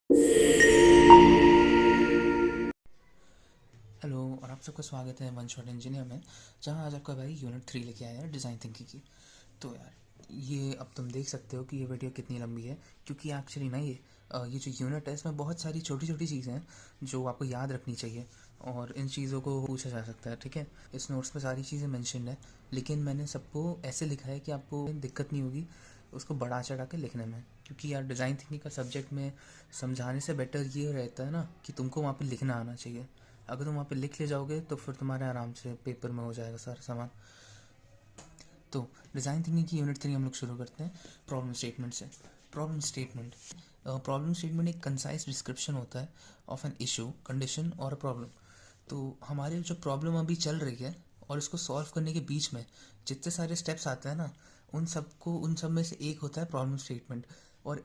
Hello और आप सबका स्वागत है वन शॉट इंजीनियर में, जहां आज आपका भाई यूनिट 3 लेके आया है डिज़ाइन थिंकिंग की। तो यार, ये अब तुम देख सकते हो कि ये वीडियो कितनी लंबी है, क्योंकि एक्चुअली ना ये जो यूनिट है इसमें बहुत सारी छोटी छोटी चीज़ें हैं जो आपको याद रखनी चाहिए और इन चीज़ों को पूछा जा सकता है। ठीक है, इस नोट्स में सारी चीज़ें मेंशन्ड है, लेकिन मैंने सबको ऐसे लिखा है कि आपको दिक्कत नहीं होगी उसको बढ़ा चढ़ा के लिखने में, क्योंकि यार डिज़ाइन थिंकिंग का सब्जेक्ट में समझाने से बेटर ये रहता है ना कि तुमको वहाँ पे लिखना आना चाहिए। अगर तुम वहाँ पे लिख ले जाओगे तो फिर तुम्हारे आराम से पेपर में हो जाएगा सारा सामान। तो डिज़ाइन थिंकिंग की यूनिट 3 हम लोग शुरू करते हैं प्रॉब्लम स्टेटमेंट से। प्रॉब्लम स्टेटमेंट एक कंसाइज डिस्क्रिप्शन होता है ऑफ एन इशू, कंडीशन और अ प्रॉब्लम। तो हमारे जो प्रॉब्लम अभी चल रही है और इसको सॉल्व करने के बीच में जितने सारे स्टेप्स आते हैं ना, उन सब में से एक होता है प्रॉब्लम स्टेटमेंट, और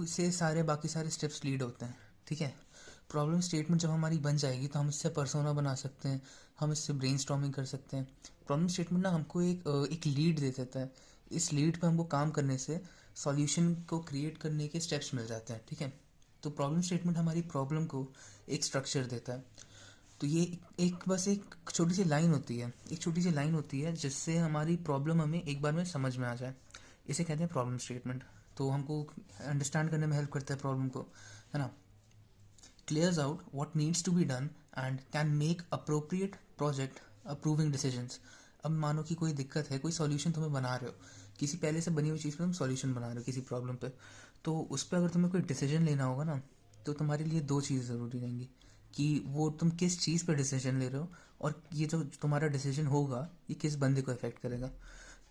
से सारे बाकी सारे स्टेप्स लीड होते हैं। ठीक है, प्रॉब्लम स्टेटमेंट जब हमारी बन जाएगी तो हम इससे पर्सोना बना सकते हैं, हम इससे ब्रेनस्टॉर्मिंग कर सकते हैं। प्रॉब्लम स्टेटमेंट ना हमको एक लीड दे देता है। इस लीड पे हमको काम करने से सॉल्यूशन को क्रिएट करने के स्टेप्स मिल जाते हैं। ठीक है, तो प्रॉब्लम स्टेटमेंट हमारी प्रॉब्लम को एक स्ट्रक्चर देता है। तो ये बस एक छोटी सी लाइन होती है, जिससे हमारी प्रॉब्लम हमें एक बार में समझ में आ जाए। इसे कहते हैं प्रॉब्लम स्टेटमेंट। तो हमको अंडरस्टैंड करने में हेल्प करता है प्रॉब्लम को, है ना। Clears out what needs to be done and can make appropriate project approving decisions। अब मानो कि कोई दिक्कत है, कोई सॉल्यूशन तुम्हें बना रहे हो, किसी पहले से बनी हुई चीज़ पे तुम सॉल्यूशन बना रहे हो किसी प्रॉब्लम पे, तो उस पर अगर तुम्हें कोई डिसीजन लेना होगा ना, तो तुम्हारे लिए दो चीज़ ज़रूरी रहेंगी कि वो तुम किस चीज़ पे डिसीजन ले रहे हो, और ये जो तुम्हारा डिसीजन होगा ये किस बंदे को अफेक्ट करेगा।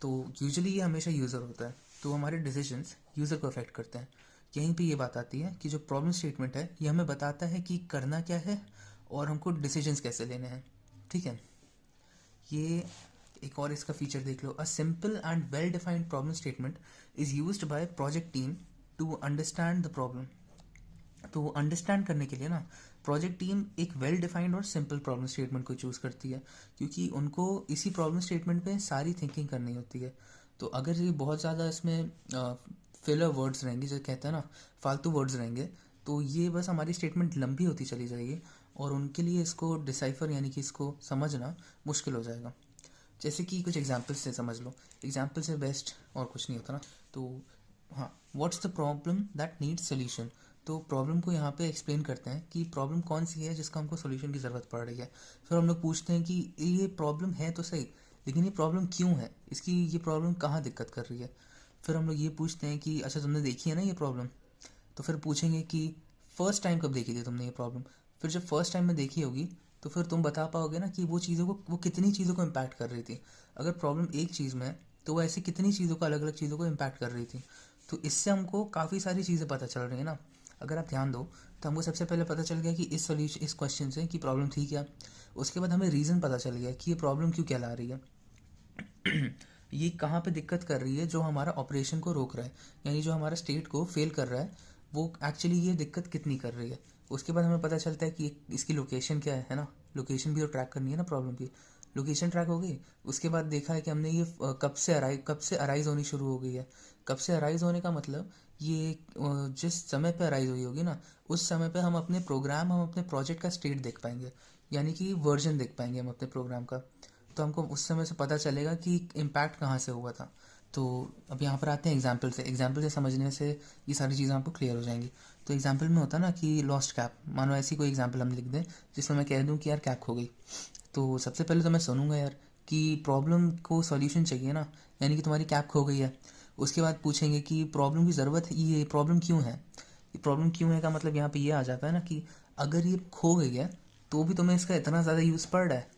तो यूजुअली ये हमेशा यूज़र होता है, तो हमारे डिसीजंस यूज़र को अफेक्ट करते हैं। यहीं पे ये बात आती है कि जो प्रॉब्लम स्टेटमेंट है ये हमें बताता है कि करना क्या है और हमको डिसीजंस कैसे लेने हैं। ठीक है, ये एक और इसका फीचर देख लो। A simple and well defined problem statement is used by project team to understand the problem. तो अंडरस्टैंड करने के लिए ना प्रोजेक्ट टीम एक वेल डिफाइंड और सिंपल प्रॉब्लम स्टेटमेंट को चूज़ करती है, क्योंकि उनको इसी प्रॉब्लम स्टेटमेंट पे सारी थिंकिंग करनी होती है। तो अगर ये बहुत ज़्यादा इसमें फिलर वर्ड्स रहेंगे, जो कहते हैं ना फालतू वर्ड्स रहेंगे, तो ये बस हमारी स्टेटमेंट लंबी होती चली जाएगी और उनके लिए इसको डिसाइफर यानी कि इसको समझना मुश्किल हो जाएगा। जैसे कि कुछ एग्जाम्पल्स से समझ लो, एग्जाम्पल से बेस्ट और कुछ नहीं होता ना। तो हाँ, what's the problem that needs solution. तो प्रॉब्लम को यहाँ पे एक्सप्लेन करते हैं कि प्रॉब्लम कौन सी है जिसका हमको सोल्यूशन की ज़रूरत पड़ रही है। फिर हम लोग पूछते हैं कि ये प्रॉब्लम है तो सही, लेकिन ये प्रॉब्लम क्यों है, इसकी ये प्रॉब्लम कहाँ दिक्कत कर रही है। फिर हम लोग ये पूछते हैं कि अच्छा तुमने देखी है ना ये प्रॉब्लम। तो फिर पूछेंगे कि फर्स्ट टाइम कब देखी थी तुमने ये प्रॉब्लम। फिर जब फर्स्ट टाइम में देखी होगी तो फिर तुम बता पाओगे ना कि वो कितनी चीज़ों को इम्पैक्ट कर रही थी। अगर प्रॉब्लम एक चीज़ में है तो वो ऐसी कितनी चीज़ों को, अलग अलग चीज़ों को इम्पैक्ट कर रही थी। तो इससे हमको काफ़ी सारी चीज़ें पता चल रही है ना। अगर आप ध्यान दो तो हमको सबसे पहले पता चल गया कि इस क्वेश्चन से कि प्रॉब्लम थी क्या। उसके बाद हमें रीज़न पता चल गया कि ये प्रॉब्लम क्यों कहला रही है। ये कहाँ पे दिक्कत कर रही है जो हमारा ऑपरेशन को रोक रहा है, यानी जो हमारा स्टेट को फेल कर रहा है, वो एक्चुअली ये दिक्कत कितनी कर रही है। उसके बाद हमें पता चलता है कि इसकी लोकेशन क्या है ना। लोकेशन भी तो ट्रैक करनी है ना प्रॉब्लम की। लोकेशन ट्रैक हो गई, उसके बाद देखा है कि हमने ये कब से अराइज होनी शुरू हो गई है। कब से अराइज होने का मतलब ये जिस समय पे अराइज हुई होगी ना, उस समय पे हम अपने प्रोजेक्ट का स्टेट देख पाएंगे, यानी कि वर्जन देख पाएंगे हम अपने प्रोग्राम का। तो हमको उस समय से पता चलेगा कि इम्पैक्ट कहाँ से हुआ था। तो अब यहाँ पर आते हैं एग्जाम्पल से समझने से ये सारी चीज़ें आपको क्लियर हो जाएंगी। तो एग्जाम्पल में होता है ना कि लॉस्ट कैप, मानो ऐसी कोई एग्जाम्पल हम लिख दें जिसमें मैं कह दूँ कि यार कैप खो गई। तो सबसे पहले तो मैं सुनूंगा यार कि प्रॉब्लम को सॉल्यूशन चाहिए ना, यानी कि तुम्हारी कैप खो गई है। उसके बाद पूछेंगे कि प्रॉब्लम की ज़रूरत है, ये प्रॉब्लम क्यों है। ये प्रॉब्लम क्यों है का मतलब यहाँ पे ये आ जाता है ना कि अगर ये खो गई है तो भी तुम्हें इसका इतना ज़्यादा यूज़ पड़ रहा है।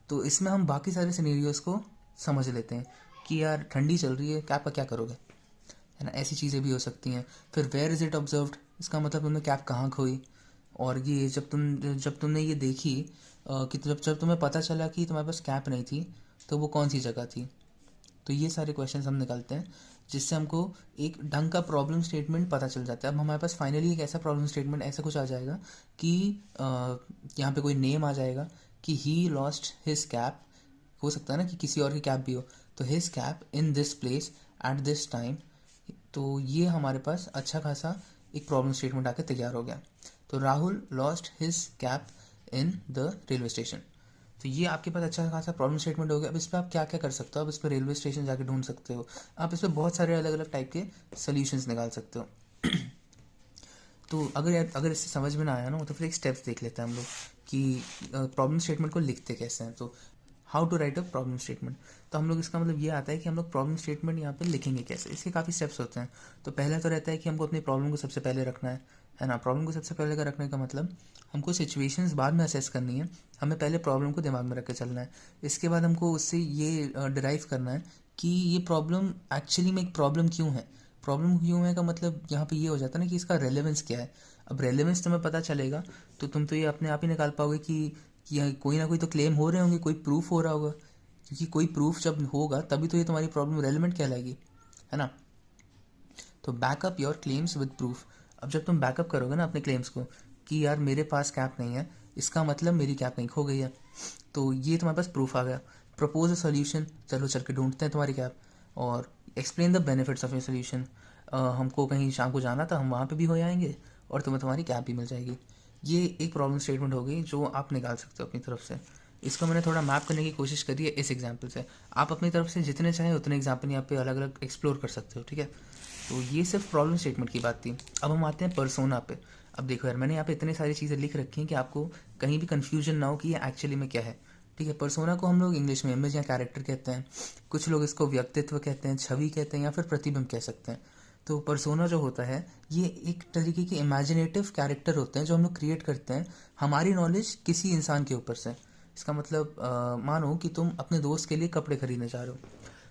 तो इसमें हम बाकी सारे सिनेरियोस को समझ लेते हैं कि यार ठंडी चल रही है, कैप का क्या करोगे, है ना। ऐसी चीज़ें भी हो सकती हैं। फिर वेयर इज़ इट ऑब्जर्व्ड, इसका मतलब तुमने कैप कहाँ खोई। और ये जब तुमने ये देखी कि जब तुम्हें पता चला कि तुम्हारे पास कैप नहीं थी, तो वो कौन सी जगह थी। तो ये सारे क्वेश्चंस हम निकालते हैं जिससे हमको एक ढंग का प्रॉब्लम स्टेटमेंट पता चल जाता है। अब हमारे पास फाइनली एक ऐसा प्रॉब्लम स्टेटमेंट ऐसा कुछ आ जाएगा कि यहाँ पे कोई नेम आ जाएगा कि ही लॉस्ट हिज कैप। हो सकता है ना कि किसी और की कैप भी हो, तो his cap in this place at this time. तो ये हमारे पास अच्छा खासा एक प्रॉब्लम स्टेटमेंट आके तैयार हो गया। तो Rahul lost his cap in the railway station. तो ये आपके पास अच्छा खासा प्रॉब्लम स्टेटमेंट हो गया। अब इस पर आप क्या क्या कर सकते हो, आप इस पर रेलवे स्टेशन जाके ढूंढ सकते हो, आप इस पर बहुत सारे अलग अलग टाइप के सोल्यूशंस निकाल सकते हो। तो अगर इससे समझ में ना आया ना, तो फिर एक स्टेप्स देख लेते हैं हम लोग कि प्रॉब्लम स्टेटमेंट को लिखते कैसे हैं। तो how to write a problem statement. तो हम लोग, इसका मतलब ये आता है कि हम लोग प्रॉब्लम स्टेटमेंट यहाँ पे लिखेंगे कैसे। इसके काफ़ी स्टेप्स होते हैं। तो पहला तो रहता है कि हमको अपनी प्रॉब्लम को सबसे पहले रखना है ना। प्रॉब्लम को सबसे पहले का रखने का मतलब हमको सिचुएशंस बाद में असेस करनी है, हमें पहले प्रॉब्लम को दिमाग में रख के चलना है। इसके बाद हमको उससे ये डिराइव करना है कि ये प्रॉब्लम एक्चुअली में एक प्रॉब्लम क्यों है। प्रॉब्लम क्यों है का मतलब यहाँ पे ये हो जाता है ना कि इसका रेलेवेंस क्या है। अब रेलेवेंस तुम्हें पता चलेगा तो तुम तो ये अपने आप ही निकाल पाओगे कि यह कोई ना कोई तो क्लेम हो रहे होंगे, कोई प्रूफ हो रहा होगा, क्योंकि कोई प्रूफ जब होगा तभी तो ये तुम्हारी प्रॉब्लम रेलेवेंट कहलाएगी, है ना। तो backup your claims with proof. अब जब तुम बैकअप करोगे ना अपने क्लेम्स को कि यार मेरे पास कैप नहीं है, इसका मतलब मेरी कैप नहीं खो गई है, तो ये तुम्हारे पास प्रूफ आ गया। प्रपोज अ सोल्यूशन, चलो चल के ढूंढते हैं तुम्हारी कैप। और explain the benefits of your solution, हमको कहीं शाम को जाना था, हम वहाँ पे भी हो जाएंगे और तुम्हें तुम्हारी कैप भी मिल जाएगी। ये एक प्रॉब्लम स्टेटमेंट हो गई जो आप निकाल सकते हो अपनी तरफ से। इसको मैंने थोड़ा मैप करने की कोशिश करी है इस एग्जाम्पल से। आप अपनी तरफ से जितने चाहें उतने एग्जाम्पल यहाँ पे अलग अलग एक्सप्लोर कर सकते हो, ठीक है। तो ये सिर्फ प्रॉब्लम स्टेटमेंट की बात थी। अब हम आते हैं पर्सोना पे। अब देखो यार, मैंने यहाँ पे इतनी सारी चीज़ें लिख रखी हैं कि आपको कहीं भी कन्फ्यूजन ना हो कि ये एक्चुअली में क्या है, ठीक है। पर्सोना को हम लोग इंग्लिश में इमेज या कैरेक्टर कहते हैं, कुछ लोग इसको व्यक्तित्व कहते हैं, छवि कहते हैं, या फिर प्रतिबिंब कह सकते हैं। तो पर्सोना जो होता है ये एक तरीके के इमेजिनेटिव कैरेक्टर होते हैं जो हम लोग क्रिएट करते हैं हमारी नॉलेज किसी इंसान के ऊपर से। इसका मतलब मानो कि तुम अपने दोस्त के लिए कपड़े खरीदने जा रहे हो,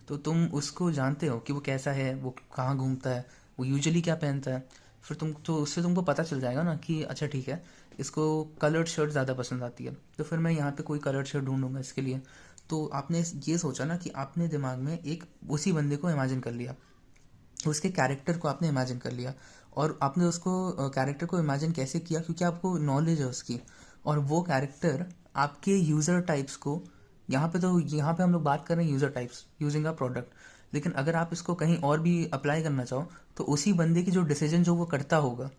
तो तुम उसको जानते हो कि वो कैसा है, वो कहाँ घूमता है, वो यूजुअली क्या पहनता है। फिर तुम तो उससे तुमको पता चल जाएगा ना कि अच्छा ठीक है, इसको कलर्ड शर्ट ज़्यादा पसंद आती है, तो फिर मैं यहाँ पे कोई कलर्ड शर्ट ढूंढूंगा इसके लिए। तो आपने ये सोचा ना कि आपने दिमाग में एक उसी बंदे को इमेजिन कर लिया, उसके कैरेक्टर को आपने इमेजिन कर लिया। और आपने उसको कैरेक्टर को इमेजिन कैसे किया, क्योंकि आपको नॉलेज है उसकी, और वो कैरेक्टर आपके यूज़र टाइप्स को, यहाँ पे हम लोग बात कर रहे हैं user types using a product, लेकिन अगर आप इसको कहीं और भी अप्लाई करना चाहो तो उसी बंदे की जो डिसीजन जो वो करता होगा,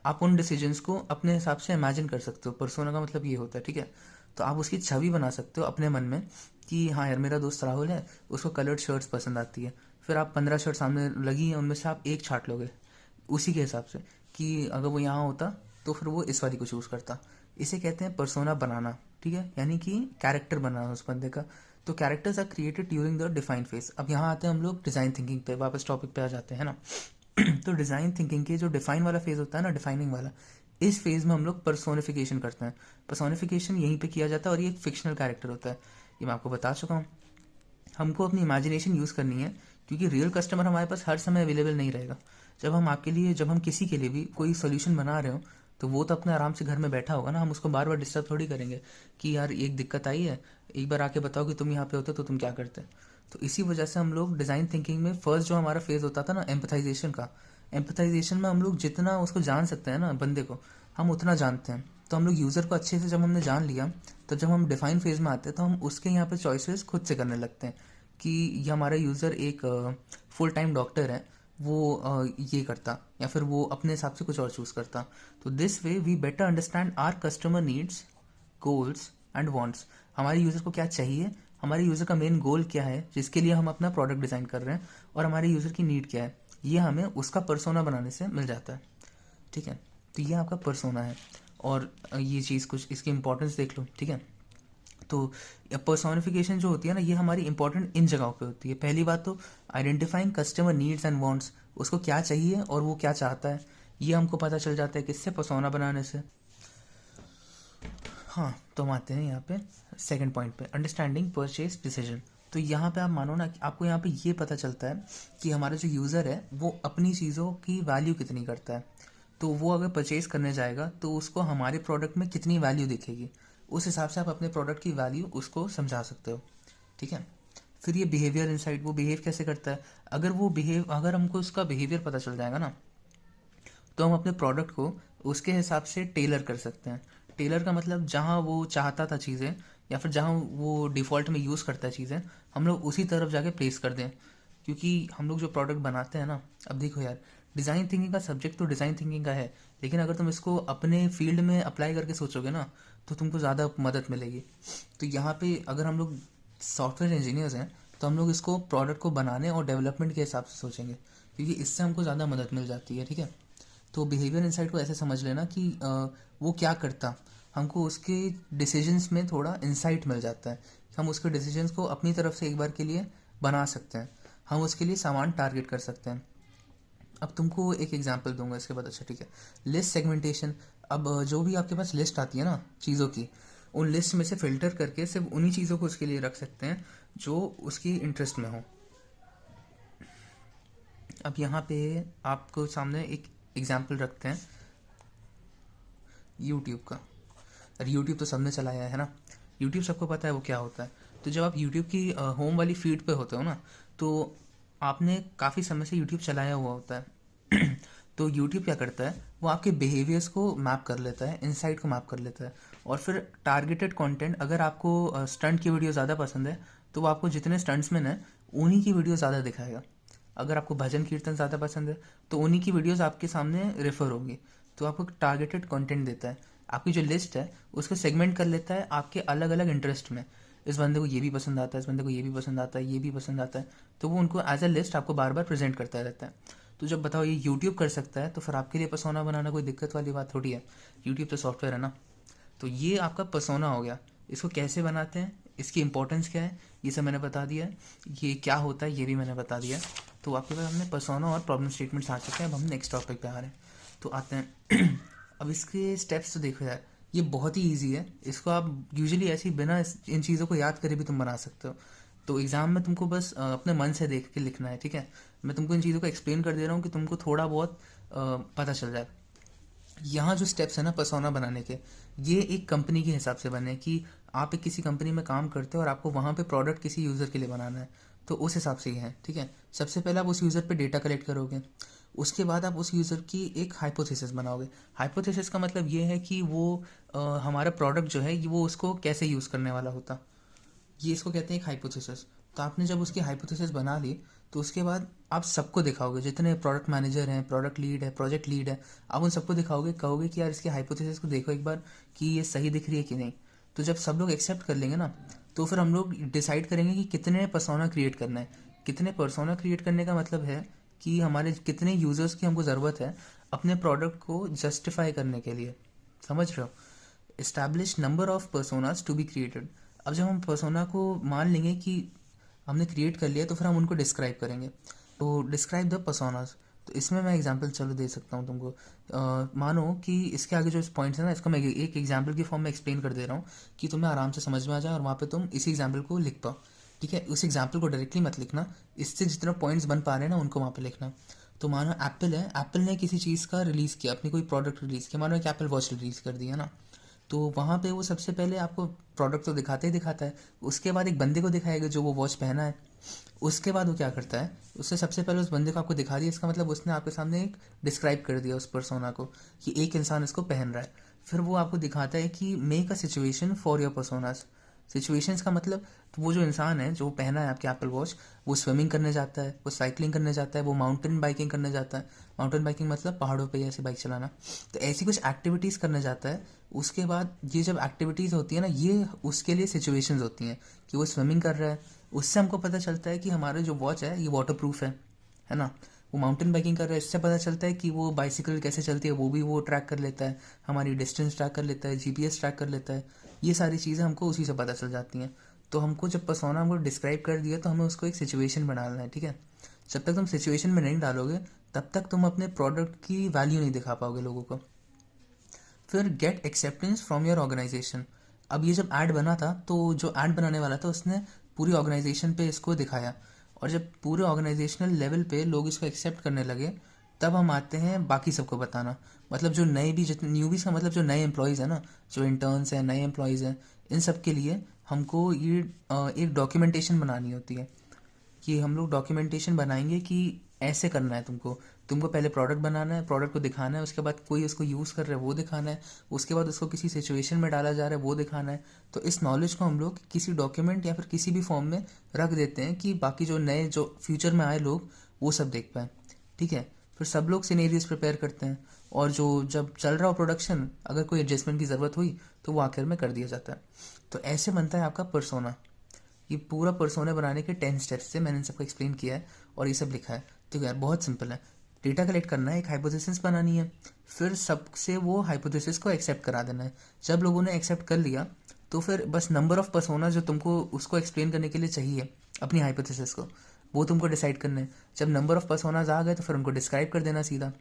आप उन डिसीजंस को अपने हिसाब से इमेजिन कर सकते हो। पर्सोना का मतलब ये होता है, ठीक है। तो आप उसकी छवि बना सकते हो अपने मन में कि हाँ यार मेरा दोस्त राहुल है, उसको कलर्ड शर्ट्स पसंद आती है। फिर आप 15 शर्ट सामने लगी हैं, उनमें से आप एक छांट लोगे उसी के हिसाब से कि अगर वो यहाँ होता तो फिर वो इस वाली को चूज़ करता। इसे कहते हैं पर्सोना बनाना, ठीक है, यानी कि कैरेक्टर बनाना उस बंदे का। तो characters are created during the define phase. अब यहाँ आते हैं हम लोग डिज़ाइन थिंकिंग पे, वापस टॉपिक पे आ जाते हैं ना। तो डिज़ाइन थिंकिंग के जो डिफाइन वाला फेज होता है ना, डिफाइनिंग वाला, इस फेज में हम लोग पर्सोनिफिकेशन करते हैं। पर्सोनिफिकेशन यहीं पे किया जाता है और ये एक फिक्शनल कैरेक्टर होता है, ये मैं आपको बता चुका हूँ। हमको अपनी इमेजिनेशन यूज़ करनी है, क्योंकि रियल कस्टमर हमारे पास हर समय अवेलेबल नहीं रहेगा। जब हम किसी के लिए भी कोई सोल्यूशन बना रहे हो, तो वो तो अपने आराम से घर में बैठा होगा ना, हम उसको बार बार डिस्टर्ब थोड़ी करेंगे कि यार एक दिक्कत आई है, एक बार आके बताओ कि तुम यहाँ पे होते तो तुम क्या करते। तो इसी वजह से हम लोग डिज़ाइन थिंकिंग में फर्स्ट जो हमारा फेज होता था ना एम्पथाइजेशन का, एम्पथाइजेशन में हम लोग जितना उसको जान सकते हैं ना बंदे को, हम उतना जानते हैं। तो हम लोग यूज़र को अच्छे से जब हमने जान लिया, तो जब हम डिफाइन फेज में आते हैं तो हम उसके यहाँ पे चॉइसेस खुद से करने लगते हैं कि ये हमारा यूज़र एक फुल टाइम डॉक्टर है, वो ये करता, या फिर वो अपने हिसाब से कुछ और चूज़ करता। तो this way we better understand our customer needs, goals and wants. हमारे यूज़र को क्या चाहिए, हमारे यूज़र का मेन गोल क्या है जिसके लिए हम अपना प्रोडक्ट डिज़ाइन कर रहे हैं, और हमारे यूज़र की नीड क्या है, ये हमें उसका पर्सोना बनाने से मिल जाता है, ठीक है। तो ये आपका पर्सोना है। और ये चीज़ कुछ इसकी इंपॉर्टेंस देख लो, ठीक है। तो पर्सोनिफिकेशन जो होती है ना, ये हमारी इंपॉर्टेंट इन जगहों पे होती है। पहली बात तो identifying customer needs and wants, उसको क्या चाहिए और वो क्या चाहता है, ये हमको पता चल जाता है किससे, पर्सोना बनाने से। हाँ, तो हम आते हैं यहाँ पे सेकंड पॉइंट पे, अंडरस्टैंडिंग परचेज डिसीजन। तो यहाँ पे आप मानो ना कि आपको यहाँ पे ये पता चलता है कि हमारा जो यूज़र है वो अपनी चीज़ों की वैल्यू कितनी करता है। तो वो अगर परचेज करने जाएगा तो उसको हमारे प्रोडक्ट में कितनी वैल्यू दिखेगी, उस हिसाब से आप अपने प्रोडक्ट की वैल्यू उसको समझा सकते हो, ठीक है। फिर ये बिहेवियर इंसाइट, वो बिहेव कैसे करता है, अगर हमको उसका बिहेवियर पता चल जाएगा ना, तो हम अपने प्रोडक्ट को उसके हिसाब से टेलर कर सकते हैं। टेलर का मतलब जहाँ वो चाहता था चीज़ें, या फिर जहाँ वो डिफ़ॉल्ट में यूज़ करता है चीज़ें, हम लोग उसी तरफ जाके प्लेस कर दें। क्योंकि हम लोग जो प्रोडक्ट बनाते हैं ना, अब देखो यार, डिज़ाइन थिंकिंग का सब्जेक्ट तो डिज़ाइन थिंकिंग का है, लेकिन अगर तुम इसको अपने फील्ड में अप्लाई करके सोचोगे ना तो तुमको ज़्यादा मदद मिलेगी। तो यहाँ पे अगर हम लोग सॉफ्टवेयर इंजीनियर्स हैं तो हम लोग इसको प्रोडक्ट को बनाने और डेवलपमेंट के हिसाब से सोचेंगे, क्योंकि इससे हमको ज़्यादा मदद मिल जाती है। ठीक है, तो बिहेवियर इंसाइट को ऐसे समझ लेना कि वो क्या करता, हमको उसके डिसीजंस में थोड़ा इंसाइट मिल जाता है, हम उसके डिसीजंस को अपनी तरफ से एक बार के लिए बना सकते हैं, हम उसके लिए सामान टारगेट कर सकते हैं। अब तुमको एक एग्जांपल दूंगा इसके बाद। अच्छा ठीक है, लिस्ट सेगमेंटेशन। अब जो भी आपके पास लिस्ट आती है ना चीज़ों की, उन लिस्ट में से फिल्टर करके सिर्फ उन्हीं चीज़ों को उसके लिए रख सकते हैं जो उसकी इंटरेस्ट में हो। अब यहाँ पे आपको सामने एक एग्जांपल रखते हैं यूट्यूब का। अरे यूट्यूब तो सबने चलाया है ना, यूट्यूब सबको पता है वो क्या होता है। तो जब आप यूट्यूब की होम वाली फीड पे होते हो ना, तो आपने काफ़ी समय से यूट्यूब चलाया हुआ होता है तो यूट्यूब क्या करता है, वो आपके बिहेवियर्स को मैप कर लेता है, इनसाइट को मैप कर लेता है, और फिर टारगेटेड कंटेंट, अगर आपको स्टंट की वीडियो ज़्यादा पसंद है तो वो आपको जितने स्टंट्समैन हैं उन्हीं की वीडियो ज़्यादा दिखाएगा। अगर आपको भजन कीर्तन ज़्यादा पसंद है तो उन्हीं की वीडियोस आपके सामने रेफर होगी। तो आपको टारगेटेड कंटेंट देता है, आपकी जो लिस्ट है उसको सेगमेंट कर लेता है आपके अलग अलग इंटरेस्ट में। इस बंदे को ये भी पसंद आता है, इस बंदे को ये भी पसंद आता है, ये भी पसंद आता है, तो वो उनको एज अ लिस्ट आपको बार बार प्रेजेंट करता रहता है। तो जब बताओ ये यूट्यूब कर सकता है तो फिर आपके लिए पर्सोना बनाना कोई दिक्कत वाली बात थोड़ी है, यूट्यूब तो सॉफ्टवेयर है ना। तो ये आपका पर्सोना हो गया। इसको कैसे बनाते हैं, इसकी इंपॉर्टेंस क्या है, ये सब मैंने बता दिया है, ये क्या होता है ये भी मैंने बता दिया है। तो आपके पास हमने पर्सोना और प्रॉब्लम स्टेटमेंट्स आ चुके हैं। अब हम नेक्स्ट टॉपिक पे आ रहे हैं, तो आते हैं अब इसके स्टेप्स तो देखो यार, ये बहुत ही ईजी है, इसको आप यूजुअली ऐसे ही बिना इन चीज़ों को याद करे भी तुम बना सकते हो। तो एग्ज़ाम में तुमको बस अपने मन से देख के लिखना है। ठीक है, मैं तुमको इन चीज़ों को एक्सप्लेन कर दे रहा हूँ कि तुमको थोड़ा बहुत पता चल जाए। यहाँ जो स्टेप्स है ना पर्सोना बनाने के, ये एक कंपनी के हिसाब से बने कि आप एक किसी कंपनी में काम करते हो और आपको वहाँ पे प्रोडक्ट किसी यूज़र के लिए बनाना है, तो उस हिसाब से ही है। ठीक है, सबसे पहले आप उस यूज़र पे डेटा कलेक्ट करोगे, उसके बाद आप उस यूज़र की एक हाइपोथेसिस बनाओगे। हाइपोथेसिस का मतलब ये है कि वो हमारा प्रोडक्ट जो है वो उसको कैसे यूज़ करने वाला होता, ये इसको कहते हैं एक हाइपोथेसिस। तो आपने जब उसकी हाइपोथेसिस बना ली तो उसके बाद आप सबको दिखाओगे, जितने प्रोडक्ट मैनेजर हैं, प्रोडक्ट लीड है, प्रोजेक्ट लीड है, आप उन सबको दिखाओगे, कहोगे कि यार इसकी हाइपोथेसिस को देखो एक बार कि ये सही दिख रही है कि नहीं। तो जब सब लोग एक्सेप्ट कर लेंगे ना, तो फिर हम लोग डिसाइड करेंगे कि कितने पर्सोना क्रिएट करना है। कितने पर्सोना क्रिएट करने का मतलब है कि हमारे कितने यूज़र्स की हमको ज़रूरत है अपने प्रोडक्ट को जस्टिफाई करने के लिए। समझ रहे हो, establish number of personas to be created. अब जब हम पर्सोना को मान लेंगे कि हमने क्रिएट कर लिया, तो फिर हम उनको डिस्क्राइब करेंगे। तो डिस्क्राइब द पर्सोनास, तो इसमें मैं एग्जांपल चलो दे सकता हूँ तुमको। मानो कि इसके आगे जो पॉइंट्स है ना, इसको मैं एक एग्जांपल की फॉर्म में एक्सप्लेन कर दे रहा हूँ कि तुम्हें आराम से समझ में आ जाए और वहाँ पे तुम इसी एग्जांपल को लिख पाओ। ठीक है, उस एग्जांपल को डायरेक्टली मत लिखना, इससे जितना पॉइंट्स बन पा रहे हैं ना उनको वहाँ पे लिखना। तो मानो एप्पल है, एप्पल ने किसी चीज़ का रिलीज़ किया, अपनी कोई प्रोडक्ट रिलीज़ किया, मानो एक एप्पल वॉच रिलीज़ कर दिया ना, तो वहाँ पे वो सबसे पहले आपको प्रोडक्ट तो दिखाते ही दिखाता है, उसके बाद एक बंदे को दिखाएगा जो वो वॉच पहना है। उसके बाद वो क्या करता है, उससे सबसे पहले उस बंदे को आपको दिखा दिया, इसका मतलब उसने आपके सामने एक डिस्क्राइब कर दिया उस पर्सोना को कि एक इंसान इसको पहन रहा है। फिर वो आपको दिखाता है कि make a situation for your personas. Situations का मतलब, तो वो जो इंसान है जो पहना है आपके एप्पल वॉच, वो स्विमिंग करने जाता है, वो साइकिलिंग करने जाता है, वो माउंटेन बाइकिंग करने जाता है। माउंटेन बाइकिंग मतलब पहाड़ों पे ऐसे बाइक चलाना। तो ऐसी कुछ एक्टिविटीज़ करने जाता है। उसके बाद ये जब एक्टिविटीज़ होती है ना, ये उसके लिए सिचुएशंस होती हैं कि वो स्विमिंग कर रहा है, उससे हमको पता चलता है कि हमारा जो वॉच है ये वाटर प्रूफ है ना। वो माउंटेन बाइकिंग कर रहा है, इससे पता चलता है कि वो बाइसिकल कैसे चलती है वो भी वो ट्रैक कर लेता है, हमारी डिस्टेंस ट्रैक कर लेता है, जीपीएस ट्रैक कर लेता है। ये सारी चीज़ें हमको उसी से पता चल जाती हैं। तो हमको जब पर्सोना हमको डिस्क्राइब कर दिया तो हमें उसको एक सिचुएशन में डालना है। ठीक है, जब तक तुम सिचुएशन में नहीं डालोगे तब तक तुम अपने प्रोडक्ट की वैल्यू नहीं दिखा पाओगे लोगों को। फिर get acceptance from your organisation. अब ये जब ऐड बना था तो जो ऐड बनाने वाला था उसने पूरी ऑर्गेनाइजेशन पे इसको दिखाया, और जब पूरे ऑर्गेनाइजेशनल लेवल पे लोग इसको एक्सेप्ट करने लगे तब हम आते हैं बाकी सबको बताना। मतलब जो नए भी, जितने न्यूबीज़ का मतलब जो नए एम्प्लॉयज़ हैं ना, जो इंटर्न्स हैं, नए एम्प्लॉयज़ हैं, इन सब के लिए हमको ये एक डॉक्यूमेंटेशन बनानी होती है कि हम लोग डॉक्यूमेंटेशन बनाएंगे कि ऐसे करना है तुमको। तुमको पहले प्रोडक्ट बनाना है, प्रोडक्ट को दिखाना है, उसके बाद कोई उसको यूज़ कर रहा है वो दिखाना है, उसके बाद उसको किसी सिचुएशन में डाला जा रहा है वो दिखाना है। तो इस नॉलेज को हम लोग किसी डॉक्यूमेंट या फिर किसी भी फॉर्म में रख देते हैं कि बाकी जो नए जो फ्यूचर में आए लोग वो सब देख पाएँ। ठीक है, फिर सब लोग सिनेरियोज प्रिपेयर करते हैं, और जो जब चल रहा हो प्रोडक्शन, अगर कोई एडजस्टमेंट की ज़रूरत हुई तो वो आखिर में कर दिया जाता है। तो ऐसे बनता है आपका पर्सोना। ये पूरा पर्सोना बनाने के 10 स्टेप्स से मैंने इन सबको एक्सप्लेन किया है और ये सब लिखा है। तो यार बहुत सिंपल है, डेटा कलेक्ट करना है, एक हाइपोथेसिस बनानी है, फिर सबसे वो हाइपोथेसिस को एक्सेप्ट करा देना है। जब लोगों ने एक्सेप्ट कर लिया तो फिर बस नंबर ऑफ पर्सोना जो तुमको उसको एक्सप्लेन करने के लिए चाहिए अपनी हाइपोथेसिस को, वो तुमको डिसाइड करना है। जब नंबर ऑफ पर्सोनाज आ गए तो फिर उनको डिस्क्राइब कर देना सीधा।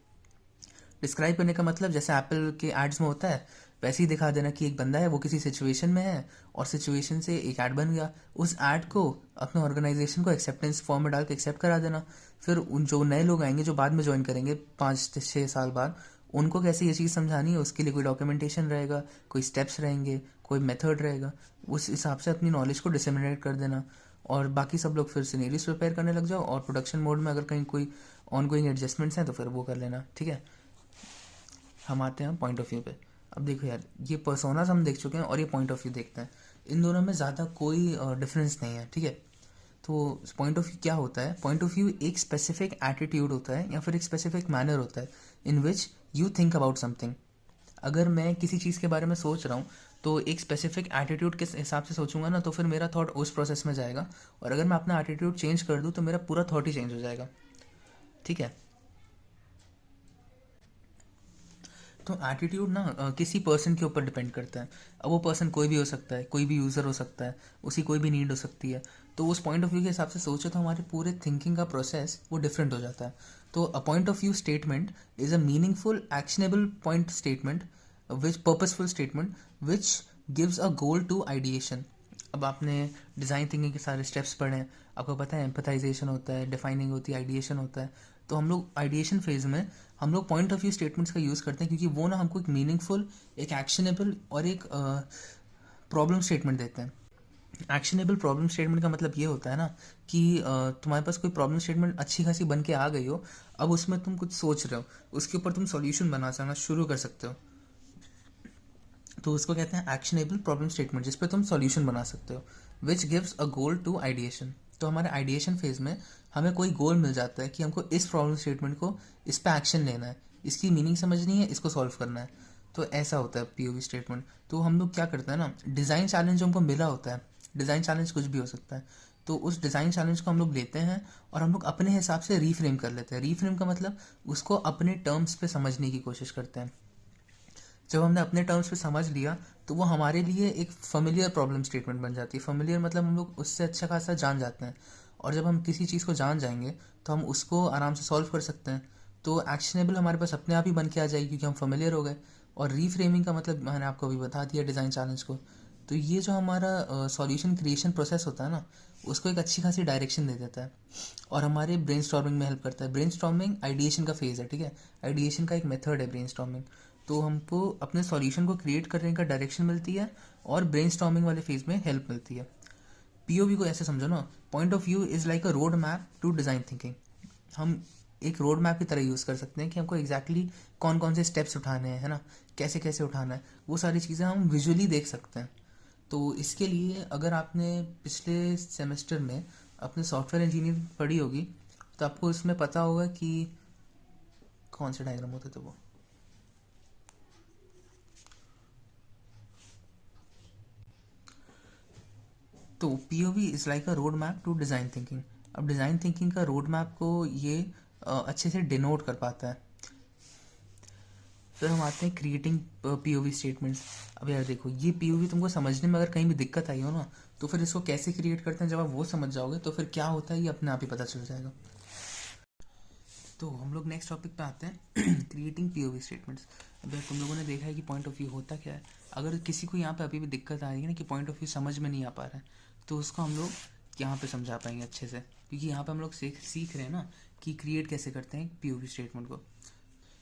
डिस्क्राइब करने का मतलब जैसे एप्पल के एड्स में होता है, वैसे ही दिखा देना कि एक बंदा है, वो किसी सिचुएशन में है और सिचुएशन से एक ऐड बन गया, उस ऐड को अपने ऑर्गेनाइजेशन को एक्सेप्टेंस फॉर्म में डाल के एक्सेप्ट करा देना। फिर उन जो नए लोग आएंगे जो बाद में ज्वाइन करेंगे 5 से 6 साल बाद, उनको कैसे ये चीज़ समझानी है, उसके लिए कोई डॉक्यूमेंटेशन रहेगा, कोई स्टेप्स रहेंगे, कोई मेथड रहेगा, उस हिसाब से अपनी नॉलेज को डिसेमिनेट कर देना। और बाकी सब लोग फिर सिनेरियोस प्रिपेयर करने लग जाओ, और प्रोडक्शन मोड में अगर कहीं कोई ऑनगोइंग एडजस्टमेंट्स हैं तो फिर वो कर लेना, ठीक है। हम आते हैं पॉइंट ऑफ व्यू पे। अब देखो यार, ये पर्सोनास हम देख चुके हैं और ये पॉइंट ऑफ व्यू देखते हैं, इन दोनों में ज़्यादा कोई डिफरेंस नहीं है, ठीक है। तो पॉइंट ऑफ व्यू क्या होता है? पॉइंट ऑफ व्यू एक स्पेसिफिक एटीट्यूड होता है या फिर एक स्पेसिफिक मैनर होता है in which you think about something. अगर मैं किसी चीज़ के बारे में सोच रहा हूँ तो एक स्पेसिफिक एटीट्यूड के हिसाब से सोचूंगा ना, तो फिर मेरा थॉट उस प्रोसेस में जाएगा, और अगर मैं अपना एटीट्यूड चेंज कर दूँ तो मेरा पूरा थॉट ही चेंज हो जाएगा, ठीक है। तो एटीट्यूड ना किसी पर्सन के ऊपर डिपेंड करता है। अब वो पर्सन कोई भी हो सकता है, कोई भी यूज़र हो सकता है, उसी कोई भी नीड हो सकती है। तो उस पॉइंट ऑफ व्यू के हिसाब से सोचो तो हमारे पूरे थिंकिंग का प्रोसेस वो डिफरेंट हो जाता है। तो a point of view statement is a meaningful actionable point statement which purposeful statement which gives a goal to ideation. अब आपने डिज़ाइन थिंकिंग के सारे स्टेप्स पढ़े हैं, आपको पता है एम्पथाइजेशन होता है, डिफाइनिंग होती है, आइडिएशन होता है। तो हम लोग आइडिएशन फेज में हम लोग पॉइंट ऑफ व्यू स्टेटमेंट्स का यूज़ करते हैं, क्योंकि वो ना हमको एक मीनिंगफुल, एक एक्शनेबल और एक प्रॉब्लम स्टेटमेंट देते हैं। एक्शनेबल प्रॉब्लम स्टेटमेंट का मतलब ये होता है ना कि तुम्हारे पास कोई प्रॉब्लम स्टेटमेंट अच्छी खासी बन के आ गई हो, अब उसमें तुम कुछ सोच रहे हो, उसके ऊपर तुम सॉल्यूशन बनाना शुरू कर सकते हो, तो उसको कहते हैं एक्शनेबल प्रॉब्लम स्टेटमेंट, जिस पे तुम सॉल्यूशन बना सकते हो, which gives a goal to ideation. तो हमारे आइडिएशन फेज में हमें कोई गोल मिल जाता है कि हमको इस प्रॉब्लम स्टेटमेंट को, इस पे एक्शन लेना है, इसकी मीनिंग समझनी है, इसको सॉल्व करना है। तो ऐसा होता है पीओवी स्टेटमेंट। तो हम लोग क्या करते हैं ना, डिज़ाइन चैलेंज जो हमको मिला होता है, डिज़ाइन चैलेंज कुछ भी हो सकता है, तो उस डिज़ाइन चैलेंज को हम लोग लेते हैं और हम लोग अपने हिसाब से रीफ्रेम कर लेते हैं। रीफ्रेम का मतलब उसको अपने टर्म्स पे समझने की कोशिश करते हैं। जब हमने अपने टर्म्स पे समझ लिया तो वो हमारे लिए एक फेमिलियर प्रॉब्लम स्टेटमेंट बन जाती है। फेमिलियर मतलब हम लोग उससे अच्छा खासा जान जाते हैं, और जब हम किसी चीज़ को जान जाएंगे तो हम उसको आराम से सॉल्व कर सकते हैं। तो एक्शनेबल हमारे पास अपने आप ही बन के आ जाएगी क्योंकि हम फेमिलियर हो गए। और रीफ्रेमिंग का मतलब मैंने आपको अभी बता दिया डिज़ाइन चैलेंज को। तो ये जो हमारा सॉल्यूशन क्रिएशन प्रोसेस होता है ना, उसको एक अच्छी खासी डायरेक्शन दे देता है और हमारे ब्रेनस्टॉर्मिंग में हेल्प करता है। ब्रेनस्टॉर्मिंग आइडिएशन का फेज़ है, ठीक है। आइडिएशन का एक मेथड है ब्रेनस्टॉर्मिंग। तो हमको अपने सॉल्यूशन को क्रिएट करने का डायरेक्शन मिलती है और ब्रेनस्टॉर्मिंग वाले फेज में हेल्प मिलती है। पीओवी को ऐसे समझो ना, point of view is like a road map to design thinking. हम एक रोड मैप की तरह यूज़ कर सकते हैं कि हमको एग्जैक्टली कौन कौन से स्टेप्स उठाने हैं, है ना, कैसे कैसे उठाना है, वो सारी चीज़ें हम विजुअली देख सकते हैं। तो इसके लिए अगर आपने पिछले सेमेस्टर में अपने सॉफ्टवेयर इंजीनियरिंग पढ़ी होगी तो आपको इसमें पता होगा कि कौन से डायग्राम होते थे वो। तो POV is like a road map to design thinking. अब डिज़ाइन थिंकिंग का रोड मैप को ये अच्छे से डिनोट कर पाता है। फिर हम आते हैं क्रिएटिंग पीओवी स्टेटमेंट्स। अब यार देखो, ये पीओवी तुमको समझने में अगर कहीं भी दिक्कत आई हो ना, तो फिर इसको कैसे क्रिएट करते हैं जब आप वो समझ जाओगे तो फिर क्या होता है ये अपने आप ही पता चल जाएगा। तो हम लोग नेक्स्ट टॉपिक पे आते हैं क्रिएटिंग पीओवी स्टेटमेंट्स। अब यार तुम लोगों ने देखा है कि पॉइंट ऑफ व्यू होता क्या है। अगर किसी को यहाँ पे अभी भी दिक्कत आ रही है ना कि पॉइंट ऑफ व्यू समझ में नहीं आ पा रहा है, तो उसको हम लोग यहाँ पे समझा पाएंगे अच्छे से, क्योंकि यहाँ पे हम लोग सीख रहे हैं ना कि क्रिएट कैसे करते हैं पीओवी स्टेटमेंट को।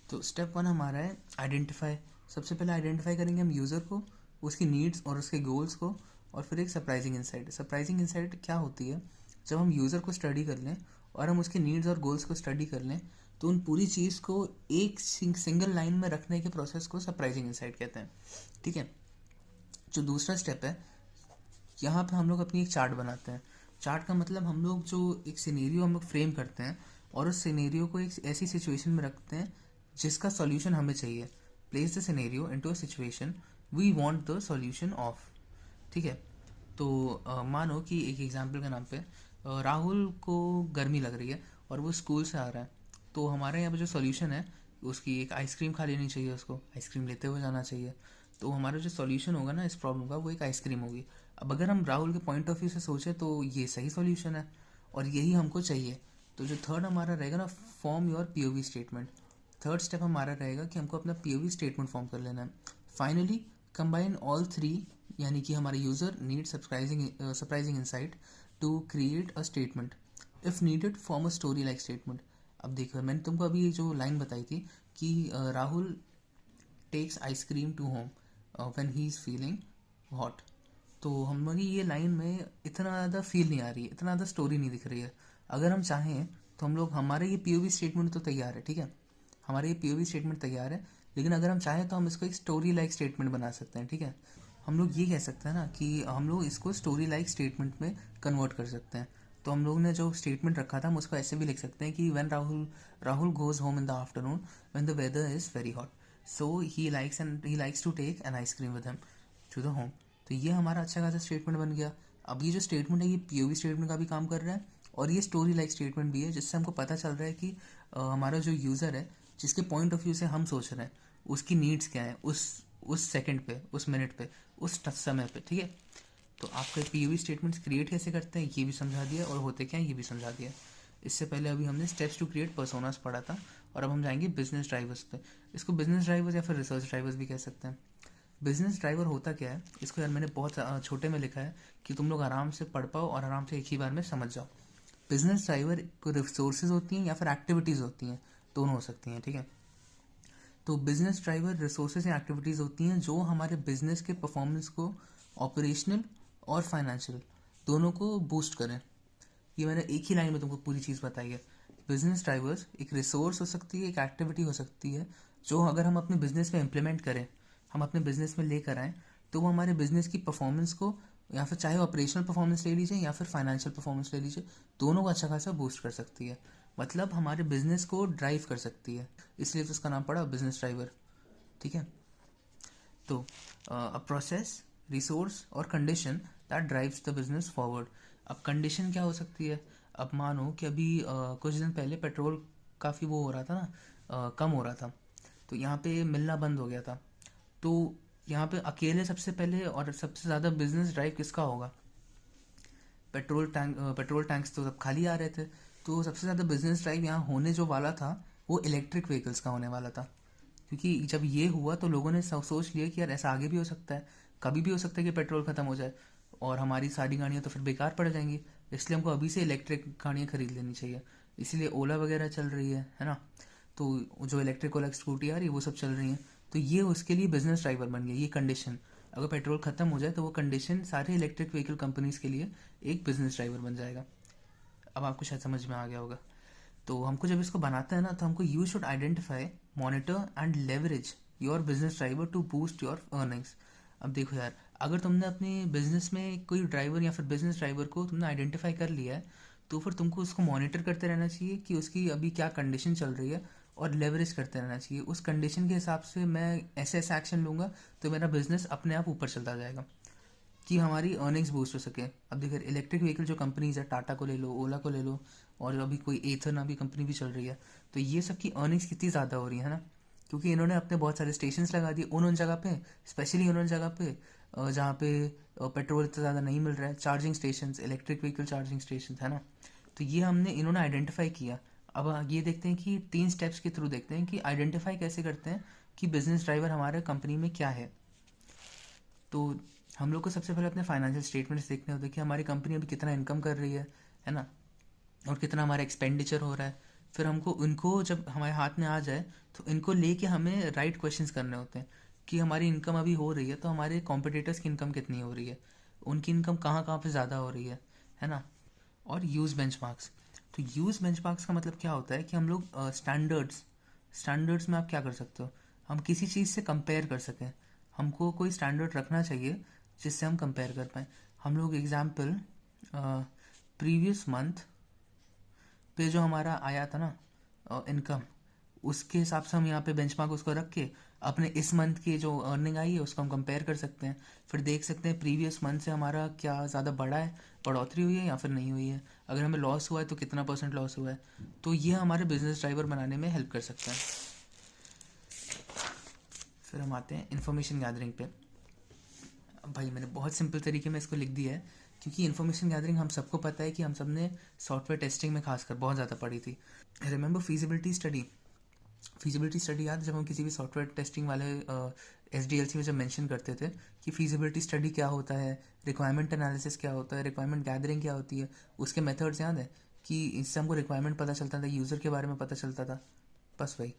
तो स्टेप 1 हमारा है आइडेंटिफाई। सबसे पहले आइडेंटिफाई करेंगे हम यूज़र को, उसकी नीड्स और उसके गोल्स को, और फिर एक सरप्राइजिंग इंसाइट। सरप्राइजिंग इंसाइट क्या होती है? जब हम यूज़र को स्टडी कर लें और हम उसके नीड्स और गोल्स को स्टडी कर लें तो उन पूरी चीज़ को एक सिंगल लाइन में रखने के प्रोसेस को सरप्राइजिंग इंसाइट कहते हैं, ठीक है। जो दूसरा स्टेप है, यहाँ पे हम लोग अपनी एक चार्ट बनाते हैं। चार्ट का मतलब हम लोग जो एक सिनेरियो हम लोग फ्रेम करते हैं, और उस सिनेरियो को एक ऐसी सिचुएशन में रखते हैं जिसका सॉल्यूशन हमें चाहिए। Place the scenario into a situation we want the solution of. ठीक है, तो मानो कि एक एग्जांपल के नाम पे राहुल को गर्मी लग रही है और वो स्कूल से आ रहा है, तो हमारे यहाँ पे जो सॉल्यूशन है उसकी एक आइसक्रीम खा लेनी चाहिए, उसको आइसक्रीम लेते हुए जाना चाहिए। तो हमारा जो सॉल्यूशन होगा ना इस प्रॉब्लम का वो एक आइसक्रीम होगी। अब अगर हम राहुल के पॉइंट ऑफ व्यू से सोचें तो ये सही सॉल्यूशन है और यही हमको चाहिए। तो जो थर्ड हमारा रहेगा ना, form your POV statement. Third step हमारा रहेगा कि हमको अपना पीओवी स्टेटमेंट फॉर्म कर लेना है। फाइनली कंबाइन ऑल थ्री, यानी कि हमारा user need surprising insight to create a statement. If needed form a story like statement. अब देखो मैंने तुमको अभी ये जो लाइन बताई थी कि Rahul takes ice cream to home when he is feeling hot, तो हमारी ये लाइन में इतना ज़्यादा फील नहीं आ रही है, इतना ज़्यादा स्टोरी नहीं दिख रही है। अगर हम चाहें तो हम लोग, हमारे ये पीओवी स्टेटमेंट तो तैयार है, ठीक है, हमारे ये पीओवी स्टेटमेंट तैयार है, लेकिन अगर हम चाहें तो हम इसको एक स्टोरी लाइक स्टेटमेंट बना सकते हैं। ठीक है, हम लोग ये कह सकते हैं ना कि हम लोग इसको स्टोरी लाइक स्टेटमेंट में कन्वर्ट कर सकते हैं। तो हम लोग ने जो स्टेटमेंट रखा था हम उसको ऐसे भी लिख सकते हैं कि when Rahul goes home in the afternoon when the weather is very hot, so he likes to take an ice cream with him to the home. तो ये हमारा अच्छा खासा स्टेटमेंट बन गया। अब ये जो स्टेटमेंट है ये पीओवी स्टेटमेंट का भी काम कर रहा है और ये स्टोरी लाइक स्टेटमेंट भी है, जिससे हमको पता चल रहा है कि हमारा जो यूज़र है जिसके पॉइंट ऑफ व्यू से हम सोच रहे हैं उसकी नीड्स क्या है उस सेकंड पे, उस मिनट पे, उस समय पे। ठीक है, तो आपका पीओवी स्टेटमेंट्स क्रिएट कैसे करते हैं ये भी समझा दिया और होते क्या है ये भी समझा दिया। इससे पहले अभी हमने स्टेप्स टू क्रिएट पर्सोनास पढ़ा था और अब हम जाएंगे बिजनेस ड्राइवर्स पे। इसको बिजनेस ड्राइवर्स या फिर रिसर्च ड्राइवर्स भी कह सकते हैं। बिजनेस ड्राइवर होता क्या है, इसको यार मैंने बहुत छोटे में लिखा है कि तुम लोग आराम से पढ़ पाओ और आराम से एक ही बार में समझ जाओ। बिजनेस ड्राइवर को रिसोर्सेज होती हैं या फिर एक्टिविटीज़ होती हैं, दोनों हो सकती हैं। ठीक है, तो बिजनेस ड्राइवर रिसोर्सेज या एक्टिविटीज़ होती हैं जो हमारे बिजनेस के परफॉर्मेंस को ऑपरेशनल और फाइनेंशियल दोनों को बूस्ट करें। ये मैंने एक ही लाइन में तुमको पूरी चीज़ बताई है। बिजनेस ड्राइवर्स एक रिसोर्स हो सकती है, एक एक्टिविटी हो सकती है जो अगर हम अपने बिजनेस में इम्प्लीमेंट करें, हम अपने बिजनेस में लेकर आएँ, तो वो हमारे बिजनेस की परफॉर्मेंस को, या फिर चाहे ऑपरेशनल परफॉर्मेंस ले लीजिए या फिर फाइनेंशियल परफॉर्मेंस ले लीजिए, दोनों को अच्छा खासा बूस्ट कर सकती है। मतलब हमारे बिजनेस को ड्राइव कर सकती है, इसलिए तो उसका नाम पड़ा बिजनेस ड्राइवर। ठीक है, तो अ प्रोसेस, रिसोर्स और condition that drives the business forward. अब कंडीशन क्या हो सकती है, अब मानो कि अभी कुछ दिन पहले पेट्रोल काफ़ी वो हो रहा था ना, कम हो रहा था, तो यहाँ पे मिलना बंद हो गया था। तो यहाँ पे अकेले सबसे पहले और सबसे ज़्यादा बिजनेस ड्राइव किसका होगा, पेट्रोल टैंक्स तो सब खाली आ रहे थे, तो सबसे ज़्यादा बिजनेस ड्राइव यहाँ होने जो वाला था वो इलेक्ट्रिक व्हीकल्स का होने वाला था। क्योंकि जब ये हुआ तो लोगों ने सोच लिया कि यार ऐसा आगे भी हो सकता है, कभी भी हो सकता है कि पेट्रोल ख़त्म हो जाए और हमारी सारी गाड़ियाँ तो फिर बेकार पड़ जाएंगी, इसलिए हमको अभी से इलेक्ट्रिक गाड़ियाँ खरीद लेनी चाहिए। इसीलिए ओला वगैरह चल रही है ना, तो जो इलेक्ट्रिक ओला स्कूटी आ रही है वो सब चल रही हैं। तो ये उसके लिए बिजनेस ड्राइवर बन गया, ये कंडीशन। अगर पेट्रोल ख़त्म हो जाए तो वो कंडीशन सारे इलेक्ट्रिक व्हीकल कंपनीज़ के लिए एक बिजनेस ड्राइवर बन जाएगा। अब आपको शायद समझ में आ गया होगा। तो हमको जब इसको बनाते हैं ना तो हमको you should identify, monitor and leverage your business driver to boost your earnings. अब देखो यार, अगर तुमने अपने बिजनेस में कोई ड्राइवर या फिर बिजनेस ड्राइवर को तुमने आइडेंटिफाई कर लिया है तो फिर तुमको उसको मॉनिटर करते रहना चाहिए कि उसकी अभी क्या कंडीशन चल रही है और लेवरेज करते रहना चाहिए। उस कंडीशन के हिसाब से मैं ऐसे ऐसे एक्शन लूँगा तो मेरा बिजनेस अपने आप ऊपर चलता जाएगा कि हमारी अर्निंग्स बूस्ट हो सके। अब देखिए इलेक्ट्रिक व्हीकल जो कंपनीज है, टाटा को ले लो, ओला को ले लो, और अभी कोई एथर नाम की कंपनी भी चल रही है, तो ये सब की अर्निंग्स कितनी ज़्यादा हो रही है ना, क्योंकि इन्होंने अपने बहुत सारे स्टेशंस लगा दिए उन जगह पे, स्पेशली उन जगह पे जहाँ पे पेट्रोल इतना ज़्यादा नहीं मिल रहा है, charging station, electric vehicle charging station है ना। तो ये इन्होंने आइडेंटिफाई किया। अब ये देखते हैं कि 3 स्टेप्स के थ्रू देखते हैं कि आइडेंटिफाई कैसे करते हैं कि बिजनेस ड्राइवर हमारे कंपनी में क्या है। तो हम लोग को सबसे पहले अपने फाइनेंशियल स्टेटमेंट्स देखने होते हैं कि हमारी कंपनी अभी कितना इनकम कर रही है ना, और कितना हमारा एक्सपेंडिचर हो रहा है। फिर हमको उनको जब हमारे हाथ में आ जाए तो इनको लेके हमें राइट क्वेश्चंस करने होते हैं कि हमारी इनकम अभी हो रही है तो हमारे कॉम्पिटिटर्स की इनकम कितनी हो रही है, उनकी इनकम कहाँ कहाँ पे ज़्यादा हो रही है ना। और यूज़ बेंचमार्क्स। तो यूज़ बेंचमार्क्स का मतलब क्या होता है कि हम लोग स्टैंडर्ड्स में आप क्या कर सकते हो, हम किसी चीज़ से कंपेयर कर सकें, हमको कोई स्टैंडर्ड रखना चाहिए जिससे हम कंपेयर कर पाएँ। हम लोग एग्जाम्पल पे जो हमारा आया था ना इनकम, उसके हिसाब से हम यहाँ पे बेंचमार्क उसको रख के अपने इस मंथ की जो अर्निंग आई है उसको हम कंपेयर कर सकते हैं। फिर देख सकते हैं प्रीवियस मंथ से हमारा क्या ज़्यादा बढ़ा है, बढ़ोतरी हुई है या फिर नहीं हुई है। अगर हमें लॉस हुआ है तो कितना परसेंट लॉस हुआ है। तो ये हमारे बिजनेस ड्राइवर बनाने में हेल्प कर सकता है। फिर हम आते हैं इन्फॉर्मेशन गैदरिंग पे। भाई मैंने बहुत सिंपल तरीके में इसको लिख दिया है, क्योंकि इन्फॉर्मेशन गैदरिंग हम सबको पता है कि हम सब ने सॉफ्टवेयर टेस्टिंग में खासकर बहुत ज़्यादा पढ़ी थी। Remember feasibility study? Feasibility study याद, जब हम किसी भी सॉफ्टवेयर टेस्टिंग वाले SDLC में जब मेंशन करते थे कि फीजिबिलिटी स्टडी क्या होता है, रिक्वायरमेंट एनालिसिस क्या होता है, रिक्वायरमेंट गैदरिंग क्या होती है, उसके मेथड्स याद है कि इससे हमको रिक्वायरमेंट पता चलता था, यूज़र के बारे में पता चलता था। बस वही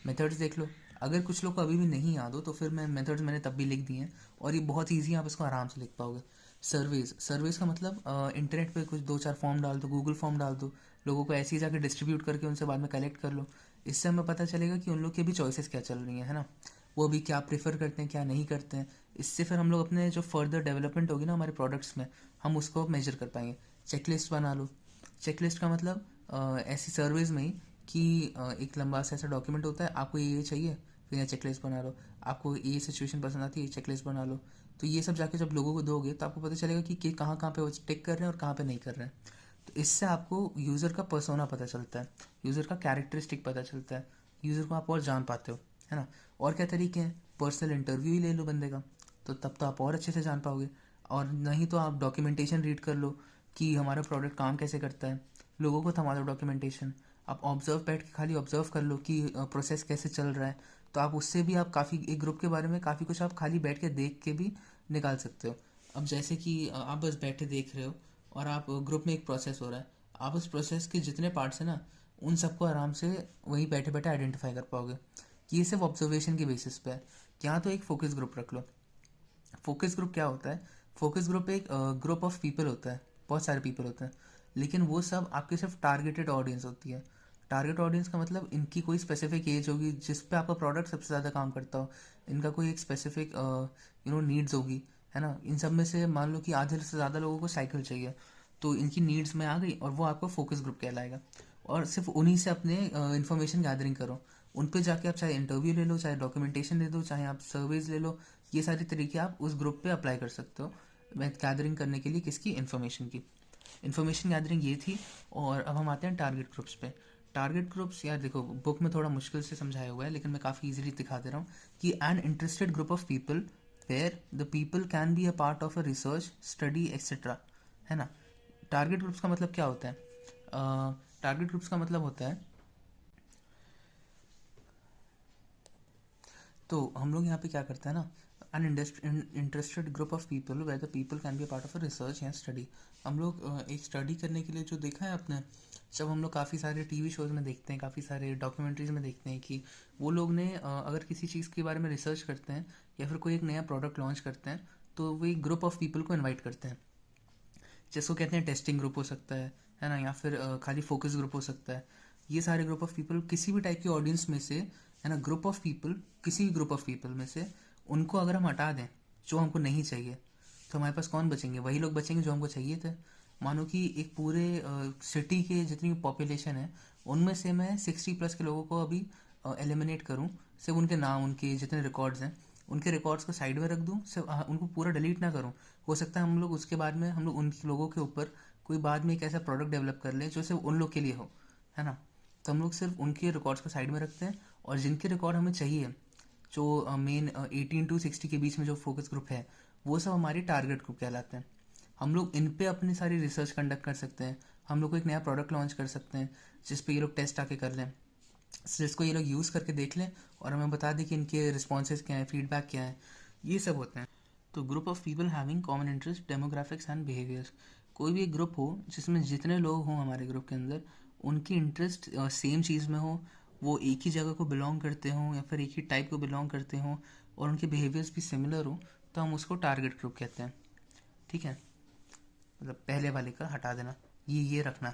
मेथड्स देख लो। अगर कुछ लोग को अभी भी नहीं याद हो तो फिर मैं मेथड्स मैंने तब भी लिख दिए हैं और ये बहुत ईजी है, आप इसको आराम से लिख पाओगे। सर्वेज का मतलब इंटरनेट पे कुछ 2-4 फॉर्म डाल दो, गूगल फॉर्म डाल दो, लोगों को ऐसे ही जाकर डिस्ट्रीब्यूट करके उनसे बाद में कलेक्ट कर लो। इससे हमें पता चलेगा कि उन लोग की भी चॉइसेस क्या चल रही हैं, है ना, वो भी क्या प्रेफर करते हैं क्या नहीं करते हैं। इससे फिर हम लोग अपने जो फर्दर डेवलपमेंट होगी ना हमारे प्रोडक्ट्स में, हम उसको मेजर कर पाएंगे। चेकलिस्ट बना लो। चेकलिस्ट का मतलब ऐसी सर्वेज में ही कि एक लंबा सा ऐसा डॉक्यूमेंट होता है, आपको ये चाहिए, फिर यहाँ चेकलिस्ट बना लो। आपको ये सिचुएशन पसंद आती है, चेकलिस्ट बना लो। तो ये सब जाके जब लोगों को दोगे तो आपको पता चलेगा कि कहाँ कहाँ पे वो टिक कर रहे हैं और कहाँ पे नहीं कर रहे हैं। तो इससे आपको यूज़र का पर्सोना पता चलता है, यूज़र का कैरेक्टरिस्टिक पता चलता है, यूज़र को आप और जान पाते हो, है ना। और क्या तरीके हैं, पर्सनल इंटरव्यू ही ले लो बंदे का, तो तब तो आप और अच्छे से जान पाओगे। और नहीं तो आप डॉक्यूमेंटेशन रीड कर लो कि हमारा प्रोडक्ट काम कैसे करता है, लोगों को थमा दो डॉक्यूमेंटेशन। आप ऑब्जर्व बैठ के खाली ऑब्जर्व कर लो कि प्रोसेस कैसे चल रहा है, तो आप उससे भी आप काफ़ी एक ग्रुप के बारे में काफ़ी कुछ आप खाली बैठ के देख के भी निकाल सकते हो। अब जैसे कि आप बस बैठे देख रहे हो और आप ग्रुप में एक प्रोसेस हो रहा है, आप उस प्रोसेस के जितने पार्ट्स हैं ना उन सबको आराम से वहीं बैठे बैठे आइडेंटिफाई कर पाओगे। ये सिर्फ ऑब्जर्वेशन के बेसिस पे है। यहाँ तो एक फोकस ग्रुप रख लो। फोकस ग्रुप क्या होता है? फोकस ग्रुप एक ग्रुप ऑफ पीपल होता है, बहुत सारे पीपल होते हैं, लेकिन वो सब आपके सिर्फ टारगेटेड ऑडियंस होती है। टारगेट ऑडियंस का मतलब इनकी कोई स्पेसिफिक एज होगी जिस पे आपका प्रोडक्ट सबसे ज़्यादा काम करता हो, इनका कोई एक स्पेसिफिक नीड्स होगी, है ना। इन सब में से मान लो कि आधे से ज़्यादा लोगों को साइकिल चाहिए, तो इनकी नीड्स में आ गई और वो आपका फोकस ग्रुप कहलाएगा। और सिर्फ उन्हीं से अपने इन्फॉर्मेशन गैदरिंग करो। उन पे जाके आप चाहे इंटरव्यू ले लो, चाहे डॉक्यूमेंटेशन दे दो, चाहे आप सर्वेज ले लो, ये सारे तरीके आप उस ग्रुप पे अप्लाई कर सकते हो गैदरिंग करने के लिए, किसकी, इन्फॉर्मेशन की। इन्फॉर्मेशन गैदरिंग ये थी। और अब हम आते हैं टारगेट ग्रुप्स पे। टारगेट ग्रुप्स यार देखो, बुक में थोड़ा मुश्किल से समझाया हुआ है लेकिन मैं काफ़ी इजीली दिखा दे रहा हूँ कि an interested group of people where the people can be a part of a research study etcetera, है ना। टारगेट ग्रुप्स का मतलब क्या होता है? टारगेट ग्रुप्स का मतलब होता है, तो हम लोग यहाँ पे क्या करते हैं ना, an interested group of people where the people can be a part of a research या स्टडी। हम लोग एक स्टडी करने के लिए जो देखा है आपने, जब हम लोग काफ़ी सारे टीवी शोज़ में देखते हैं, काफ़ी सारे डॉक्यूमेंट्रीज में देखते हैं कि वो लोग ने अगर किसी चीज़ के बारे में रिसर्च करते हैं या फिर कोई एक नया प्रोडक्ट लॉन्च करते हैं तो वो एक ग्रुप ऑफ पीपल को इन्वाइट करते हैं, जिसको कहते हैं टेस्टिंग ग्रुप हो सकता है ना, या फिर खाली फोकस ग्रुप हो सकता है। ये सारे ग्रुप ऑफ पीपल किसी भी टाइप की ऑडियंस में से, है ना, ग्रुप ऑफ पीपल, किसी भी ग्रुप ऑफ पीपल में से उनको अगर हम हटा दें जो हमको नहीं चाहिए, तो हमारे पास कौन बचेंगे? वही लोग बचेंगे जो हमको चाहिए थे। मानो कि एक पूरे सिटी के जितनी पॉपुलेशन है उनमें से मैं 60+ के लोगों को अभी एलिमिनेट करूं, सिर्फ उनके नाम, उनके जितने रिकॉर्ड्स हैं उनके रिकॉर्ड्स को साइड में रख दूं, सिर्फ उनको पूरा डिलीट ना करूं। हो सकता है हम लोग उसके बाद में हम लोग उन लोगों के ऊपर कोई बाद में एक ऐसा प्रोडक्ट डेवलप कर लें जो सिर्फ उन लोग के लिए हो, है ना। तो हम लोग सिर्फ उनके रिकॉर्ड्स को साइड में रखते हैं और जिनके रिकॉर्ड हमें चाहिए, जो मेन 18 to 60 के बीच में जो फोकस ग्रुप है, वो सब हमारे टारगेट ग्रुप कहलाते हैं। हम लोग इन पे अपनी सारी रिसर्च कंडक्ट कर सकते हैं, हम लोग को एक नया प्रोडक्ट लॉन्च कर सकते हैं जिस पे ये लोग टेस्ट आके कर लें, जिसको ये लोग यूज़ करके देख लें और हमें बता दें कि इनके रिस्पॉन्सेज क्या हैं, फीडबैक क्या है, ये सब होते हैं। तो group of people having common interest, demographics and behaviours. कोई भी एक ग्रुप हो जिसमें जितने लोग हों हमारे ग्रुप के अंदर, उनकी इंटरेस्ट सेम चीज़ में हो, वो एक ही जगह को बिलोंग करते हों या फिर एक ही टाइप को बिलोंग करते हों और उनके बिहेवियर्स भी सिमिलर हो, तो हम उसको टारगेट ग्रुप कहते हैं। ठीक है, मतलब पहले वाले का हटा देना, ये रखना,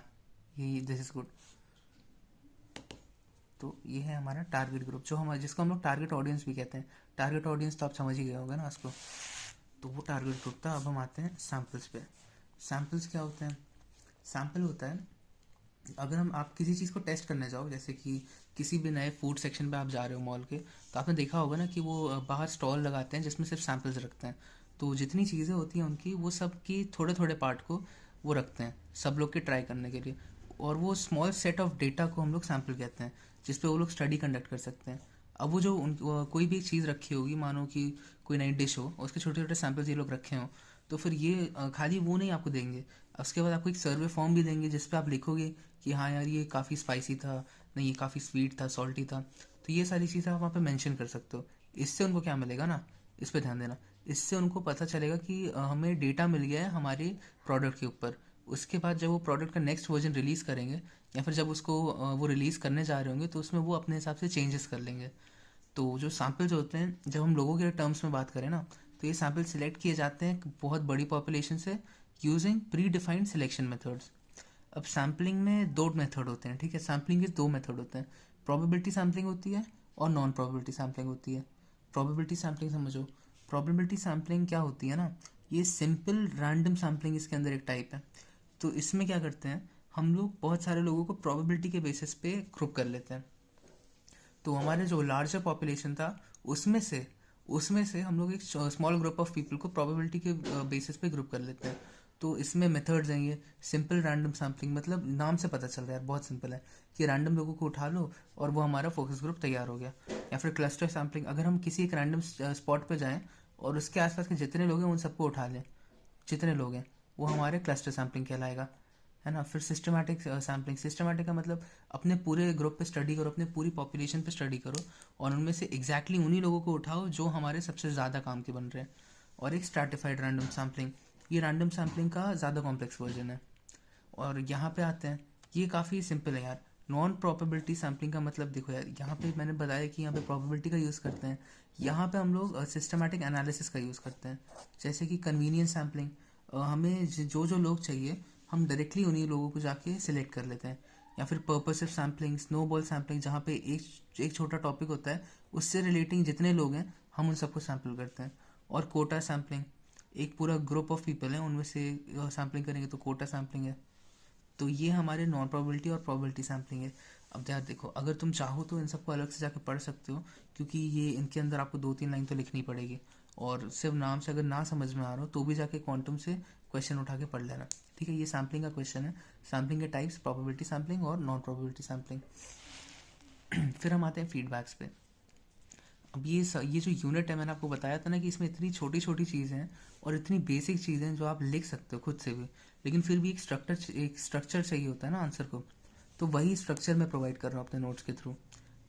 ये दिस इज गुड। तो ये है हमारा टारगेट ग्रुप, जो हम जिसको हम लोग टारगेट ऑडियंस भी कहते हैं। टारगेट ऑडियंस तो आप समझ ही गए होगा ना उसको। तो वो टारगेट ग्रुप था। अब हम आते हैं सैम्पल्स पे। सैम्पल्स क्या होते हैं? सैम्पल होता है अगर हम आप किसी चीज़ को टेस्ट करने जाओ, जैसे कि किसी भी नए फूड सेक्शन पे आप जा रहे हो मॉल के, तो आपने देखा होगा ना कि वो बाहर स्टॉल लगाते हैं जिसमें सिर्फ सैम्पल्स रखते हैं। तो जितनी चीज़ें होती हैं उनकी, वो सब की थोड़े थोड़े पार्ट को वो रखते हैं सब लोग के ट्राई करने के लिए। और वो स्मॉल सेट ऑफ डेटा को हम लोग सैम्पल कहते हैं, जिसपे वो लोग स्टडी कंडक्ट कर सकते हैं। अब वो जो कोई भी एक चीज़ रखी होगी, मानो कि कोई नई डिश हो, उसके छोटे छोटे सैम्पल्स ये लोग रखे हों, तो फिर ये खाली वो नहीं आपको देंगे, उसके बाद आपको एक सर्वे फॉर्म भी देंगे जिस पे आप लिखोगे कि हाँ यार ये काफ़ी स्पाइसी था, नहीं ये काफ़ी स्वीट था, सॉल्टी था। तो ये सारी चीज़ें आप वहाँ पे मेंशन कर सकते हो। इससे उनको क्या मिलेगा ना, इस पे ध्यान देना, इससे उनको पता चलेगा कि हमें डेटा मिल गया है हमारे प्रोडक्ट के ऊपर। उसके बाद जब वो प्रोडक्ट का नेक्स्ट वर्जन रिलीज़ करेंगे, या फिर जब उसको वो रिलीज़ करने जा रहे होंगे, तो उसमें वो अपने हिसाब से चेंजेस कर लेंगे। तो जो सैम्पल्स होते हैं, जब हम लोगों के टर्म्स में बात करें ना, तो ये सैम्पल सिलेक्ट किए जाते हैं बहुत बड़ी पॉपुलेशन से using pre defined selection methods. अब सैम्पलिंग में दो मेथड होते हैं, ठीक है, सैम्पलिंग के दो मेथड होते हैं। प्रोबेबिलिटी सैम्पलिंग होती है और नॉन प्रोबेबिलिटी सैम्पलिंग होती है। प्रोबेबिलिटी सैम्पलिंग समझो। प्रोबेबिलिटी सैम्पलिंग क्या होती है ना, ये सिंपल रैंडम सैम्पलिंग इसके अंदर एक टाइप है। तो इसमें क्या करते हैं, हम लोग बहुत सारे लोगों को प्रोबेबिलिटी के बेसिस पे ग्रुप कर लेते हैं। तो हमारे जो लार्जर पॉपुलेशन था, उसमें से उसमें से हम लोग एक स्मॉल ग्रुप ऑफ पीपल को प्रोबेबिलिटी के बेसिस पे ग्रुप कर लेते हैं। तो इसमें मेथड्स हैं ये सिंपल रैंडम सैम्पलिंग, मतलब नाम से पता चल रहा है यार, बहुत सिंपल है कि रैंडम लोगों को उठा लो और वो हमारा फोकस ग्रुप तैयार हो गया। या फिर क्लस्टर सैम्पलिंग, अगर हम किसी एक रैंडम स्पॉट पे जाएं और उसके आसपास के जितने लोग हैं उन सबको उठा लें, जितने लोग हैं, वो हमारे क्लस्टर सैम्पलिंग कहलाएगा, है ना। फिर सिस्टमैटिक सैम्पलिंग, सिस्टमैटिक का मतलब अपने पूरे ग्रुप पे स्टडी करो, अपने पूरी पॉपुलेशन पे स्टडी करो, और उनमें से एग्जैक्टली उन्हीं लोगों को उठाओ जो हमारे सबसे ज़्यादा काम के बन रहे हैं। और एक स्ट्रैटिफाइड रैंडम सैम्पलिंग, ये रैंडम सैम्पलिंग का ज़्यादा कॉम्प्लेक्स वर्जन है। और यहाँ पे आते हैं, ये काफ़ी सिंपल है यार। नॉन प्रोबेबिलिटी सैम्पलिंग का मतलब देखो यार, यहाँ पे मैंने बताया कि यहाँ पे प्रोबेबिलिटी का यूज़ करते हैं, यहाँ पे हम लोग सिस्टमैटिक एनालिसिस का यूज़ करते हैं। जैसे कि कन्वीनियंस सैम्पलिंग, हमें जो जो लोग चाहिए हम डायरेक्टली उन्हीं लोगों को जाके सिलेक्ट कर लेते हैं। या फिर पर्पसिव सैम्पलिंग, स्नोबॉल सैम्पलिंग, जहाँ पे एक छोटा टॉपिक होता है, उससे रिलेटिंग जितने लोग हैं हम उन सबको सैम्पल करते हैं। और कोटा सैम्पलिंग, एक पूरा ग्रुप ऑफ पीपल है उनमें से सैम्पलिंग करेंगे तो कोटा सैम्पलिंग है। तो ये हमारे नॉन प्रोबेबिलिटी और प्रोबेबिलिटी सैम्पलिंग है। अब यार देखो, अगर तुम चाहो तो इन सबको अलग से जाके पढ़ सकते हो, क्योंकि ये इनके अंदर आपको 2-3 लाइन तो लिखनी पड़ेगी। और सिर्फ नाम से अगर ना समझ में आ रहा हो तो भी जाके क्वांटम से क्वेश्चन उठा के पढ़ लेना, ठीक है। ये सैम्पलिंग का क्वेश्चन है, सैम्पलिंग के टाइप्स, प्रोबेबिलिटी सैम्पलिंग और नॉन प्रोबेबिलिटी सैम्पलिंग। फिर हम आते हैं फीडबैक्स पे। अब ये जो यूनिट है, मैंने आपको बताया था ना कि इसमें इतनी छोटी छोटी चीज़ें हैं और इतनी बेसिक चीज़ें हैं जो आप लिख सकते हो खुद से भी, लेकिन फिर भी एक स्ट्रक्चर चाहिए होता है ना आंसर को। तो वही स्ट्रक्चर मैं प्रोवाइड कर रहा हूँ अपने नोट्स के थ्रू,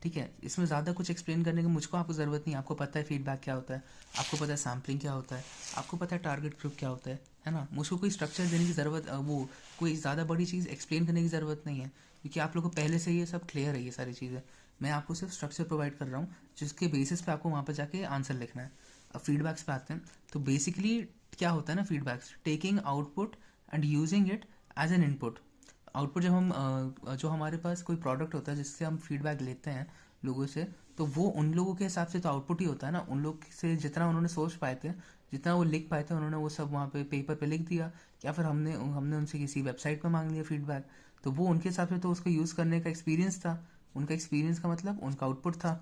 ठीक है। इसमें ज़्यादा कुछ एक्सप्लेन करने की मुझको आपको ज़रूरत नहीं, आपको पता है फीडबैक क्या होता है, आपको पता है सैम्पलिंग क्या होता है, आपको पता है टारगेट ग्रुप क्या होता है ना। मुझको कोई स्ट्रक्चर देने की ज़रूरत, वो कोई ज़्यादा बड़ी चीज़ एक्सप्लेन करने की ज़रूरत नहीं है, क्योंकि आप लोगों को पहले से ये सब क्लियर है ये सारी चीज़ें। मैं आपको सिर्फ स्ट्रक्चर प्रोवाइड कर रहा हूँ जिसके बेसिस पे आपको वहाँ पर जाके आंसर लिखना है। अब फीडबैक्स पे आते हैं। तो बेसिकली क्या होता है ना, feedbacks taking output and using it as an input. Output जब हम जो हमारे पास कोई प्रोडक्ट होता है जिससे हम फीडबैक लेते हैं लोगों से, तो वो उन लोगों के हिसाब से तो आउटपुट ही होता है ना। उन लोग से जितना उन्होंने सोच पाए थे, जितना वो लिख पाए थे, उन्होंने वो सब वहाँ पे पेपर पे लिख दिया, या फिर हमने हमने उनसे किसी वेबसाइट पर मांग लिया फीडबैक। तो वो उनके हिसाब से तो उसको यूज़ करने का एक्सपीरियंस था, उनका एक्सपीरियंस का मतलब उनका आउटपुट था।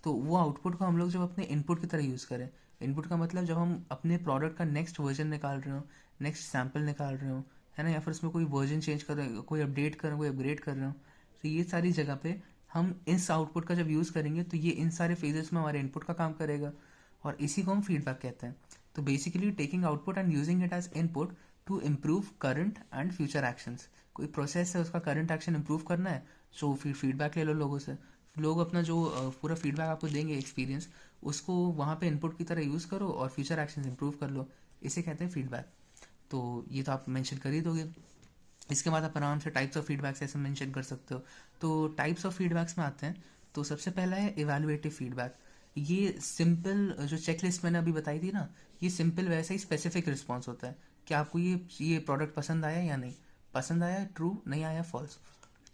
तो वो आउटपुट को हम लोग जब अपने इनपुट की तरह यूज़ करें, इनपुट का मतलब जब हम अपने प्रोडक्ट का नेक्स्ट वर्जन निकाल रहे हो, नेक्स्ट सैम्पल निकाल रहे हो, है ना, या फिर उसमें कोई वर्जन चेंज कर रहे हो, कोई अपडेट कर रहे हो, कोई अपग्रेड कर रहे हो, तो ये सारी जगह पे हम इस आउटपुट का जब यूज़ करेंगे तो ये इन सारे फेजेस में हमारे इनपुट का काम करेगा, और इसी को हम फीडबैक कहते हैं। तो basically taking output and using it as input to improve current and future actions. कोई प्रोसेस है, उसका करंट एक्शन इम्प्रूव करना है, सो फिर फीडबैक ले लो लोगों से। लोग अपना जो पूरा फीडबैक आपको देंगे, एक्सपीरियंस, उसको वहाँ पे इनपुट की तरह यूज़ करो और फ्यूचर एक्शंस इम्प्रूव कर लो। इसे कहते हैं फीडबैक। तो ये तो आप मेंशन कर ही दोगे। इसके बाद आप आराम से टाइप्स ऑफ फीडबैक्स ऐसे मेंशन कर सकते हो। तो टाइप्स ऑफ फीडबैक्स में आते हैं। तो सबसे पहला है इवैल्यूएटिव फीडबैक। ये सिंपल, जो चेकलिस्ट मैंने अभी बताई थी ना, ये सिंपल वैसा ही स्पेसिफिक रिस्पॉन्स होता है कि आपको ये प्रोडक्ट पसंद आया या नहीं, पसंद आया ट्रू, नहीं आया फॉल्स,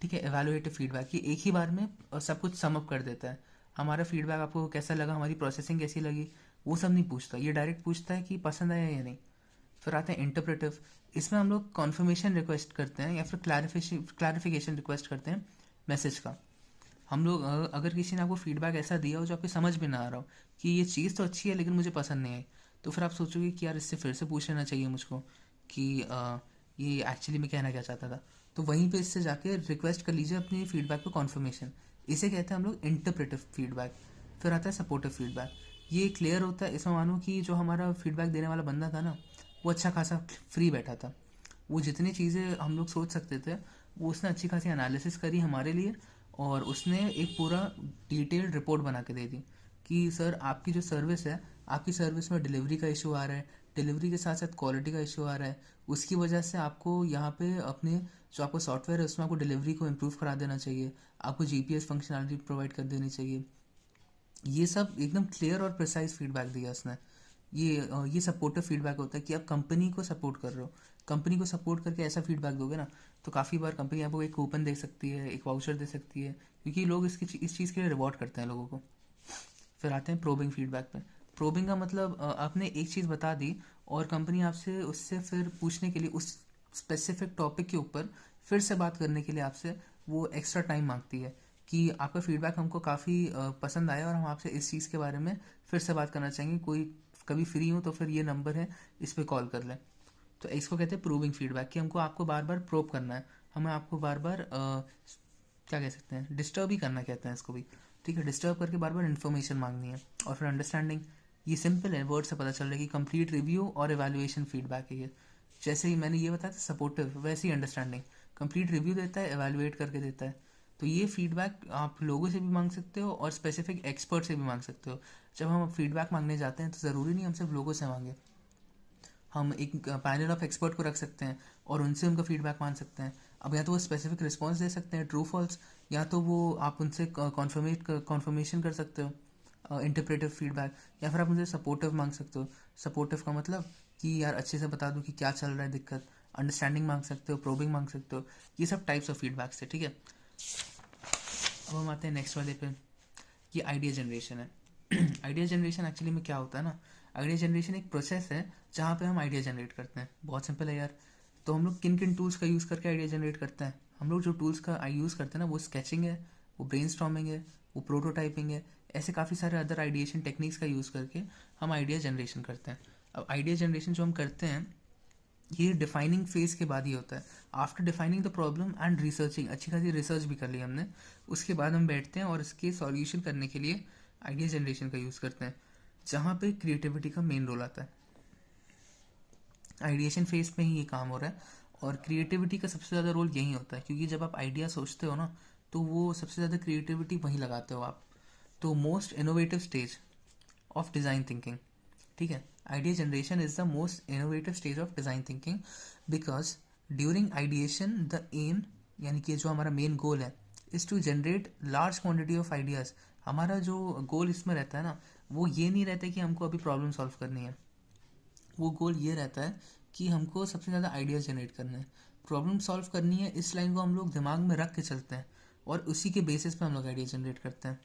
ठीक है। इवैल्यूएटिव फीडबैक ये एक ही बार में सब कुछ समअप कर देता है। हमारा फीडबैक आपको कैसा लगा, हमारी प्रोसेसिंग कैसी लगी, वो सब नहीं पूछता, ये डायरेक्ट पूछता है कि पसंद आया या नहीं। फिर आते हैं इंटरप्रेटिव। इसमें हम लोग कॉन्फर्मेशन रिक्वेस्ट करते हैं या फिर क्लैरिफिकेशन रिक्वेस्ट करते हैं मैसेज का। हम लोग अगर किसी ने आपको फीडबैक ऐसा दिया हो जो आपको समझ में ना आ रहा हो कि ये चीज़ तो अच्छी है लेकिन मुझे पसंद नहीं आई, तो फिर आप सोचोगे कि यार इससे फिर से पूछ लेना चाहिए मुझको कि ये एक्चुअली मैं कहना क्या चाहता था। तो वहीं पे इससे जाके रिक्वेस्ट कर लीजिए अपनी फीडबैक पे कॉन्फर्मेशन। इसे कहते हैं हम लोग इंटरप्रेटिव फीडबैक। फिर आता है सपोर्टिव फीडबैक। ये क्लियर होता है, इसमें मानो कि जो हमारा फीडबैक देने वाला बंदा था ना, वो अच्छा खासा फ्री बैठा था। वो जितनी चीज़ें हम लोग सोच सकते थे वो उसने अच्छी खासी एनालिसिस करी हमारे लिए, और उसने एक पूरा डिटेल्ड रिपोर्ट बना के दे दी कि सर आपकी जो सर्विस है, आपकी सर्विस में डिलीवरी का इशू आ रहा है, डिलीवरी के साथ साथ क्वालिटी का इशू आ रहा है, उसकी वजह से आपको यहाँ पे अपने जो आपका सॉफ्टवेयर है उसमें आपको डिलीवरी को इम्प्रूव करा देना चाहिए, आपको जीपीएस फंक्शनलिटी प्रोवाइड कर देनी चाहिए। ये सब एकदम क्लियर और प्रिसाइज फीडबैक दिया उसने। ये सपोर्टिव फीडबैक होता है कि आप कंपनी को सपोर्ट कर रहे हो। कंपनी को सपोर्ट करके ऐसा फीडबैक दोगे ना, तो काफ़ी बार कंपनी आपको एक कूपन दे सकती है, एक वाउचर दे सकती है, क्योंकि लोग इस चीज़ के लिए रिवॉर्ड करते हैं लोगों को। फिर आते हैं प्रोबिंग फीडबैक पे। प्रोबिंग का मतलब आपने एक चीज़ बता दी और कंपनी आपसे उससे फिर पूछने के लिए उस स्पेसिफिक टॉपिक के ऊपर फिर से बात करने के लिए आपसे वो एक्स्ट्रा टाइम मांगती है कि आपका फीडबैक हमको काफ़ी पसंद आया और हम आपसे इस चीज़ के बारे में फिर से बात करना चाहेंगे, कोई कभी फ्री हो तो फिर ये नंबर है, इस पर कॉल कर लें। तो इसको कहते हैं प्रूविंग फीडबैक, कि हमको आपको बार बार प्रोब करना है, हमें आपको बार बार क्या कह सकते हैं, डिस्टर्ब ही करना कहते हैं इसको भी। ठीक है, डिस्टर्ब करके बार बार इन्फॉर्मेशन मांगनी है। और फिर अंडरस्टैंडिंग, ये सिंपल है, वर्ड से पता चल रहा है कि कंप्लीट रिव्यू और एवेल्युएशन फीडबैक है ये। जैसे ही मैंने ये बताया था सपोर्टिव, वैसे ही अंडरस्टैंडिंग कंप्लीट रिव्यू देता है, एवेल्युएट करके देता है। तो ये फीडबैक आप लोगों से भी मांग सकते हो और स्पेसिफिक एक्सपर्ट से भी मांग सकते हो। जब हम फीडबैक मांगने जाते हैं तो ज़रूरी नहीं हम सिर्फ लोगों से मांगे, हम एक पैनल ऑफ एक्सपर्ट को रख सकते हैं और उनसे उनका फीडबैक मान सकते हैं। अब या तो वो स्पेसिफिक रिस्पॉन्स दे सकते हैं ट्रू फॉल्स, या तो वो आप उनसे कॉन्फर्मेशन कर सकते हो इंटरप्रेटिव फीडबैक, या फिर आप उनसे सपोर्टिव मांग सकते हो। सपोर्टिव का मतलब कि यार अच्छे से बता दो कि क्या चल रहा है दिक्कत। अंडरस्टैंडिंग मांग सकते हो, प्रोबिंग मांग सकते हो। ये सब टाइप्स ऑफ फीडबैक्स है। ठीक है, अब हम आते हैं नेक्स्ट वाले पे। ये आइडिया जनरेशन है। आइडिया जनरेशन एक्चुअली में क्या होता है ना, आइडिया जनरेशन एक प्रोसेस है जहाँ पे हम आइडिया जनरेट करते हैं। बहुत सिंपल है यार। तो हम लोग किन किन टूल्स का यूज़ करके आइडिया जनरेट करते हैं? हम लोग जो टूल्स का यूज़ करते हैं ना, वो स्केचिंग है, वो ब्रेनस्टॉर्मिंग है, वो प्रोटोटाइपिंग है। ऐसे काफ़ी सारे अदर आइडिएशन टेक्निक्स का यूज़ करके हम आइडिया जनरेशन करते हैं। अब आइडिया जनरेशन जो हम करते हैं ये डिफाइनिंग फेज के बाद ही होता है। After defining the problem and researching, अच्छी खासी रिसर्च भी कर ली हमने, उसके बाद हम बैठते हैं और इसके सॉल्यूशन करने के लिए आइडिया जनरेशन का यूज़ करते हैं, जहाँ पे क्रिएटिविटी का मेन रोल आता है। आइडिएशन फेज में ही ये काम हो रहा है और क्रिएटिविटी का सबसे ज़्यादा रोल यही होता है, क्योंकि जब आप आइडिया सोचते हो ना, तो वो सबसे ज़्यादा क्रिएटिविटी वहीं लगाते हो आप। तो most innovative stage of design thinking, ठीक है, idea generation is the most innovative stage of design thinking, because during ideation the aim, यानी कि जो हमारा मेन गोल है, is to generate large quantity of ideas. हमारा जो गोल इसमें रहता है ना, वो ये नहीं रहता कि हमको अभी प्रॉब्लम सॉल्व करनी है, वो गोल ये रहता है कि हमको सबसे ज़्यादा आइडियाज़ जनरेट करने हैं, प्रॉब्लम सॉल्व करनी है। इस लाइन को हम लोग दिमाग में रख के चलते हैं और उसी के बेसिस पे हम लोग आइडिया जनरेट करते हैं।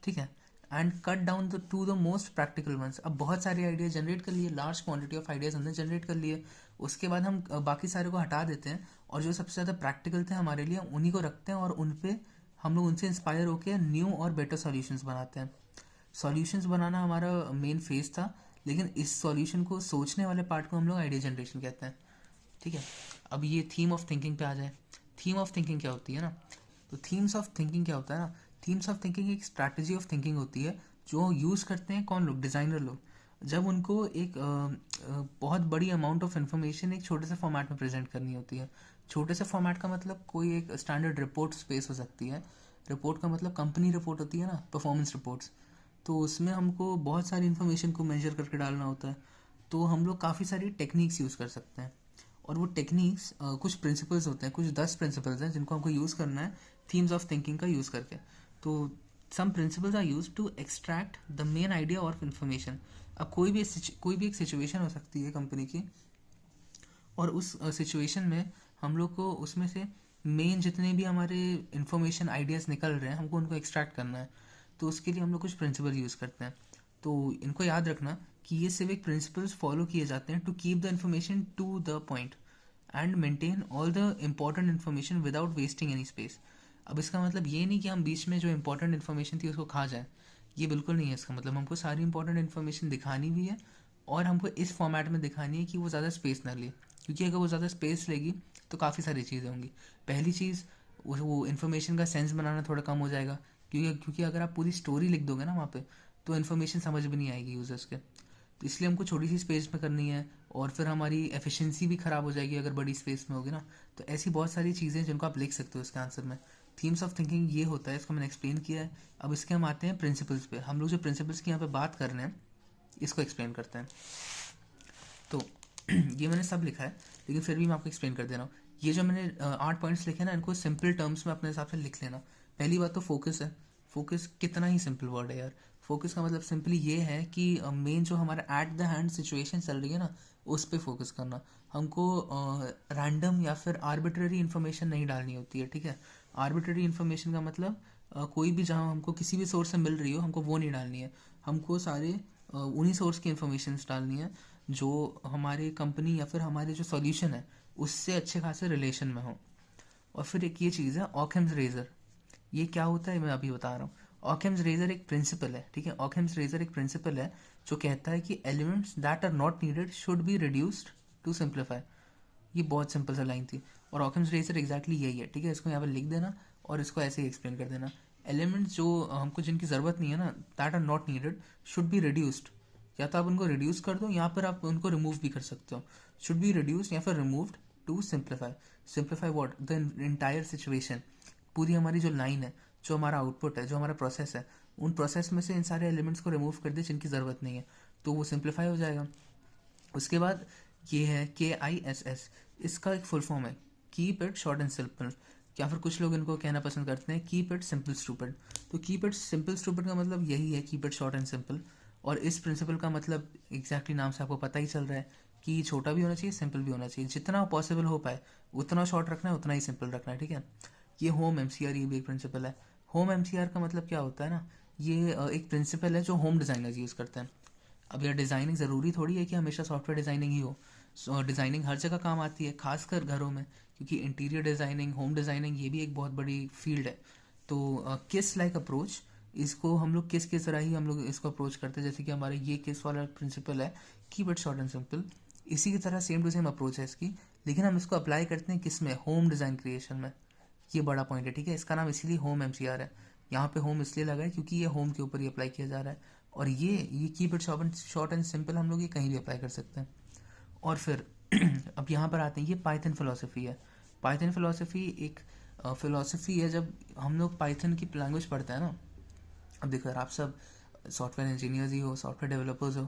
ठीक है, and cut down to the most practical ones. अब बहुत सारे आइडिया जनरेट कर लिए, लार्ज क्वांटिटी ऑफ आइडियाज हमने जनरेट कर लिए, उसके बाद हम बाकी सारे को हटा देते हैं और जो सबसे ज़्यादा प्रैक्टिकल थे हमारे लिए उन्हीं को रखते हैं और उन पे हम लोग उनसे इंस्पायर होकर न्यू और बेटर सॉल्यूशंस बनाते हैं। सॉल्यूशंस बनाना हमारा मेन फेज था, लेकिन इस सॉल्यूशन को सोचने वाले पार्ट को हम लोग आइडिया जनरेशन कहते हैं। ठीक है, अब ये थीम ऑफ थिंकिंग पे आ जाए। थीम ऑफ थिंकिंग क्या होती है ना, तो थीम्स ऑफ थिंकिंग क्या होता है ना, थीम्स ऑफ थिंकिंग एक स्ट्रैटेजी ऑफ थिंकिंग होती है जो यूज़ करते हैं कौन लोग, डिज़ाइनर लोग, जब उनको एक बहुत बड़ी अमाउंट ऑफ इन्फॉर्मेशन एक छोटे से फॉर्मेट में प्रेजेंट करनी होती है। छोटे से फॉर्मेट का मतलब कोई एक स्टैंडर्ड रिपोर्ट स्पेस हो सकती है। रिपोर्ट का मतलब कंपनी रिपोर्ट होती है ना, परफॉर्मेंस रिपोर्ट्स, तो उसमें हमको बहुत सारी इन्फॉर्मेशन को मेजर करके डालना होता है। तो हम लोग काफ़ी सारी टेक्निक्स यूज़ कर सकते हैं और वो टेक्निक्स कुछ प्रिंसिपल्स होते हैं, कुछ 10 प्रिंसिपल्स हैं जिनको हमको यूज़ करना है थीम्स ऑफ थिंकिंग का यूज़ करके। तो some principles are use to extract the main idea of information. अब कोई भी एक सिचुएशन हो सकती है कंपनी की, और उस सिचुएशन में हम लोग को उसमें से मेन जितने भी हमारे इन्फॉर्मेशन आइडियाज़ निकल रहे हैं हमको उनको एक्सट्रैक्ट करना है। तो उसके लिए हम लोग कुछ प्रिंसिपल यूज़ करते हैं। तो इनको याद रखना कि ये सिर्फ एक प्रिंसिपल्स फॉलो किए जाते हैं to keep the information to the point. And maintain all the important information without wasting any space. अब इसका मतलब ये नहीं कि हम बीच में जो इंपॉर्टेंट इन्फॉर्मेशन थी उसको खा जाएं, ये बिल्कुल नहीं है इसका मतलब। हमको सारी इंपॉर्टेंट इन्फॉर्मेशन दिखानी भी है और हमको इस फॉर्मेट में दिखानी है कि वो ज़्यादा स्पेस ना ले, क्योंकि अगर वो ज़्यादा स्पेस लेगी तो काफ़ी सारी चीज़ें होंगी। पहली चीज़, वो इन्फॉर्मेशन का सेंस बनाना थोड़ा कम हो जाएगा, क्योंकि अगर आप पूरी स्टोरी लिख दोगे ना वहाँ पे तो इन्फॉर्मेशन समझ भी नहीं आएगी यूज़र्स के। तो इसलिए हमको छोटी सी स्पेस में करनी है, और फिर हमारी एफिशिएंसी भी ख़राब हो जाएगी अगर बड़ी स्पेस में होगी ना। तो ऐसी बहुत सारी चीज़ें जिनको आप लिख सकते हो इसके आंसर में। थीम्स ऑफ थिंकिंग ये होता है, इसको मैंने एक्सप्लेन किया है। अब इसके हम आते हैं प्रिंसिपल्स पे। हम लोग जो प्रिंसिपल्स की यहाँ पे बात कर रहे हैं इसको एक्सप्लेन करते हैं। तो ये मैंने सब लिखा है, लेकिन फिर भी मैं आपको एक्सप्लेन कर दे रहा हूँ। ये जो मैंने 8 पॉइंट्स लिखे ना, इनको सिंपल टर्म्स में अपने हिसाब से लिख लेना। पहली बात तो फोकस है। फोकस कितना ही सिंपल वर्ड है यार। फोकस का मतलब सिंपली ये है कि मेन जो हमारा एट द हैंड सिचुएशन चल रही है ना, उस पर फोकस करना। हमको रैंडम या फिर आर्बिट्ररी इन्फॉर्मेशन नहीं डालनी होती है, ठीक है। आर्बिट्ररी इन्फॉर्मेशन का मतलब कोई भी जहाँ हमको किसी भी सोर्स से मिल रही हो, हमको वो नहीं डालनी है। हमको सारे उन्हीं सोर्स की इन्फॉर्मेशन डालनी है जो हमारे कंपनी या फिर हमारे जो सॉल्यूशन है उससे अच्छे खासे रिलेशन में हो। और फिर एक ये चीज़ है ऑकहम्स रेजर। ये क्या होता है मैं अभी बता रहा हूँ। ऑकहम्स रेजर एक प्रिंसिपल है, ठीक है। ऑकहम्स रेजर एक प्रिंसिपल है जो कहता है कि elements that are not needed should be reduced to simplify. ये बहुत सिंपल सा लाइन थी, और ऑकहम्स रेजर एग्जैक्टली यही है, ठीक है। इसको यहाँ पर लिख देना और इसको ऐसे ही एक्सप्लेन कर देना। एलिमेंट्स जो हमको जिनकी ज़रूरत नहीं है ना, that are not needed should be reduced. या तो आप उनको रिड्यूस कर दो, यहाँ पर आप उनको रिमूव भी कर सकते हो। शुड बी रिड्यूस या फिर removed to simplify. Simplify what? The entire situation. पूरी हमारी जो लाइन है, जो हमारा आउटपुट है, जो हमारा प्रोसेस है, उन प्रोसेस में से इन सारे एलिमेंट्स को रिमूव कर दे जिनकी ज़रूरत नहीं है, तो वो सिंप्लीफाई हो जाएगा। उसके बाद ये है KISS। इसका एक फुल फॉर्म है keep it short and simple, या फिर कुछ लोग इनको कहना पसंद करते हैं कीप इट सिंपल स्टूपिड। तो कीप इट सिंपल स्टूपिड का मतलब यही है, keep it short and simple. और इस प्रिंसिपल का मतलब एग्जैक्टली नाम से आपको पता ही चल रहा है कि छोटा भी होना चाहिए, सिंपल भी होना चाहिए। जितना पॉसिबल हो पाए उतना शॉर्ट रखना है, उतना ही सिंपल रखना है, ठीक है। ये होम MCR, ये भी एक प्रिंसिपल है। होम MCR का मतलब क्या होता है ना, ये एक प्रिंसिपल है जो होम डिज़ाइनर्स यूज़ करते हैं। अब यार डिज़ाइनिंग ज़रूरी थोड़ी है कि हमेशा सॉफ्टवेयर डिज़ाइनिंग ही हो। डिज़ाइनिंग हर जगह काम आती है, खासकर घरों में, क्योंकि इंटीरियर डिज़ाइनिंग, होम डिज़ाइनिंग, ये भी एक बहुत बड़ी फील्ड है। तो किस लाइक अप्रोच, इसको हम लोग किस किस तरह ही हम लोग इसको अप्रोच करते हैं। जैसे कि हमारे ये किस वाला प्रिंसिपल है, keep it short and simple, इसी की तरह सेम टू सेम अप्रोच है इसकी, लेकिन हम इसको अप्लाई करते हैं किस में? होम डिज़ाइन क्रिएशन में। ये बड़ा पॉइंट है, ठीक है। इसका नाम इसीलिए होम MCR है। यहाँ पे होम इसलिए लगा है क्योंकि ये होम के ऊपर ही अप्लाई किया जा रहा है। और ये keep it short and simple हम लोग ये कहीं भी अप्लाई कर सकते हैं। और फिर अब यहाँ पर आते हैं, ये पाइथन फिलोसफी है। पाइथन फिलोसफी एक फिलोसफी है। जब हम लोग पाइथन की लैंग्वेज पढ़ते हैं ना, अब देखो यार, आप सब सॉफ्टवेयर इंजीनियर्स ही हो, सॉफ्टवेयर डेवलपर्स हो,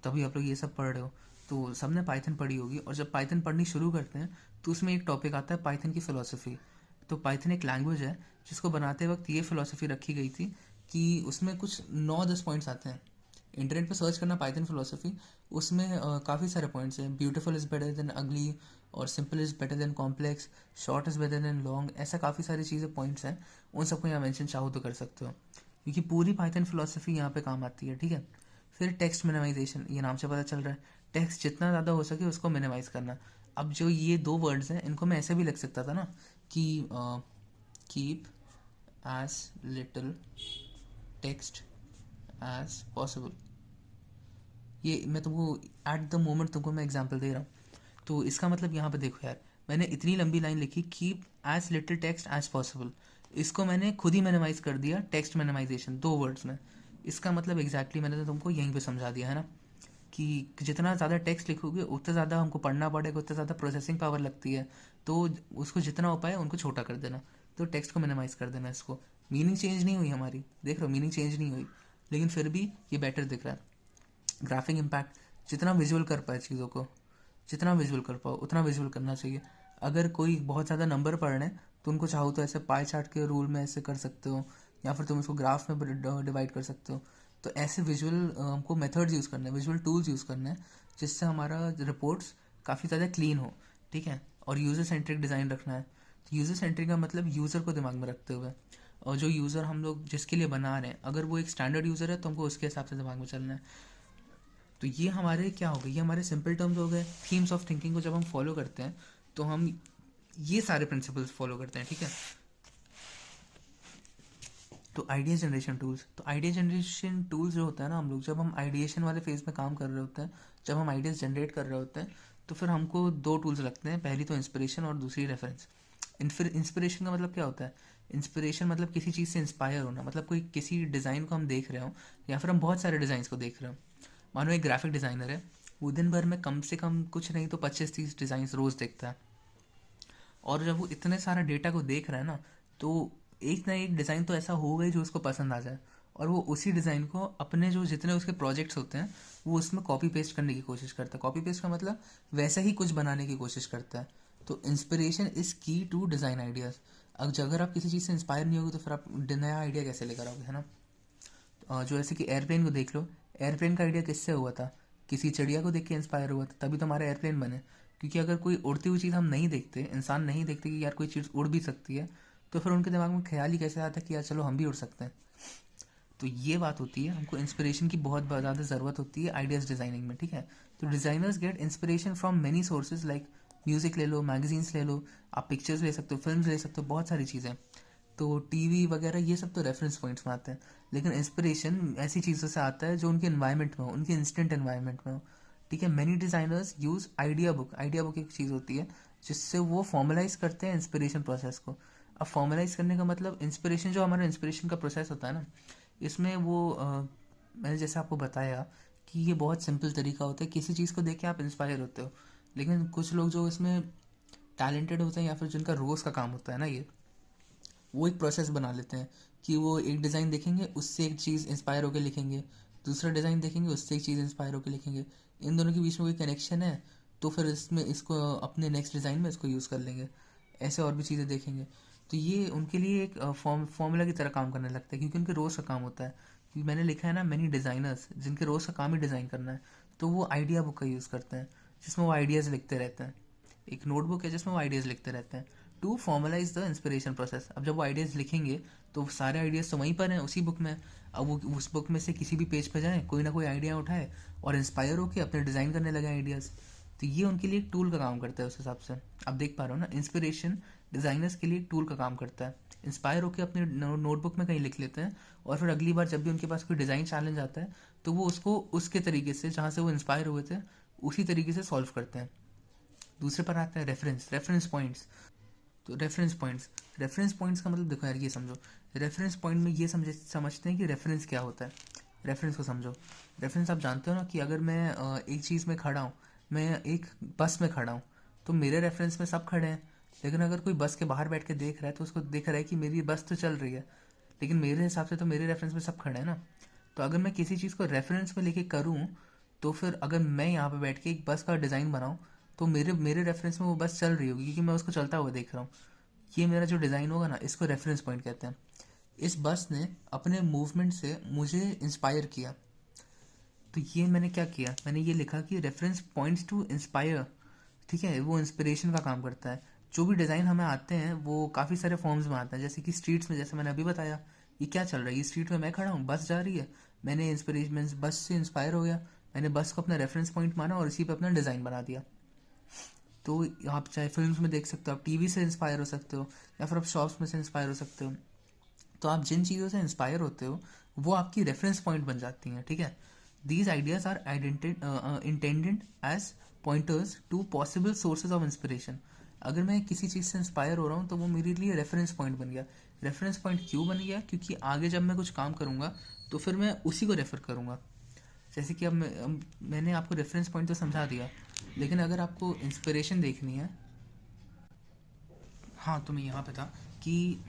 तभी आप लोग ये सब पढ़ रहे हो, तो सबने पाइथन पढ़ी होगी। और जब पाइथन पढ़नी शुरू करते हैं तो उसमें एक टॉपिक आता है पाइथन की फ़िलोसफी। तो पाइथन एक लैंग्वेज है जिसको बनाते वक्त ये फ़िलोसफी रखी गई थी कि उसमें कुछ 9-10 पॉइंट्स आते हैं। इंटरनेट पे सर्च करना पाइथन फिलोसफी, उसमें काफ़ी सारे पॉइंट्स हैं। ब्यूटीफुल इज़ बेटर देन अगली, और simple is better than complex, short is better than long, ऐसा काफ़ी सारी चीज़ें पॉइंट्स हैं। उन सबको यहाँ मेंशन चाहो तो कर सकते हो, क्योंकि पूरी पाइथन फिलोसफी यहाँ पे काम आती है, ठीक है। फिर टेक्स्ट मिनिमाइजेशन, ये नाम से पता चल रहा है, टेक्स्ट जितना ज़्यादा हो सके उसको मिनिमाइज़ करना। अब जो ये 2 वर्ड्स हैं इनको मैं ऐसे भी लिख सकता था ना कि keep as little text as possible. ये मैं तुमको एट द मोमेंट तुमको मैं एग्जांपल दे रहा हूँ। तो इसका मतलब यहाँ पे देखो यार, मैंने इतनी लंबी लाइन लिखी keep as little text as possible, इसको मैंने खुद ही मिनिमाइज कर दिया, टेक्स्ट मिनिमाइजेशन 2 वर्ड्स में। इसका मतलब एग्जैक्टली मैंने तो तुमको यहीं पे समझा दिया है ना, कि जितना ज़्यादा टेक्स्ट लिखोगे उतना ज़्यादा हमको पढ़ना पड़ेगा, उतना ज़्यादा प्रोसेसिंग पावर लगती है। तो उसको जितना हो पाए उनको छोटा कर देना, तो टेक्स्ट को मिनिमाइज कर देना। इसको मीनिंग चेंज नहीं हुई हमारी, देख रहे हो, मीनिंग चेंज नहीं हुई, लेकिन फिर भी ये बेटर दिख रहा है। ग्राफिक इम्पैक्ट, जितना विजुअल कर पाए चीज़ों को, जितना विजुअल कर पाओ उतना विजुअल करना चाहिए। अगर कोई बहुत ज़्यादा नंबर पढ़ रहे हैं तो उनको चाहो तो ऐसे पाई चार्ट के रूल में ऐसे कर सकते हो, या फिर तुम इसको ग्राफ में डिवाइड कर सकते हो। तो ऐसे विजुअल हमको मेथड्स यूज़ करने हैं, विजुअल टूल्स यूज़ करने हैं, जिससे हमारा रिपोर्ट्स काफ़ी ज़्यादा क्लीन हो, ठीक है। और यूज़र सेंट्रिक डिज़ाइन रखना है। तो यूज़र सेंट्रिक का मतलब यूज़र को दिमाग में रखते हुए, और जो यूज़र हम लोग जिसके लिए बना रहे हैं, अगर वो एक स्टैंडर्ड यूज़र है तो हमको उसके हिसाब से दिमाग में चलना है। तो ये हमारे क्या हो गए, ये हमारे सिंपल टर्म्स हो गए। थीम्स ऑफ थिंकिंग को जब हम फॉलो करते हैं तो हम ये सारे प्रिंसिपल्स फॉलो करते हैं, ठीक है। तो आइडिया जनरेशन टूल्स, तो आइडिया जनरेशन टूल्स जो होता है ना, हम लोग जब हम आइडिएशन वाले फेज में काम कर रहे होते हैं, जब हम आइडियाज जनरेट कर रहे होते हैं, तो फिर हमको दो टूल्स लगते हैं, पहली तो इंस्पिरेशन और दूसरी रेफरेंस। इंस्पिरेशन का मतलब क्या होता है? इंस्पिरेशन मतलब किसी चीज़ से इंस्पायर होना, मतलब कोई किसी डिज़ाइन को हम देख रहे हो या फिर हम बहुत सारे डिज़ाइंस को देख रहे हो। मानो एक ग्राफिक डिज़ाइनर है, वो दिन भर में कम से कम कुछ नहीं तो 25-30 डिज़ाइंस रोज़ देखता है, और जब वो इतने सारा डेटा को देख रहा है ना, तो एक ना एक डिज़ाइन तो ऐसा होगा ही जो उसको पसंद आ जाए, और वो उसी डिज़ाइन को अपने जो जितने उसके प्रोजेक्ट्स होते हैं वो उसमें कॉपी पेस्ट करने की कोशिश करता है। कॉपी पेस्ट का मतलब वैसा ही कुछ बनाने की कोशिश करता है। तो इंस्पिरेशन इज़ की टू डिज़ाइन आइडियाज़। अगर आप किसी चीज़ से इंस्पायर नहीं होगे तो फिर आप नया आइडिया कैसे लेकर आओगे, है ना। जो ऐसे कि एयरप्लेन को देख लो, एयरप्लेन का आइडिया किससे हुआ था? किसी चिड़िया को देख के इंस्पायर हुआ था, तभी तो हमारे एयरप्लेन बने। क्योंकि अगर कोई उड़ती हुई चीज़ हम नहीं देखते, इंसान नहीं देखते कि यार कोई चीज़ उड़ भी सकती है, तो फिर उनके दिमाग में ख्याल ही कैसे आता है कि यार चलो हम भी उड़ सकते हैं। तो ये बात होती है, हमको इंस्पिरेशन की बहुत ज़्यादा ज़रूरत होती है आइडियाज़ डिज़ाइनिंग में, ठीक है। तो designers get inspiration from many sources, like music ले लो, मैगजीन्स ले लो, आप पिक्चर्स ले सकते हो, फिल्म ले सकते हो, बहुत सारी चीज़ें। तो टीवी वगैरह ये सब तो रेफरेंस पॉइंट्स में आते हैं, लेकिन इंस्पिरेशन ऐसी चीज़ों से आता है जो उनके एनवायरनमेंट में हो, उनके इंस्टेंट एनवायरनमेंट में हो, ठीक है। Many designers use idea book. Idea book एक चीज़ होती है जिससे वो फॉर्मलाइज करते हैं इंस्पिरेशन प्रोसेस को। अब फॉर्मलाइज करने का मतलब इंस्पिरेशन, जो हमारा इंस्पिरेशन का प्रोसेस होता है ना, इसमें वो मैंने जैसे आपको बताया कि ये बहुत सिंपल तरीका होता है, किसी चीज़ को देख के आप इंस्पायर होते हो। लेकिन कुछ लोग जो इसमें टैलेंटेड होते हैं या फिर जिनका रोज़ का काम होता है ना ये, वो एक प्रोसेस बना लेते हैं कि वो एक डिज़ाइन देखेंगे, उससे एक चीज़ इंस्पायर होकर लिखेंगे, दूसरा डिज़ाइन देखेंगे, उससे एक चीज़ इंस्पायर होकर लिखेंगे, इन दोनों के बीच में कोई कनेक्शन है तो फिर इसमें इसको अपने नेक्स्ट डिज़ाइन में इसको यूज़ कर लेंगे। ऐसे और भी चीज़ें देखेंगे। तो ये उनके लिए एक फॉर्मूला की तरह काम करने लगता है, क्योंकि उनके रोज़ का काम होता है। क्योंकि मैंने लिखा है ना, मैनी डिज़ाइनर्स जिनके रोज़ का काम ही डिज़ाइन करना है, तो वो आइडिया बुक का यूज़ करते हैं जिसमें वो आइडियाज़ लिखते रहते हैं। एक नोटबुक है जिसमें वो आइडियाज़ लिखते रहते हैं to formalise the inspiration process. अब जब वो आइडियाज़ लिखेंगे तो सारे आइडियाज़ तो वहीं पर हैं, उसी बुक में। अब वो उस बुक में से किसी भी पेज पर जाए, कोई ना कोई आइडिया उठाए और इंस्पायर होकर अपने डिज़ाइन करने लगे आइडियाज़। तो ये उनके लिए एक टूल का काम करता है उस हिसाब से। आप देख पा रहे हो ना, इंस्पिरेशन डिज़ाइनर्स के लिए एक टूल का काम करता है। इंस्पायर होकर अपने नोटबुक में कहीं लिख लेते हैं, और फिर अगली बार जब भी उनके पास कोई डिज़ाइन चैलेंज आता है तो वो उसको उसके तरीके से, जहाँ से वो इंस्पायर हुए थे, उसी तरीके से सॉल्व करते हैं। दूसरे पर आते हैं रेफरेंस पॉइंट्स। तो रेफरेंस पॉइंट्स का मतलब देखो यार, ये समझो। रेफरेंस पॉइंट में ये समझते हैं कि रेफरेंस क्या होता है। रेफरेंस को समझो। रेफरेंस आप जानते हो ना कि अगर मैं एक चीज़ में खड़ा हूँ, मैं एक बस में खड़ा हूँ, तो मेरे रेफरेंस में सब खड़े हैं। लेकिन अगर कोई बस के बाहर बैठ के देख रहा है तो उसको दिख रहा है कि मेरी बस तो चल रही है, लेकिन मेरे हिसाब से तो मेरे रेफरेंस में सब खड़े हैं ना। तो अगर मैं किसी चीज़ को रेफरेंस में लेके करूँ, तो फिर अगर मैं यहाँ पे बैठ के एक बस का डिज़ाइन बनाऊँ, तो मेरे मेरे रेफरेंस में वो बस चल रही होगी क्योंकि मैं उसको चलता हुआ देख रहा हूँ। ये मेरा जो डिज़ाइन होगा ना, इसको रेफरेंस पॉइंट कहते हैं। इस बस ने अपने मूवमेंट से मुझे इंस्पायर किया। तो ये मैंने क्या किया, मैंने ये लिखा कि रेफरेंस पॉइंट्स टू इंस्पायर, ठीक है। वो इंस्पिरेशन का काम करता है। जो भी डिज़ाइन हमें आते हैं वो काफ़ी सारे फॉर्म्स में आते हैं, जैसे कि स्ट्रीट्स में, जैसे मैंने अभी बताया, ये क्या चल रहा है, ये स्ट्रीट में मैं खड़ा हूँ, बस जा रही है, मैंने इंस्पिरेशन बस से इंस्पायर हो गया, मैंने बस को अपना रेफरेंस पॉइंट माना और इसी पे अपना डिज़ाइन बना दिया। तो आप चाहे फिल्म्स में देख सकते हो, आप टीवी से इंस्पायर हो सकते हो, या फिर आप शॉप्स में से इंस्पायर हो सकते हो। तो आप जिन चीज़ों से इंस्पायर होते हो वो आपकी रेफरेंस पॉइंट बन जाती हैं, ठीक है। These ideas are intended as pointers to possible sources of inspiration. अगर मैं किसी चीज़ से इंस्पायर हो रहा हूँ तो वो मेरे लिए रेफरेंस पॉइंट बन गया। रेफरेंस पॉइंट क्यों बन गया? क्योंकि आगे जब मैं कुछ काम करूँगा तो फिर मैं उसी को रेफ़र करूँगा। जैसे कि मैंने आपको रेफरेंस पॉइंट तो समझा दिया, लेकिन अगर आपको इंस्पिरेशन देखनी है, हाँ, तो मैं यहाँ पे था कि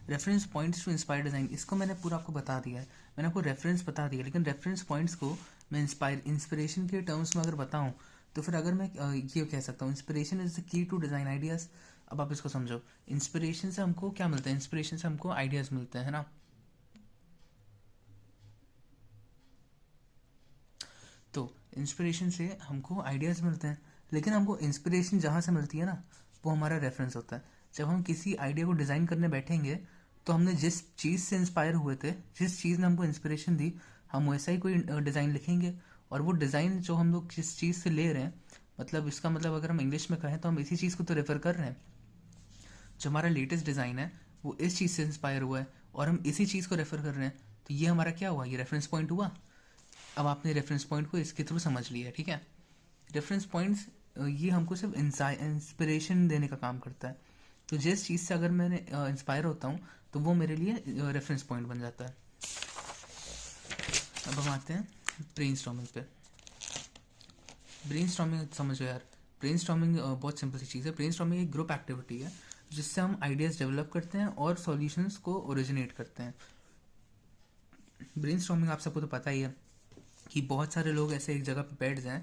reference points to inspire design, इसको मैंने पूरा आपको बता दिया है। मैंने आपको रेफरेंस बता दिया, लेकिन रेफरेंस पॉइंट्स को मैं इंस्पिरेशन के टर्म्स में अगर बताऊँ तो फिर अगर मैं ये कह सकता हूँ, inspiration is the key to design ideas. अब आप इसको समझो, इंस्पिरेशन से हमको क्या मिलता है? इंस्पिरेशन से हमको आइडियाज़ मिलते हैं, है ना। तो इंस्पिरेशन से हमको आइडियाज़ मिलते हैं, लेकिन हमको इंस्पिरेशन जहाँ से मिलती है ना, वो हमारा रेफरेंस होता है। जब हम किसी आइडिया को डिज़ाइन करने बैठेंगे तो हमने जिस चीज़ से इंस्पायर हुए थे, जिस चीज़ ने हमको इंस्पिरेशन दी, हम वैसा ही कोई डिज़ाइन लिखेंगे। और वो डिज़ाइन जो हम लोग जिस चीज़ से ले रहे हैं, मतलब इसका मतलब अगर हम इंग्लिश में कहें तो हम इसी चीज़ को तो रेफर कर रहे हैं। जो हमारा लेटेस्ट डिज़ाइन है वो इस चीज़ से इंस्पायर हुआ है और हम इसी चीज़ को रेफर कर रहे हैं, तो ये हमारा क्या हुआ, ये रेफरेंस पॉइंट हुआ। अब आपने रेफरेंस पॉइंट को इसके थ्रू समझ लिया, ठीक है। रेफरेंस पॉइंट्स ये हमको सिर्फ इंस्पिरेशन देने का काम करता है। तो जिस चीज़ से अगर मैंने इंस्पायर होता हूँ तो वो मेरे लिए रेफरेंस पॉइंट बन जाता है। अब हम आते हैं ब्रेनस्टॉर्मिंग पे। ब्रेनस्टॉर्मिंग समझो यार, ब्रेनस्टॉर्मिंग बहुत सिंपल सी चीज़ है। ब्रेनस्टॉर्मिंग एक ग्रुप एक्टिविटी है जिससे हम आइडियाज़ डेवलप करते हैं और सॉल्यूशंस को ओरिजिनेट करते हैं। ब्रेनस्टॉर्मिंग आप सबको तो पता ही है कि बहुत सारे लोग ऐसे एक जगह पे बैठ जाएं,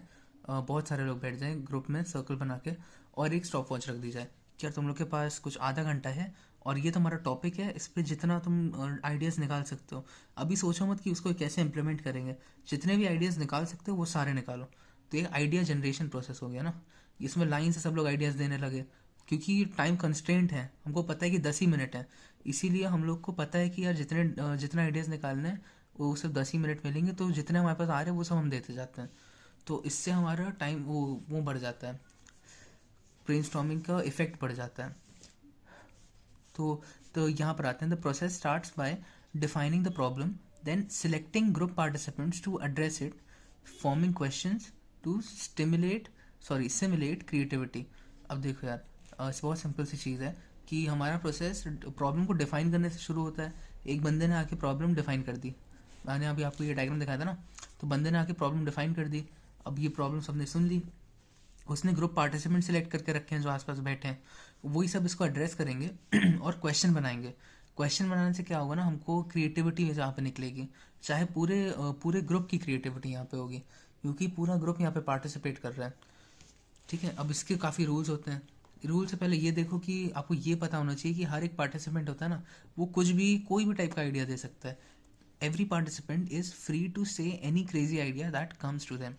बहुत सारे लोग बैठ जाएं ग्रुप में सर्कल बना के, और एक स्टॉप वॉच रख दी जाए कि यार तुम लोग के पास कुछ आधा घंटा है और ये तुम्हारा टॉपिक है, इस पर जितना तुम आइडियाज़ निकाल सकते हो। अभी सोचो मत कि उसको कैसे इम्प्लीमेंट करेंगे, जितने भी आइडियाज़ निकाल सकते हो वो सारे निकालो। तो ये आइडिया जनरेशन प्रोसेस हो गया ना। इसमें लाइन से सब लोग आइडियाज़ देने लगे क्योंकि टाइम कंस्ट्रेंट है, हमको पता है कि 10 ही मिनट है, इसीलिए हम लोग को पता है कि यार जितने आइडियाज़ निकालने हैं वो सिर्फ 10 ही मिनट मिलेंगे, तो जितने हमारे पास आ रहे हैं वो सब हम देते जाते हैं। तो इससे हमारा टाइम वो बढ़ जाता है, ब्रेनस्टॉर्मिंग का इफेक्ट बढ़ जाता है। तो यहाँ पर आते हैं, the process starts by defining the problem, then selecting group participants to address it, forming questions to simulate creativity. अब देखो यार, बहुत सिंपल सी चीज़ है कि हमारा प्रोसेस प्रॉब्लम को डिफाइन करने से शुरू होता है। एक बंदे ने आके प्रॉब्लम डिफाइन कर दी, मैंने अभी आपको ये डायग्राम दिखाया था ना, तो बंदे ने आके प्रॉब्लम डिफाइन कर दी। अब ये प्रॉब्लम सबने सुन ली, उसने ग्रुप पार्टिसिपेंट सिलेक्ट करके रखे हैं जो आसपास बैठे हैं, वही सब इसको एड्रेस करेंगे और क्वेश्चन बनाएंगे। क्वेश्चन बनाने से क्या होगा ना, हमको क्रिएटिविटी यहाँ पे निकलेगी, चाहे पूरे ग्रुप की क्रिएटिविटी यहाँ पे होगी क्योंकि पूरा ग्रुप यहाँ पे पार्टिसिपेट कर रहा है, ठीक है। अब इसके काफ़ी रूल्स होते हैं। रूल से पहले ये देखो कि आपको ये पता होना चाहिए कि हर एक पार्टिसिपेंट होता है ना, वो कोई भी टाइप का आइडिया दे सकता है। Every participant is free to say any crazy idea that comes to them.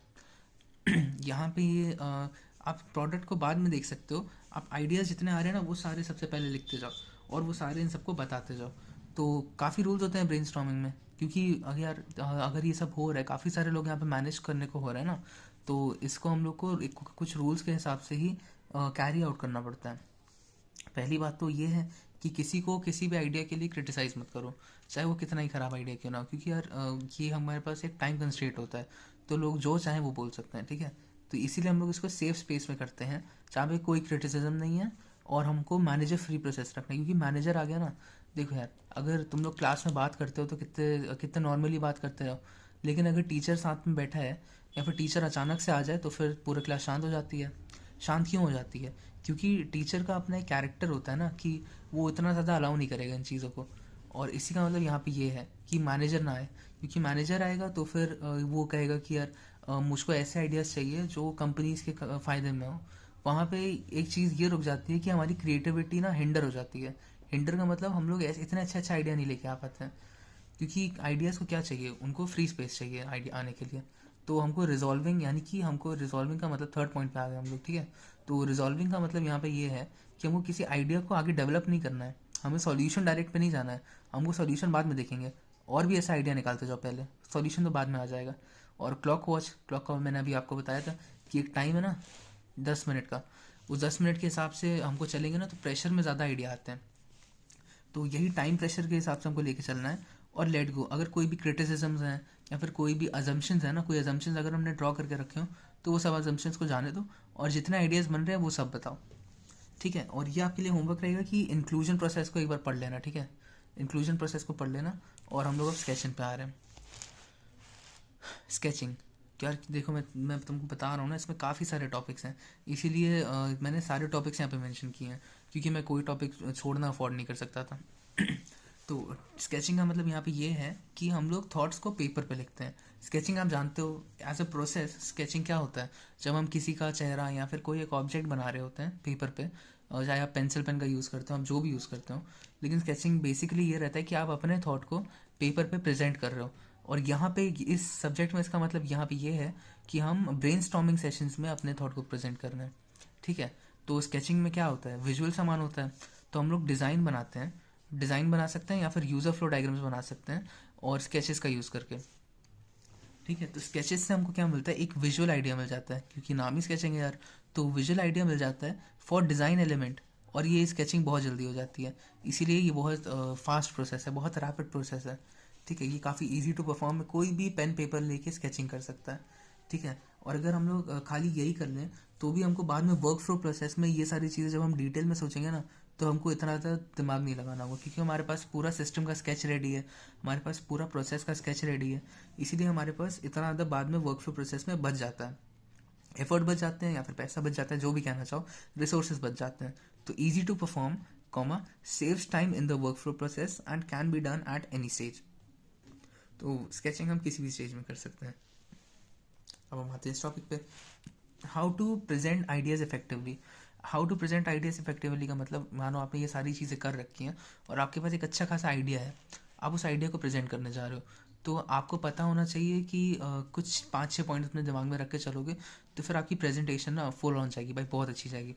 यहाँ पे ये आप प्रोडक्ट को बाद में देख सकते हो, आप आइडियाज़ जितने आ रहे हैं ना वो सारे सबसे पहले लिखते जाओ और वो सारे इन सबको बताते जाओ। तो काफ़ी रूल्स होते हैं ब्रेनस्टॉर्मिंग में, क्योंकि अगर ये सब हो रहा है, काफ़ी सारे लोग यहाँ पे मैनेज करने को हो रहा है ना, तो इसको हम लोग को कुछ रूल्स के हिसाब से ही कैरी आउट करना पड़ता है। पहली बात तो ये है कि किसी को किसी भी आइडिया के लिए क्रिटिसाइज़ मत करो, चाहे वो कितना ही ख़राब आइडिया क्यों ना हो, क्योंकि यार ये हमारे पास एक टाइम कंस्ट्रेंट होता है, तो लोग जो चाहें वो बोल सकते हैं, ठीक है। तो इसीलिए हम लोग इसको सेफ स्पेस में करते हैं जहाँ पे कोई क्रिटिसिज्म नहीं है, और हमको मैनेजर फ्री प्रोसेस रखना है, क्योंकि मैनेजर आ गया ना, देखो यार अगर तुम लोग क्लास में बात करते हो तो कितने कितने नॉर्मली बात करते रहो, लेकिन अगर टीचर साथ में बैठा है या फिर टीचर अचानक से आ जाए तो फिर पूरी क्लास शांत हो जाती है। शांत क्यों हो जाती है? क्योंकि टीचर का अपना एक कैरेक्टर होता है ना कि वो इतना ज़्यादा अलाउ नहीं करेगा इन चीज़ों को। और इसी का मतलब यहाँ पे ये है कि मैनेजर ना आए, क्योंकि मैनेजर आएगा तो फिर वो कहेगा कि यार मुझको ऐसे आइडियाज़ चाहिए जो कंपनीज़ के फ़ायदे में हो। वहाँ पे एक चीज़ ये रुक जाती है कि हमारी क्रिएटिविटी ना हिंडर हो जाती है। हिंडर का मतलब हम लोग ऐसे इतने अच्छे आइडिया नहीं लेके आ पाते हैं, क्योंकि आइडियाज़ को क्या चाहिए, उनको फ्री स्पेस चाहिए आइडिया आने के लिए। तो हमको रिजॉल्विंग, यानी कि हमको रिजॉल्विंग का मतलब थर्ड पॉइंट पे आ गए हम लोग, ठीक है। तो रिजॉल्विंग का मतलब यहाँ पे ये है कि हमको किसी आइडिया को आगे डेवलप नहीं करना है, हमें सॉल्यूशन डायरेक्ट पे नहीं जाना है, हमको सॉल्यूशन बाद में देखेंगे, और भी ऐसा आइडिया निकालते जाओ पहले, सॉल्यूशन तो बाद में आ जाएगा। और क्लॉक का मैंने अभी आपको बताया था कि एक टाइम है ना 10 मिनट का, उस 10 मिनट के हिसाब से हमको चलेंगे ना तो प्रेशर में ज़्यादा आइडिया आते हैं। तो यही टाइम प्रेशर के हिसाब से हमको लेके चलना है और लेट गो। अगर कोई भी क्रिटिसिज्म्स हैं या फिर कोई भी अजम्पशंस है ना, कोई अजम्पशंस अगर हमने ड्रॉ करके रखे हो तो वो सब अजम्पशंस को जाने दो और जितने आइडियाज़ बन रहे हैं वो सब बताओ, ठीक है। और ये आपके लिए होमवर्क रहेगा कि इंक्लूजन प्रोसेस को एक बार पढ़ लेना, ठीक है। इंक्लूजन प्रोसेस को पढ़ लेना। और हम लोग अब स्केचिंग पे आ रहे हैं। स्केचिंग, यार देखो मैं तुमको बता रहा हूँ ना, इसमें काफ़ी सारे टॉपिक्स हैं, इसीलिए मैंने सारे टॉपिक्स यहाँ पे मेंशन किए हैं, क्योंकि मैं कोई टॉपिक छोड़ना अफोर्ड नहीं कर सकता था। तो स्केचिंग का मतलब यहाँ पे ये है कि हम लोग थॉट्स को पेपर पे लिखते हैं। स्केचिंग आप जानते हो एज अ प्रोसेस, स्केचिंग क्या होता है, जब हम किसी का चेहरा या फिर कोई एक ऑब्जेक्ट बना रहे होते हैं पेपर पे, और चाहे आप पेंसिल पेन का यूज़ करते हो, आप जो भी यूज़ करते हो, लेकिन स्केचिंग बेसिकली ये रहता है कि आप अपने थॉट को पेपर पे प्रेजेंट कर रहे हो। और यहाँ पे इस सब्जेक्ट में इसका मतलब यहाँ पे ये है कि हम ब्रेनस्टॉर्मिंग सेशंस में अपने थॉट को प्रेजेंट कर रहे हैं, ठीक है। तो स्केचिंग में क्या होता है, विजुअल सामान होता है, तो हम लोग डिज़ाइन बनाते हैं, डिज़ाइन बना सकते हैं या फिर यूज़र फ्लो डायग्राम्स बना सकते हैं और स्केचेस का यूज़ करके, ठीक है, तो स्केचेस से हमको क्या मिलता है, एक विजुअल आइडिया मिल जाता है, क्योंकि नाम ही स्केचिंग है यार। तो विजुअल आइडिया मिल जाता है फॉर डिज़ाइन एलिमेंट, और ये स्केचिंग बहुत जल्दी हो जाती है। इसीलिए ये बहुत फास्ट प्रोसेस है, बहुत रैपिड प्रोसेस है। ठीक है, ये काफ़ी इजी टू परफॉर्म है, कोई भी पेन पेपर लेके स्केचिंग कर सकता है। ठीक है, और अगर हम लोग खाली यही कर लें तो भी हमको बाद में वर्क फ्लो प्रोसेस में ये सारी चीज़ें जब हम डिटेल में सोचेंगे ना, तो हमको इतना ज़्यादा दिमाग नहीं लगाना होगा, क्योंकि हमारे पास पूरा सिस्टम का स्केच रेडी है, हमारे पास पूरा प्रोसेस का स्केच रेडी है। इसीलिए हमारे पास इतना ज़्यादा बाद में वर्क फ्लो प्रोसेस में बच जाता है, एफर्ट बच जाते हैं या फिर पैसा बच जाता है, जो भी कहना चाहो, रिसोर्सेज बच जाते हैं। तो easy to perform, comma, saves time in the work flow process and can be done at any stage. तो स्केचिंग हम किसी भी स्टेज में कर सकते हैं। अब हम आते हैं इस टॉपिक पे, how to present ideas effectively. How to present ideas effectively का मतलब, मानो आपने ये सारी चीज़ें कर रखी हैं और आपके पास एक अच्छा खासा आइडिया है, आप उस आइडिया को प्रेजेंट करने जा रहे हो, तो आपको पता होना चाहिए कि कुछ 5-6 पॉइंट अपने दिमाग में रख के चलोगे, तो फिर आपकी प्रेजेंटेशन ना फुल ऑन जाएगी भाई, बहुत अच्छी जाएगी।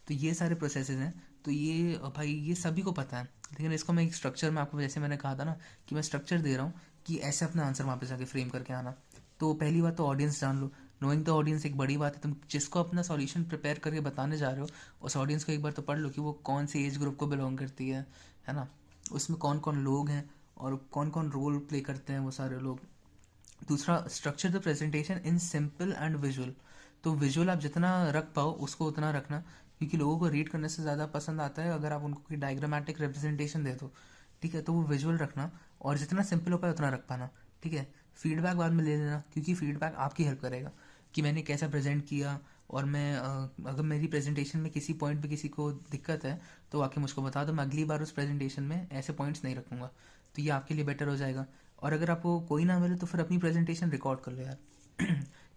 तो ये सारे प्रोसेसेस हैं, तो ये भाई ये सभी को पता है, लेकिन इसको मैं एक स्ट्रक्चर में आपको, जैसे मैंने कहा था ना कि मैं स्ट्रक्चर दे रहा हूँ कि ऐसे अपना आंसर वहाँ पे जाके फ्रेम करके आना। तो पहली बात तो ऑडियंस जान लो, नोइंग द ऑडियंस एक बड़ी बात है। तुम जिसको अपना सॉल्यूशन प्रिपेयर करके बताने जा रहे हो, उस ऑडियंस को एक बार तो पढ़ लो कि वो कौन सी एज ग्रुप को बिलोंग करती है ना, उसमें कौन कौन लोग हैं और कौन कौन रोल प्ले करते हैं वो सारे लोग। दूसरा, structure the presentation in simple and visual. तो विजुअल आप जितना रख पाओ उसको उतना रखना, क्योंकि लोगों को रीड करने से ज़्यादा पसंद आता है अगर आप उनको कोई डायग्रामेटिक रिप्रेजेंटेशन दे दो। ठीक है, तो वो विजुअल रखना, और जितना सिंपल हो पाए उतना रख पाना। ठीक है, फीडबैक बाद में ले लेना, क्योंकि फीडबैक आपकी हेल्प करेगा कि मैंने कैसा प्रेजेंट किया, और मैं अगर मेरी प्रेजेंटेशन में किसी पॉइंट पे किसी को दिक्कत है तो आके मुझको बता दो, मैं अगली बार उस प्रेजेंटेशन में ऐसे पॉइंट्स नहीं रखूँगा। तो ये आपके लिए बेटर हो जाएगा। और अगर आपको कोई ना मिले तो फिर अपनी प्रेजेंटेशन रिकॉर्ड कर लो यार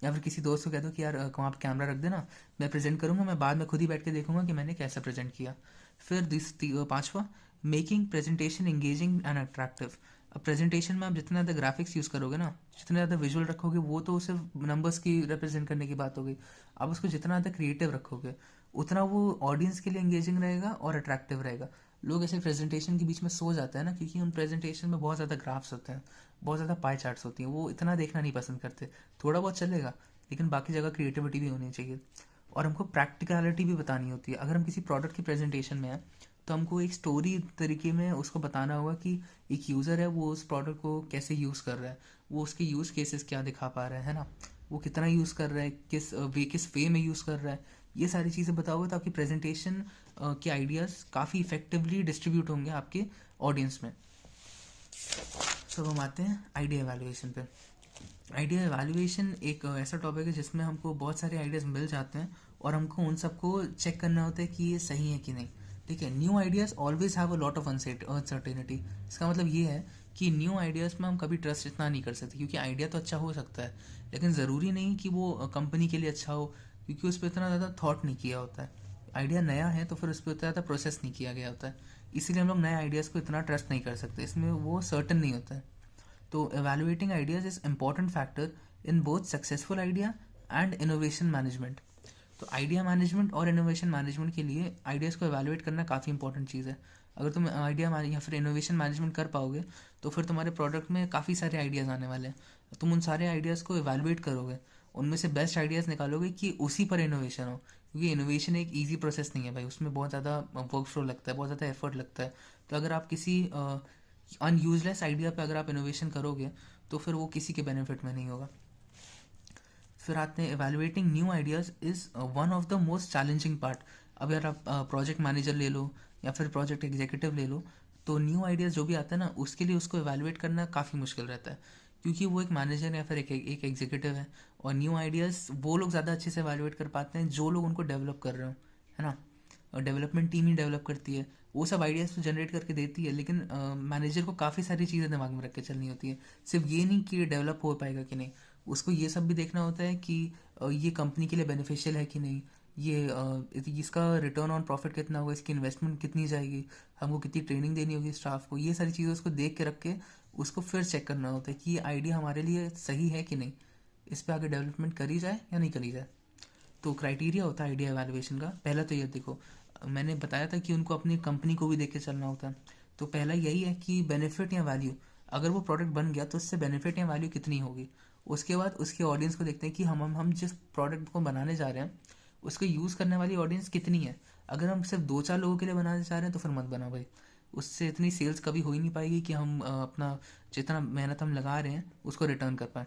या फिर किसी दोस्त को कह दो कि यार वहाँ पर कैमरा रख देना, मैं प्रेजेंट करूँगा, मैं बाद में खुद ही बैठ के देखूंगा कि मैंने कैसा प्रेजेंट किया। फिर पाँचवा, making presentation engaging and attractive. अब प्रेजेंटेशन में आप जितना ज़्यादा ग्राफिक्स यूज़ करोगे ना, जितने ज़्यादा विजुअल रखोगे, वो तो सिर्फ नंबर्स की रिप्रेजेंट करने की बात हो गई। आप उसको जितना ज़्यादा क्रिएटिव रखोगे उतना वो ऑडियंस के लिए इंगेजिंग रहेगा और अट्रैक्टिव रहेगा। लोग ऐसे प्रेजेंटेशन के बीच में सो जाते हैं ना, क्योंकि उन प्रेजेंटेशन में बहुत ज़्यादा ग्राफ्स होते हैं, बहुत ज़्यादा पाई चार्ट्स होती हैं, वो इतना देखना नहीं पसंद करते। थोड़ा बहुत चलेगा, लेकिन बाकी जगह क्रिएटिविटी भी होनी चाहिए, और हमको प्रैक्टिकलिटी भी बतानी होती है। अगर हम किसी प्रोडक्ट की प्रेजेंटेशन में हैं तो हमको एक स्टोरी तरीके में उसको बताना होगा कि एक यूज़र है, वो उस प्रोडक्ट को कैसे यूज़ कर रहा है, वो उसके यूज़ केसेस क्या दिखा पा रहा है ना, वो कितना यूज़ कर रहा है, किस वे में यूज़ कर रहा है। ये सारी चीज़ें बताओगे तो आपकी प्रेजेंटेशन के आइडियाज़ काफ़ी इफेक्टिवली डिस्ट्रीब्यूट होंगे आपके ऑडियंस में। तो हम आते हैं आइडिया एवेलुएशन पे। आइडिया एवेलुएशन एक ऐसा टॉपिक है जिसमें हमको बहुत सारे आइडियाज़ मिल जाते हैं और हमको उन सबको चेक करना होता है कि ये सही है कि नहीं। ठीक है, new ideas always have a lot of uncertainty. इसका मतलब ये है कि न्यू आइडियाज़ में हम कभी ट्रस्ट इतना नहीं कर सकते, क्योंकि आइडिया तो अच्छा हो सकता है लेकिन ज़रूरी नहीं कि वो कंपनी के लिए अच्छा हो, क्योंकि उस पर इतना ज़्यादा थॉट नहीं किया होता है। आइडिया नया है तो फिर उस पर उतना ज़्यादा प्रोसेस नहीं किया गया होता है, इसीलिए हम लोग नए आइडियाज़ को इतना ट्रस्ट नहीं कर सकते, इसमें वो सर्टन नहीं होता है। तो evaluating ideas is important factor in both successful idea and innovation management। तो आइडिया मैनेजमेंट और इनोवेशन मैनेजमेंट के लिए आइडियाज़ को evaluate करना काफ़ी इंपॉर्टेंट चीज़ है। अगर तुम आइडिया या फिर इनोवेशन मैनेजमेंट कर पाओगे तो फिर तुम्हारे प्रोडक्ट में काफ़ी सारे आइडियाज़ आने वाले हैं। तुम उन सारे आइडियाज़ को evaluate करोगे, उनमें से बेस्ट आइडियाज़ निकालोगे कि उसी पर इनोवेशन हो, क्योंकि इनोवेशन एक ईजी प्रोसेस नहीं है भाई, उसमें बहुत ज़्यादा वर्क फ्लो लगता है, बहुत ज़्यादा एफर्ट लगता है। तो अगर आप किसी अनयूजलेस आइडिया पे अगर आप इनोवेशन करोगे तो फिर वो किसी के बेनिफिट में नहीं होगा। फिर आते हैं evaluating new ideas is one of the most challenging part. अब यार आप प्रोजेक्ट मैनेजर ले लो या फिर प्रोजेक्ट एग्जीक्यूटिव ले लो, तो न्यू आइडियाज़ जो भी आता है ना उसके लिए उसको एवेलुएट करना काफ़ी मुश्किल रहता है, क्योंकि वो एक मैनेजर या फिर एक एग्जीक्यूटिव है, और न्यू आइडियाज़ वो लोग ज़्यादा अच्छे से एवेलुएट कर पाते हैं जो लोग उनको डेवलप कर रहे हो, है ना। और डेवलपमेंट टीम ही डेवलप करती है, वो सब आइडियाज़ तो जनरेट करके देती है, लेकिन मैनेजर को काफ़ी सारी चीज़ें दिमाग में रख के चलनी होती है। सिर्फ ये नहीं कि डेवलप हो पाएगा कि नहीं, उसको ये सब भी देखना होता है कि ये कंपनी के लिए बेनिफिशियल है कि नहीं, ये इसका रिटर्न ऑन प्रॉफिट कितना होगा, इसकी इन्वेस्टमेंट कितनी जाएगी, हमको कितनी ट्रेनिंग देनी होगी स्टाफ को। ये सारी चीज़ें उसको देख के रख के उसको फिर चेक करना होता है कि ये आइडिया हमारे लिए सही है कि नहीं, इस पर आगे डेवलपमेंट करी जाए या नहीं करी जाए। तो क्राइटेरिया होता है आइडिया एवेलुएशन का। पहला तो ये देखो, मैंने बताया था कि उनको अपनी कंपनी को भी देख के चलना होता है। तो पहला यही है कि बेनिफिट या वैल्यू, अगर वो प्रोडक्ट बन गया तो उससे बेनिफिट या वैल्यू कितनी होगी, उसके बाद उसके ऑडियंस को देखते हैं कि हम जिस प्रोडक्ट को बनाने जा रहे हैं उसको यूज़ करने वाली ऑडियंस कितनी है। अगर हम सिर्फ 2-4 लोगों के लिए बनाने जा रहे हैं तो फिर मत बनाओ भाई, उससे इतनी सेल्स कभी हो ही नहीं पाएगी कि हम अपना जितना मेहनत हम लगा रहे हैं उसको रिटर्न कर पाएँ।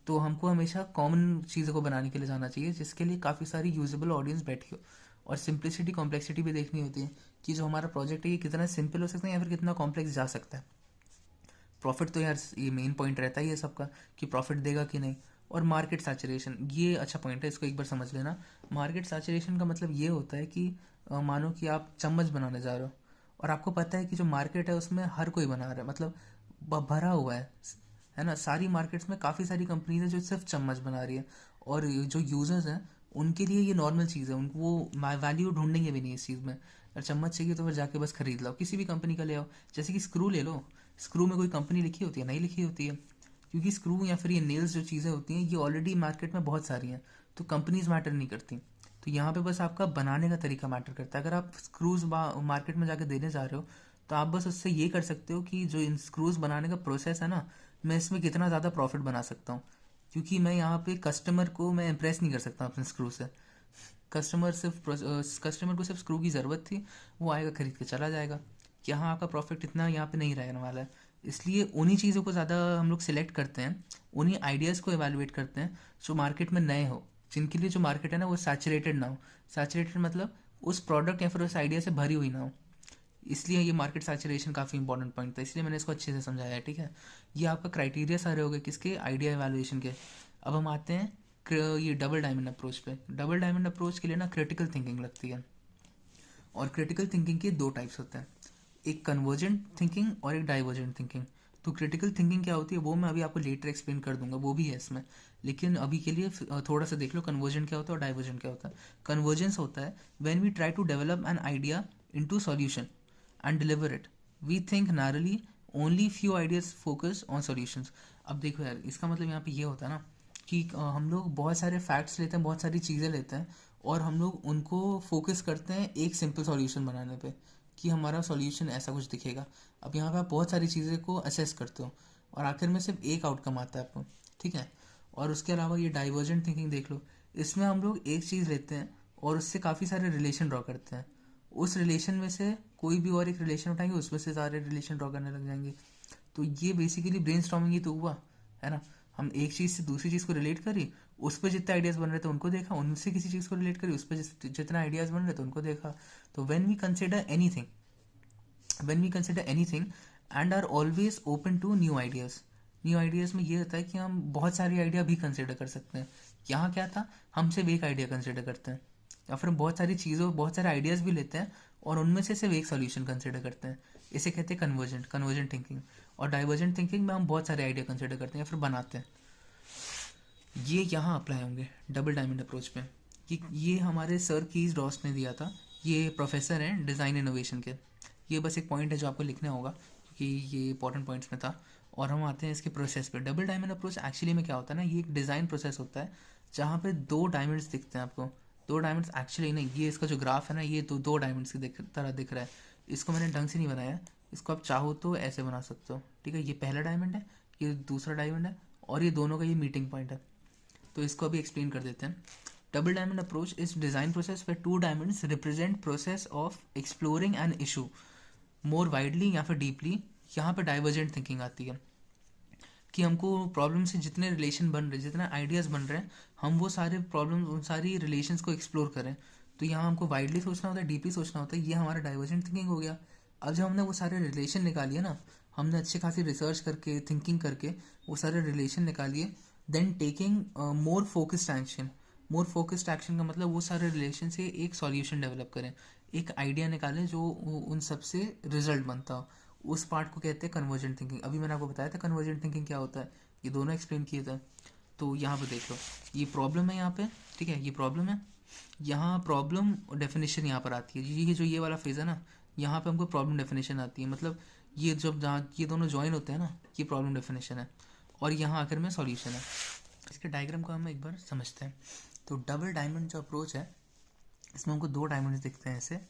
तो हमको हमेशा कॉमन चीज़ों को बनाने के लिए जाना चाहिए जिसके लिए काफ़ी सारी यूजेबल ऑडियंस बैठी हो। और सिंप्लिसिटी कॉम्प्लेक्सिटी भी देखनी होती है कि जो हमारा प्रोजेक्ट है ये कितना सिंपल हो सकता है या फिर कितना कॉम्प्लेक्स जा सकता है। प्रॉफिट तो यार ये मेन पॉइंट रहता ही है सबका कि प्रॉफिट देगा कि नहीं। और मार्केट सैचुरेशन, ये अच्छा पॉइंट है, इसको एक बार समझ लेना। मार्केट सैचुरेशन का मतलब ये होता है कि मानो कि आप चम्मच बनाने जा रहे हो और आपको पता है कि जो मार्केट है उसमें हर कोई बना रहा है, मतलब भरा हुआ है ना। सारी मार्केट्स में काफ़ी सारी कंपनीज है जो सिर्फ चम्मच बना रही है और जो यूज़र्स हैं उनके लिए ये नॉर्मल चीज़ है, उनको वो वैल्यू ढूंढेंगे भी नहीं इस चीज़ में। अगर चम्मच चाहिए तो फिर जाके बस खरीद लो, किसी भी कंपनी का ले आओ। जैसे कि स्क्रू ले लो, स्क्रू में कोई कंपनी लिखी होती है? नहीं लिखी होती है, क्योंकि स्क्रू या फिर ये नेल्स जो चीज़ें होती हैं ये ऑलरेडी मार्केट में बहुत सारी हैं, तो कंपनीज मैटर नहीं करती। तो यहाँ पे बस आपका बनाने का तरीका मैटर करता है। अगर आप स्क्रूज मार्केट में जाके देने जा रहे हो तो आप बस उससे ये कर सकते हो कि जो इन स्क्रूज बनाने का प्रोसेस है ना, मैं इसमें कितना ज़्यादा प्रॉफिट बना सकता हूँ। क्योंकि मैं यहाँ पे कस्टमर को मैं इम्प्रेस नहीं कर सकता अपने स्क्रू से। कस्टमर को सिर्फ स्क्रू की ज़रूरत थी, वो आएगा खरीद के चला जाएगा। यहाँ आपका प्रॉफिट इतना यहाँ पे नहीं रहने वाला है। इसलिए उन्हीं चीज़ों को ज़्यादा हम लोग सिलेक्ट करते हैं, उन्हीं आइडियाज़ को एवेलुएट करते हैं जो मार्केट में नए हो, जिनके लिए जो मार्केट है ना वो सैचुरेटेड ना हो। सैचुरेटेड मतलब उस प्रोडक्ट या फिर उस आइडिया से भरी हुई ना हो। इसलिए ये मार्केट सैचुरेशन काफ़ी इंपॉर्टेंट पॉइंट था, इसलिए मैंने इसको अच्छे से समझाया है। ठीक है, ये आपका क्राइटेरिया सारे हो गए किसके, आइडिया एवेलुएशन के। अब हम आते हैं ये डबल डायमंड अप्रोच पे। डबल डायमंड अप्रोच के लिए ना क्रिटिकल थिंकिंग लगती है, और क्रिटिकल थिंकिंग के दो टाइप्स होते हैं, एक कन्वर्जेंट थिंकिंग और एक डाइवर्जेंट थिंकिंग। तो क्रिटिकल थिंकिंग क्या होती है वो मैं अभी आपको लेटर एक्सप्लेन कर दूंगा, वो भी है इसमें, लेकिन अभी के लिए थोड़ा सा देख लो कन्वर्जेंट क्या होता है और डाइवर्जेंट क्या होता है। कन्वर्जेंस होता है when we try to develop an idea into solution and deliver it, we think narrowly, only few ideas focus on solutions. अब देखो यार, इसका मतलब यहाँ पे ये होता है ना कि हम लोग बहुत सारे फैक्ट्स लेते हैं, बहुत सारी चीज़ें लेते हैं और हम लोग उनको फोकस करते हैं एक सिंपल सॉल्यूशन बनाने पे कि हमारा सॉल्यूशन ऐसा कुछ दिखेगा। अब यहाँ पे आप बहुत सारी चीज़ें को असेस करते हो और आखिर में सिर्फ एक आउटकम आता है आपको। ठीक है, और उसके अलावा ये डाइवर्जेंट थिंकिंग देख लो, इसमें हम लोग एक चीज़ लेते हैं और उससे काफ़ी सारे रिलेशन ड्रॉ करते हैं, उस रिलेशन में से कोई भी और एक रिलेशन उठाएंगे उसमें से सारे रिलेशन ड्रॉ करने लग जाएंगे। तो ये बेसिकली ब्रेनस्टॉर्मिंग ही तो हुआ है ना। हम एक चीज़ से दूसरी चीज़ को रिलेट करी, उस पर जितने आइडियाज़ बन रहे थे उनको देखा, उनसे किसी चीज़ को रिलेट करी, उस पर जितना आइडियाज़ बन रहे थे उनको देखा। तो when we consider anything and are always open to new ideas में ये होता है कि हम बहुत सारे आइडिया भी कंसिडर कर सकते हैं। यहाँ क्या था, हम सिर्फ एक आइडिया कंसिडर करते हैं, या फिर हम बहुत सारी चीज़ों बहुत सारे आइडियाज़ भी लेते हैं और उनमें से सिर्फ एक सॉल्यूशन कंसिडर करते हैं। इसे कहते हैं कन्वर्जेंट थिंकिंग। और डाइवर्जेंट थिंकिंग में हम बहुत सारे आइडिया कंसिडर करते हैं या फिर बनाते हैं। ये यहाँ अप्लाई होंगे डबल डायमंड अप्रोच पे। ये हमारे सर कीज रॉस ने दिया था, ये प्रोफेसर हैं डिज़ाइन इनोवेशन के। ये बस एक पॉइंट है जो आपको लिखना होगा क्योंकि ये इंपॉर्टेंट पॉइंट्स में था। और हम आते हैं इसके प्रोसेस पे। डबल डायमंड अप्रोच एक्चुअली में क्या होता है ना, ये एक डिज़ाइन प्रोसेस होता है जहाँ पे दो डायमंड्स दिखते हैं आपको। दो डायमंड्स एक्चुअली नहीं, ये इसका जो ग्राफ है ना ये तो दो डायमंड्स की तरह दिख रहा है। इसको मैंने ढंग से नहीं बनाया, इसको आप चाहो तो ऐसे बना सकते हो। ठीक है, ये पहला डायमंड है, ये दूसरा डायमंड है और ये दोनों का ये मीटिंग पॉइंट है। तो इसको अभी एक्सप्लेन कर देते हैं। Double diamond approach is design process where two diamonds represent process of exploring an issue more widely या फिर डीपली। यहाँ पे डाइवर्जेंट थिंकिंग आती है कि हमको प्रॉब्लम से जितने रिलेशन बन रहे, जितने आइडियाज़ बन रहे हैं, हम वो सारे प्रॉब्लम उन सारी रिलेशंस को एक्सप्लोर करें। तो यहाँ हमको वाइडली सोचना होता है, डीपली सोचना होता है, ये हमारा डाइवर्जेंट थिंकिंग हो गया। अब जब हमने वो सारे रिलेशन निकालिए ना, हमने अच्छे खासी रिसर्च करके थिंकिंग करके वो सारे रिलेशन निकालिए, then taking more focused action का मतलब वो सारे रिलेशन से एक सॉल्यूशन डेवलप करें, एक आइडिया निकालें जो उन सब से रिजल्ट बनता हो। उस पार्ट को कहते हैं कन्वर्जेंट थिंकिंग। अभी मैंने आपको बताया था कन्वर्जेंट थिंकिंग क्या होता है, ये दोनों एक्सप्लेन किए थे। तो यहाँ पे देख लो, ये प्रॉब्लम है यहाँ पे। ठीक है, ये प्रॉब्लम है, यहाँ प्रॉब्लम डेफिनेशन यहाँ पर आती है। ये जो ये वाला फेज है ना, यहाँ पे हमको प्रॉब्लम डेफिनेशन आती है। मतलब ये जब जहाँ ये दोनों ज्वाइन होते हैं ना, ये प्रॉब्लम डेफिनेशन है और यहाँ आखिर में सॉल्यूशन है। इसके डायग्राम को हम एक बार समझते हैं। तो डबल डायमंड जो अप्रोच है, इसमें हमको दो डायमंड्स दिखते हैं ऐसे,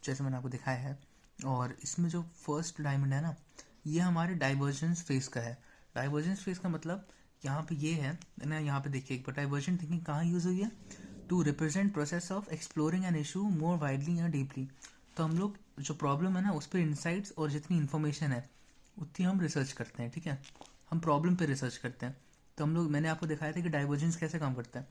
जैसे मैंने आपको दिखाया है। और इसमें जो फर्स्ट डायमंड है ना, ये हमारे डाइवर्जेंस फेज का है। डाइवर्जेंस फेज का मतलब यहाँ पे ये है ना, यहाँ पे देखिए एक बार डाइवर्जेंट थिंकिंग कहाँ यूज़ हुई है, to represent process of exploring an issue more widely या डीपली। तो हम लोग जो प्रॉब्लम है ना उस पर इंसाइट्स और जितनी इन्फॉर्मेशन है उतनी हम रिसर्च करते हैं, ठीक है, हम प्रॉब्लम पे रिसर्च करते हैं। तो हम लोग, मैंने आपको दिखाया था कि डाइवर्जेंस कैसे काम करता है,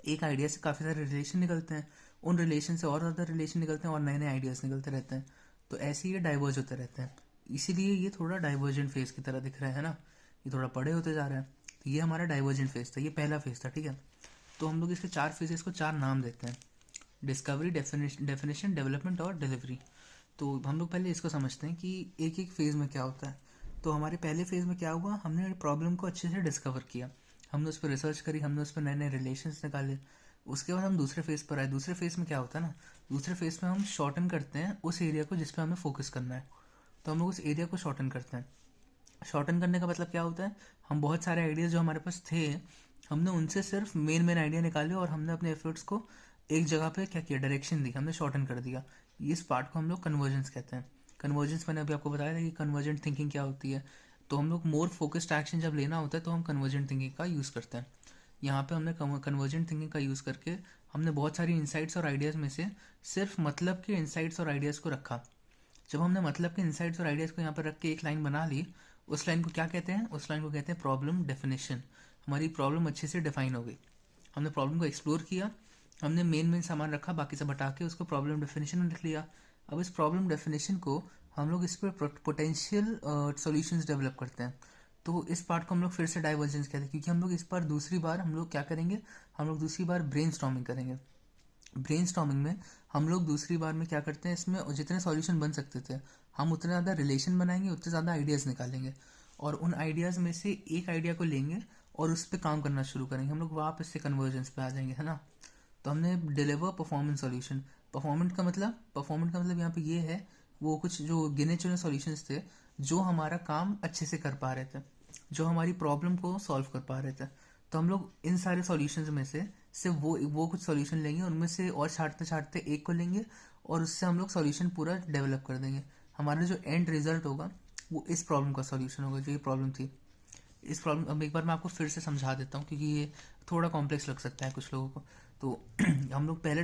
एक आइडिया से काफ़ी सारे रिलेशन निकलते हैं, उन रिलेशन से और ज़्यादा रिलेशन निकलते हैं और नए नए आइडियाज़ निकलते रहते हैं। तो ऐसे ही ये डाइवर्ज होते रहते हैं, इसीलिए ये थोड़ा डाइवर्जेंट फेज की तरह दिख रहा है ना, ये थोड़ा बड़े होते जा रहा है। तो ये हमारा डाइवर्जेंट फेज था, ये पहला फेज था, ठीक है। तो हम लोग इसके 4 फेजेस को 4 नाम देते हैं, डिस्कवरी, डेफिनेशन, डेवलपमेंट और डिलीवरी। तो हम लोग पहले इसको समझते हैं कि एक एक फेज़ में क्या होता है। तो हमारे पहले फेज़ में क्या हुआ, हमने प्रॉब्लम को अच्छे से डिस्कवर किया, हमने उस पर रिसर्च करी, हमने उस पर नए नए रिलेशंस निकाले। उसके बाद हम दूसरे फेज़ पर आए। दूसरे फेज़ में क्या होता है ना, दूसरे फेज़ में हम शॉर्टन करते हैं उस एरिया को जिस पर हमें फोकस करना है। तो हम लोग उस एरिया को शॉर्टन करते हैं। शॉर्टन करने का मतलब क्या होता है, हम बहुत सारे आइडियाज़ जो हमारे पास थे, हमने उनसे सिर्फ मेन मेन आइडिया निकाले और हमने अपने एफर्ट्स को एक जगह पे क्या किया, डायरेक्शन दी, हमने शॉर्टन कर दिया। इस पार्ट को हम लोग कन्वर्जेंस कहते हैं। कन्वर्जेंस मैंने अभी आपको बताया था कि कन्वर्जेंट थिंकिंग क्या होती है। तो हम लोग मोर फोकस्ड एक्शन जब लेना होता है तो हम कन्वर्जेंट थिंकिंग का यूज़ करते हैं। यहाँ पे हमने कन्वर्जेंट थिंकिंग का यूज़ करके हमने बहुत सारी इंसाइट्स और आइडियाज़ में से सिर्फ मतलब के इंसाइट्स और आइडियाज़ को रखा। जब हमने मतलब के इंसाइट्स और आइडियाज़ को यहाँ पर रख के एक लाइन बना ली, उस लाइन को क्या कहते हैं, उस लाइन को कहते हैं प्रॉब्लम डेफिनेशन। हमारी प्रॉब्लम अच्छे से डिफाइन हो गई, हमने प्रॉब्लम को एक्सप्लोर किया, हमने मेन मेन सामान रखा, बाकी सब हटा के उसको प्रॉब्लम डेफिनेशन में लिख लिया। अब इस प्रॉब्लम डेफिनेशन को हम लोग इस पर पोटेंशियल सॉल्यूशंस डेवलप करते हैं। तो इस पार्ट को हम लोग फिर से डाइवर्जेंस कहते हैं, क्योंकि हम लोग इस पर दूसरी बार हम लोग क्या करेंगे, हम लोग दूसरी बार ब्रेन करेंगे। ब्रेनस्टॉर्मिंग में हम लोग दूसरी बार में क्या करते हैं, इसमें जितने सॉल्यूशन बन सकते थे हम उतने ज़्यादा रिलेशन बनाएंगे, उतने ज़्यादा आइडियाज़ निकालेंगे और उन आइडियाज़ में से एक आइडिया को लेंगे और उस पर काम करना शुरू करेंगे। हम लोग वापस से कन्वर्जेंस पे आ जाएंगे, है ना। तो हमने डिलीवर परफॉर्मेंस सॉल्यूशन। परफॉर्मेंट का मतलब यहाँ पे ये है, वो कुछ जो गिने चुने सॉल्यूशंस थे जो हमारा काम अच्छे से कर पा रहे थे, जो हमारी प्रॉब्लम को सॉल्व कर पा रहे थे। तो हम लोग इन सारे सॉल्यूशंस में से सिर्फ वो कुछ सॉल्यूशन लेंगे, उनमें से और छांटते छांटते एक को लेंगे और उससे हम लोग सॉल्यूशन पूरा डेवलप कर देंगे। हमारा जो एंड रिजल्ट होगा वो इस प्रॉब्लम का सॉल्यूशन होगा, जो ये प्रॉब्लम थी। इस प्रॉब्लम, अब एक बार मैं आपको फिर से समझा देता हूँ क्योंकि ये थोड़ा कॉम्प्लेक्स लग सकता है कुछ लोगों को। तो हम लोग पहले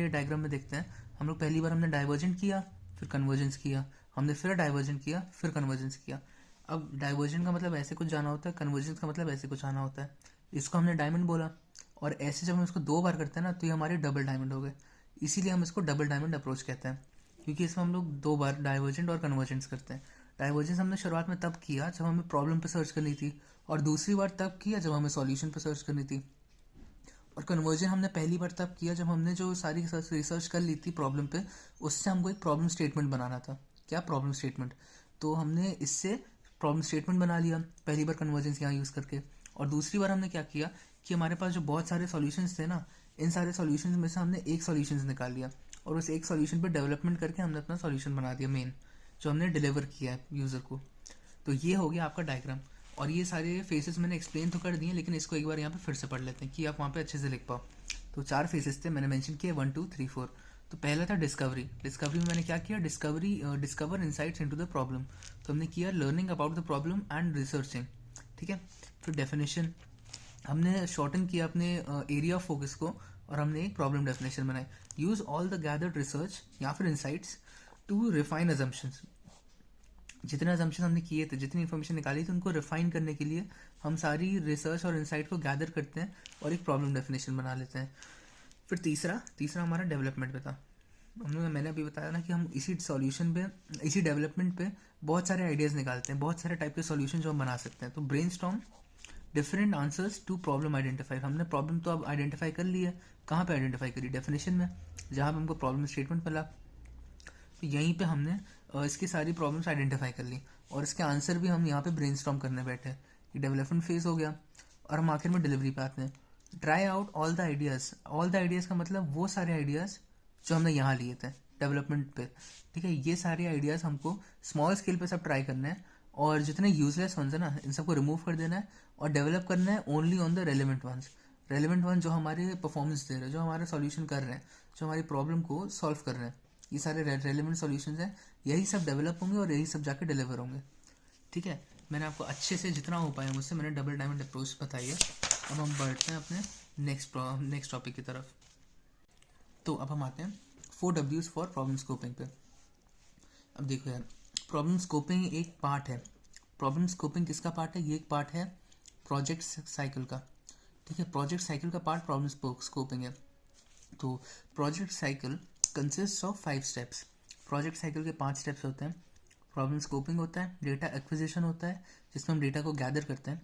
डायग्राम में देखते हैं। हम लोग पहली बार हमने डाइवर्जेंट किया, फिर कन्वर्जेंस किया, हमने फिर डाइवर्जेंट किया, फिर कन्वर्जेंस किया। अब डाइवर्जेंट का मतलब ऐसे कुछ जाना होता है, कन्वर्जेंस का मतलब ऐसे कुछ आना होता है। इसको हमने डायमंड बोला और ऐसे जब हम इसको 2 बार करते हैं ना तो ये हमारे डबल डायमंड हो गए। इसीलिए हम इसको डबल डायमंड अप्रोच कहते हैं, क्योंकि इसमें हम लोग 2 बार डाइवर्जेंट और कन्वर्जेंस करते हैं। डाइवर्जेंस हमने शुरुआत में तब किया जब हमें प्रॉब्लम पे सर्च करनी थी, और दूसरी बार तब किया जब हमें सॉल्यूशन पे सर्च करनी थी। और कन्वर्जन हमने पहली बार तब किया जब हमने जो सारी रिसर्च कर ली थी प्रॉब्लम पे, उससे हमको एक प्रॉब्लम स्टेटमेंट बनाना था। क्या प्रॉब्लम स्टेटमेंट, तो हमने इससे प्रॉब्लम स्टेटमेंट बना लिया पहली बार कन्वर्जेंस यहाँ यूज़ करके। और दूसरी बार हमने क्या किया कि हमारे पास जो बहुत सारे सॉल्यूशंस थे ना, इन सारे सॉल्यूशंस में से हमने एक सॉल्यूशंस निकाल लिया और उस एक सॉल्यूशन पर डेवलपमेंट करके हमने अपना सॉल्यूशन बना दिया मेन, जो हमने डिलीवर किया है यूज़र को। तो ये हो गया आपका डायग्राम। और ये सारे फेसेस मैंने एक्सप्लेन तो कर दिए, लेकिन इसको एक बार यहाँ पे फिर से पढ़ लेते हैं कि आप वहाँ पे अच्छे से लिख पाओ। तो 4 फेसेस थे, मैंने मेंशन किया 1 2 3 4। तो पहला था डिस्कवरी। डिस्कवरी में मैंने क्या किया, discover insights into the problem. तो हमने किया learning about the problem and researching, ठीक है। फिर डेफिनेशन, हमने शॉर्टन किया अपने एरिया ऑफ फोकस को और हमने एक प्रॉब्लम डेफिनेशन बनाई। Use all the gathered research या फिर इंसाइट्स टू रिफाइन अजम्पशंस। जितने अजम्पशन हमने किए थे, जितनी इन्फॉर्मेशन निकाली थी, उनको रिफाइन करने के लिए हम सारी रिसर्च और इंसाइट को गैदर करते हैं और एक प्रॉब्लम डेफिनेशन बना लेते हैं। फिर तीसरा हमारा डेवलपमेंट पे था। मैंने अभी बताया ना कि हम इसी सॉल्यूशन पे, इसी डेवलपमेंट पे बहुत सारे आइडियाज़ निकालते हैं, बहुत सारे टाइप के सॉल्यूशन जो हम बना सकते हैं। तो brainstorm different answers to problem identify. हमने प्रॉब्लम तो अब आइडेंटिफाई कर ली है, कहाँ पे आइडेंटिफाई करी, डेफिनेशन में, जहाँ पे हमको प्रॉब्लम स्टेटमेंट मिला। तो यहीं पे हमने इसकी सारी प्रॉब्लम्स आइडेंटिफाई कर ली और इसके आंसर भी हम यहाँ पे ब्रेनस्टॉर्म करने बैठे। ये डेवलपमेंट फेज हो गया और हम आखिर में डिलीवरी पे आते हैं। Try out all the ideas. All the ideas का मतलब वो सारे आइडियाज़ जो हमने यहाँ लिए थे डेवलपमेंट पे, ठीक है। ये सारे आइडियाज़ हमको स्मॉल स्केल पे सब ट्राई करना है और जितने यूजलेस वंस है ना, इन सबको रिमूव कर देना है और डेवलप करना है only on the relevant ones. Relevant one जो हमारे परफॉर्मेंस दे रहे हैं, जो हमारा सॉल्यूशन कर रहे हैं, जो हमारी प्रॉब्लम को सॉल्व कर रहे हैं, ये सारे रेलिवेंट सॉल्यूशंस हैं, यही सब डेवलप होंगे और यही सब जाके डिलीवर होंगे, ठीक है। मैंने आपको अच्छे से जितना हो पाया मुझसे मैंने डबल डायमंड अप्रोच बताई है। अब हम बढ़ते हैं अपने नेक्स्ट टॉपिक की तरफ। तो अब हम आते हैं 4 Ws फॉर प्रॉब्लम स्कोपिंग पे। अब देखो यार, प्रॉब्लम स्कोपिंग एक पार्ट है। प्रॉब्लम स्कोपिंग किसका पार्ट है? ये एक पार्ट है प्रोजेक्ट साइकिल का। ठीक है, प्रोजेक्ट साइकिल का पार्ट प्रॉब्लम स्कोपिंग है। तो project cycle consist of 5 steps. Project cycle के 5 स्टेप्स होते हैं। प्रॉब्लम स्कोपिंग होता है, डेटा एक्विजिशन होता है जिसमें हम डेटा को गैदर करते हैं,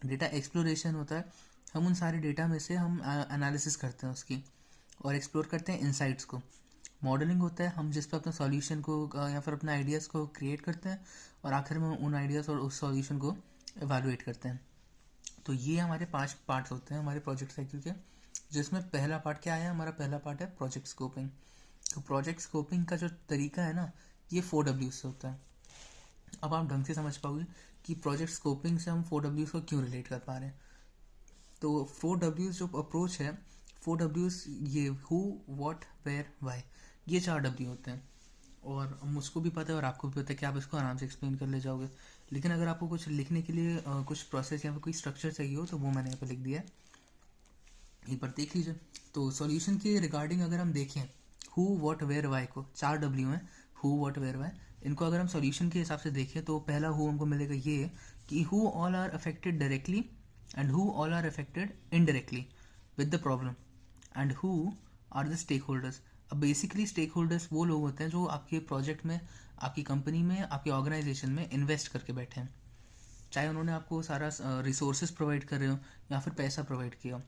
डेटा एक्सप्लोरेशन होता है, हम उन सारे डेटा में से हम एनालिसिस करते हैं उसकी और एक्सप्लोर करते हैं इनसाइट्स को। मॉडलिंग होता है, हम जिस पर अपने सॉल्यूशन को या फिर अपने आइडियाज़ को क्रिएट करते हैं और आखिर में उन आइडियाज़ और उस सॉल्यूशन को एवेलुएट करते हैं। तो ये हमारे 5 पार्ट्स होते हैं हमारे प्रोजेक्ट साइकिल के, जिसमें पहला पार्ट क्या है? हमारा पहला पार्ट है प्रोजेक्ट स्कोपिंग। तो प्रोजेक्ट स्कोपिंग का जो तरीका है ना, ये 4 Ws से होता है। अब आप ढंग से समझ पाओगे कि प्रोजेक्ट स्कोपिंग से हम 4 Ws को क्यों रिलेट कर पा रहे हैं। तो 4 Ws जो अप्रोच है, 4 Ws ये हु, व्हाट, वेयर, वाई, ये 4 W होते हैं। और मुझको भी पता है और आपको भी पता है कि आप इसको आराम से एक्सप्लेन कर ले जाओगे। लेकिन अगर आपको कुछ लिखने के लिए कुछ प्रोसेस या फिर कोई स्ट्रक्चर चाहिए हो तो वो मैंने यहाँ पर लिख दिया है, एक बार देख लीजिए। तो सॉल्यूशन के रिगार्डिंग अगर हम देखें हु, व्हाट, वेयर, वाई को, 4 W हैं, हु, व्हाट, वेयर, वाई। इनको अगर हम सॉल्यूशन के हिसाब से देखें तो पहला हु हमको मिलेगा ये कि who all are affected directly and who all are affected indirectly with the problem and who are the stakeholders. अब बेसिकली स्टेक होल्डर्स वो लोग होते हैं जो आपके प्रोजेक्ट में, आपकी कंपनी में, आपकी ऑर्गेनाइजेशन में इन्वेस्ट करके बैठे हैं, चाहे उन्होंने आपको सारा रिसोर्सेज प्रोवाइड कर रहे हो या फिर पैसा प्रोवाइड किया।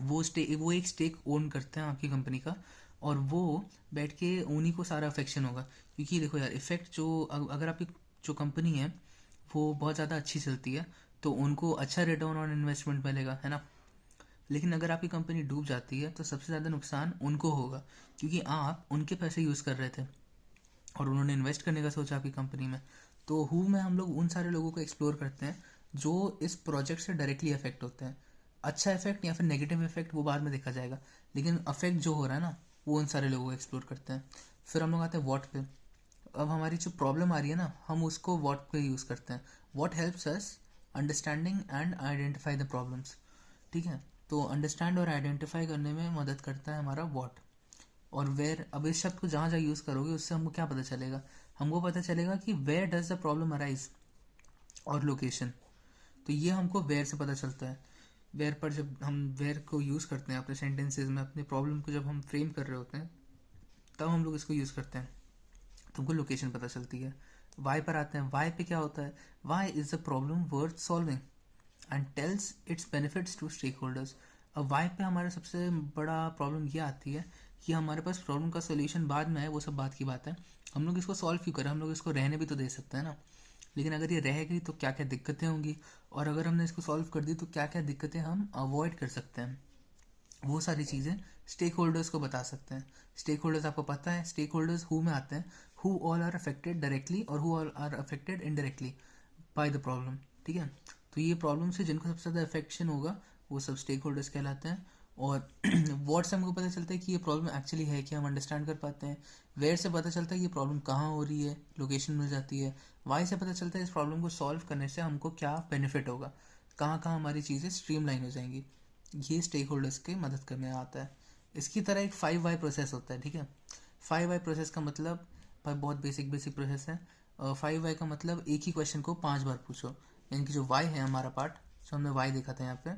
वो एक स्टेक ओन करते हैं आपकी कंपनी का और वो बैठ के उन्हीं को सारा अफेक्शन होगा। क्योंकि देखो यार, इफेक्ट जो अगर आपकी जो कंपनी है वो बहुत ज़्यादा अच्छी चलती है तो उनको अच्छा रिटर्न ऑन इन्वेस्टमेंट मिलेगा, है ना। लेकिन अगर आपकी कंपनी डूब जाती है तो सबसे ज़्यादा नुकसान उनको होगा, क्योंकि आप उनके पैसे यूज़ कर रहे थे और उन्होंने इन्वेस्ट करने का सोचा आपकी कंपनी में। तो हु में हम लोग उन सारे लोगों को एक्सप्लोर करते हैं जो इस प्रोजेक्ट से डायरेक्टली अफेक्ट होते हैं। अच्छा इफेक्ट या फिर नेगेटिव इफेक्ट वो बाद में देखा जाएगा, लेकिन अफेक्ट जो हो रहा है ना वो उन सारे लोगों को एक्सप्लोर करते हैं। फिर हम लोग आते हैं वॉट पे। अब हमारी जो प्रॉब्लम आ रही है ना, हम उसको वॉट पे यूज़ करते हैं। What helps us understanding and identify the problems. ठीक है, तो अंडरस्टैंड और आइडेंटिफाई करने में मदद करता है हमारा वॉट। और वेयर, अब इस शब्द को जहाँ जहाँ यूज़ करोगे उससे हमको क्या पता चलेगा? हमको पता चलेगा कि where does the problem arise और लोकेशन। तो ये हमको वेयर से पता चलता है। वेयर पर जब हम वेयर को यूज़ करते हैं अपने सेंटेंसेज में, अपने प्रॉब्लम को जब हम फ्रेम कर रहे होते हैं तब हम लोग इसको यूज़ करते हैं, तो हमको लोकेशन पता चलती है। वाई पर आते हैं। वाई पे क्या होता है? Why is the problem worth solving and tells its benefits to stakeholders. अब वाई पे हमारा सबसे बड़ा प्रॉब्लम ये आती है कि हमारे पास प्रॉब्लम का सोल्यूशन बाद में है, वो सब बात की बात है। हम लोग इसको सॉल्व क्यों करें? हम लोग इसको रहने भी तो दे सकते हैं ना। लेकिन अगर ये रह गई तो क्या क्या दिक्कतें होंगी, और अगर हमने इसको सॉल्व कर दी तो क्या क्या दिक्कतें हम अवॉइड कर सकते हैं, वो सारी चीज़ें स्टेक होल्डर्स को बता सकते हैं। स्टेक होल्डर्स आपको पता है, स्टेक होल्डर्स हु में आते हैं, who all are affected directly और who all are affected indirectly by the problem. ठीक है, तो ये प्रॉब्लम से जिनको सबसे ज़्यादा अफेक्शन होगा वो सब स्टेक होल्डर्स कहलाते हैं। और वॉट से हमको पता चलता है कि ये प्रॉब्लम एक्चुअली है कि हम अंडरस्टैंड कर पाते हैं। वेयर से पता चलता है कि ये प्रॉब्लम कहाँ हो रही है, लोकेशन मिल जाती है। वाई से पता चलता है इस प्रॉब्लम को सॉल्व करने से हमको क्या बेनिफिट होगा, कहाँ कहाँ हमारी चीज़ें स्ट्रीमलाइन हो जाएंगी। ये स्टेक होल्डर्स की मदद करने आता है। इसकी तरह एक 5 वाई प्रोसेस होता है। ठीक है, 5 वाई प्रोसेस का मतलब भाई बहुत बेसिक प्रोसेस है। 5 वाई का मतलब एक ही क्वेश्चन को 5 बार पूछो, यानी कि जो वाई है हमारा पार्ट, जो हमने वाई देखा था यहाँ पे,